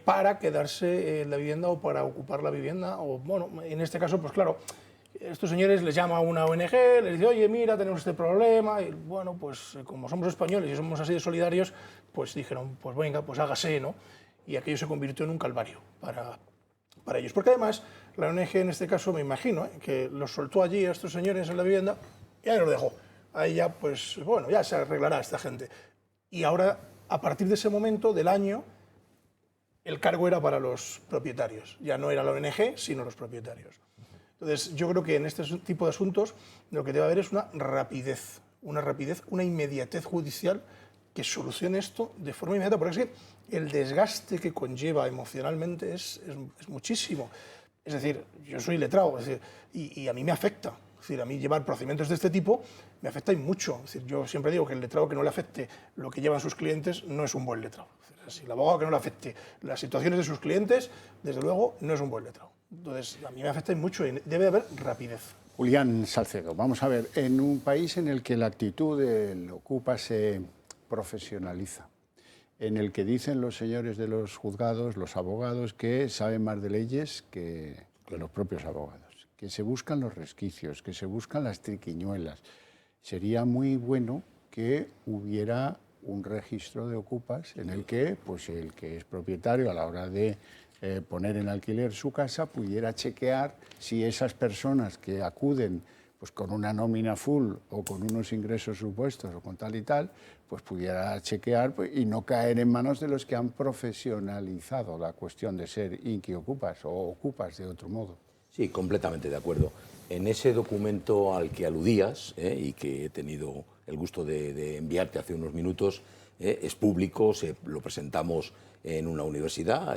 para quedarse en la vivienda o para ocupar la vivienda. O, bueno, en este caso, pues claro, estos señores les llama a una ONG, les dice, oye, mira, tenemos este problema, y bueno, pues como somos españoles y somos así de solidarios, pues dijeron, pues venga, pues hágase, ¿no? Y aquello se convirtió en un calvario para ellos. Porque además, la ONG en este caso, me imagino, que los soltó allí a estos señores en la vivienda y ahí los dejó. Ahí ya, pues, bueno, ya se arreglará esta gente. Y ahora, a partir de ese momento del año, el cargo era para los propietarios. Ya no era la ONG, sino los propietarios. Entonces, yo creo que en este tipo de asuntos lo que debe haber es una rapidez, una inmediatez judicial que solucione esto de forma inmediata, porque es que el desgaste que conlleva emocionalmente es muchísimo. Es decir, yo soy letrado, es decir, y a mí me afecta. Es decir, a mí llevar procedimientos de este tipo me afecta y mucho. Es decir, yo siempre digo que el letrado que no le afecte lo que llevan sus clientes no es un buen letrado. Es decir, si el abogado que no le afecte las situaciones de sus clientes, desde luego, no es un buen letrado. Entonces, a mí me afecta y mucho y debe haber rapidez. Julián Salcedo, vamos a ver, en un país en el que la actitud del Ocupa se profesionaliza, en el que dicen los señores de los juzgados, los abogados, que saben más de leyes que los propios abogados, que se buscan los resquicios, que se buscan las triquiñuelas. Sería muy bueno que hubiera un registro de ocupas en el que pues, el que es propietario a la hora de poner en alquiler su casa pudiera chequear si esas personas que acuden pues, con una nómina full o con unos ingresos supuestos o con tal y tal, pues pudiera chequear pues, y no caer en manos de los que han profesionalizado la cuestión de ser inquiocupas o ocupas de otro modo. Sí, completamente de acuerdo. En ese documento al que aludías y que he tenido el gusto de enviarte hace unos minutos, es público, lo presentamos en una universidad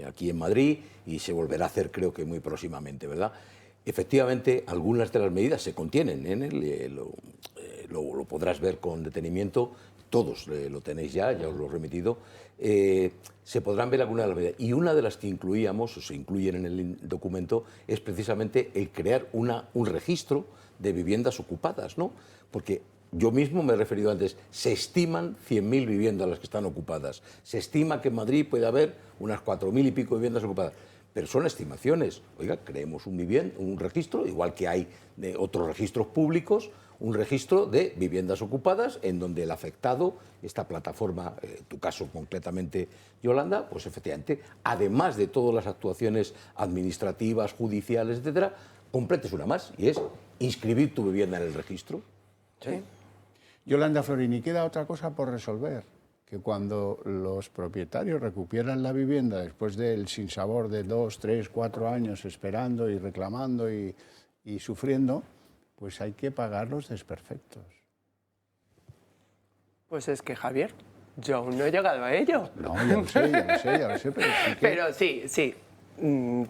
aquí en Madrid y se volverá a hacer creo que muy próximamente, ¿verdad? Efectivamente, algunas de las medidas se contienen en él, lo podrás ver con detenimiento, todos lo tenéis ya os lo he remitido, se podrán ver algunas de las medidas. Y una de las que incluíamos, o se incluyen en el documento, es precisamente el crear un registro de viviendas ocupadas, ¿no? Porque yo mismo me he referido antes, se estiman 100.000 viviendas las que están ocupadas. Se estima que en Madrid puede haber unas 4.000 y pico viviendas ocupadas. Pero son estimaciones. Oiga, creemos un registro, igual que hay de otros registros públicos, un registro de viviendas ocupadas en donde el afectado, esta plataforma, tu caso concretamente, Yolanda, pues efectivamente, además de todas las actuaciones administrativas, judiciales, etcétera, completes una más y es inscribir tu vivienda en el registro. Sí. Yolanda Florini, queda otra cosa por resolver, que cuando los propietarios recuperan la vivienda después del sinsabor de 2, 3, 4 años esperando y reclamando y sufriendo, pues hay que pagar los desperfectos. Pues es que, Javier, yo aún no he llegado a ello. No, ya lo sé, pero sí que... Pero sí.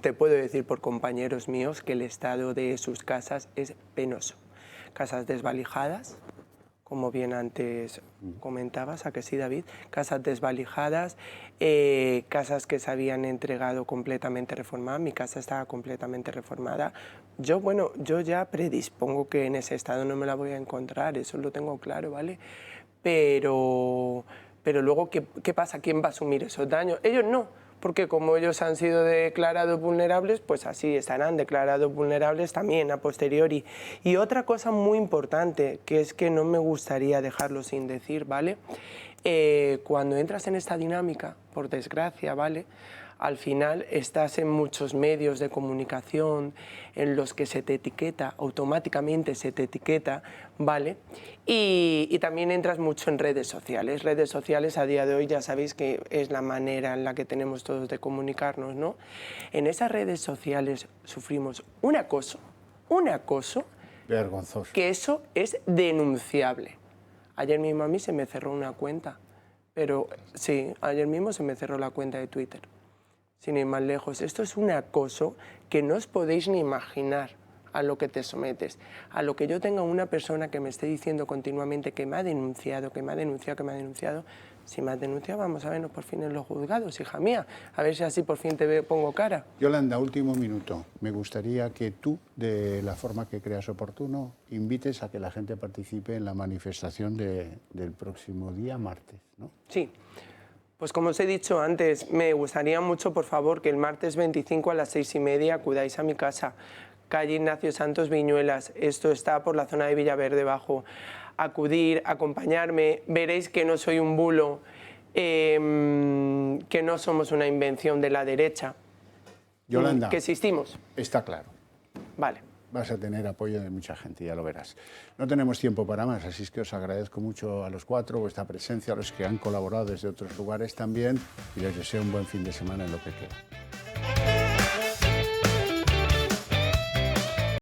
Te puedo decir por compañeros míos que el estado de sus casas es penoso. Casas desvalijadas, como bien antes comentabas, ¿a que sí, David? Casas desvalijadas, casas que se habían entregado completamente reformadas. Mi casa estaba completamente reformada. Yo ya predispongo que en ese estado no me la voy a encontrar, eso lo tengo claro, ¿vale? Pero luego, ¿qué pasa? ¿Quién va a asumir esos daños? Ellos no. Porque como ellos han sido declarados vulnerables, pues así estarán declarados vulnerables también a posteriori. Y otra cosa muy importante, que es que no me gustaría dejarlo sin decir, ¿vale? Cuando entras en esta dinámica, por desgracia, ¿vale?, al final estás en muchos medios de comunicación en los que se te etiqueta, automáticamente se te etiqueta, ¿vale? Y también entras mucho en redes sociales. Redes sociales a día de hoy ya sabéis que es la manera en la que tenemos todos de comunicarnos, ¿no? En esas redes sociales sufrimos un acoso vergonzoso, que eso es denunciable. Ayer mismo a mí se me cerró una cuenta, pero sí, ayer mismo se me cerró la cuenta de Twitter. Sin ir más lejos, esto es un acoso que no os podéis ni imaginar a lo que te sometes. A lo que yo tenga una persona que me esté diciendo continuamente que me ha denunciado, que me ha denunciado, que me ha denunciado. Si me has denunciado, vamos a vernos por fin en los juzgados, hija mía. A ver si así por fin te pongo cara. Yolanda, último minuto. Me gustaría que tú, de la forma que creas oportuno, invites a que la gente participe en la manifestación del próximo día martes, ¿no? Sí. Pues como os he dicho antes, me gustaría mucho, por favor, que el martes 25 a las 6:30 acudáis a mi casa, calle Ignacio Santos Viñuelas. Esto está por la zona de Villaverde Bajo. Acudir, acompañarme, veréis que no soy un bulo, que no somos una invención de la derecha. Yolanda, que existimos. Está claro. Vale. Vas a tener apoyo de mucha gente, ya lo verás. No tenemos tiempo para más, así es que os agradezco mucho a los cuatro vuestra presencia, a los que han colaborado desde otros lugares también, y les deseo un buen fin de semana en lo que queda.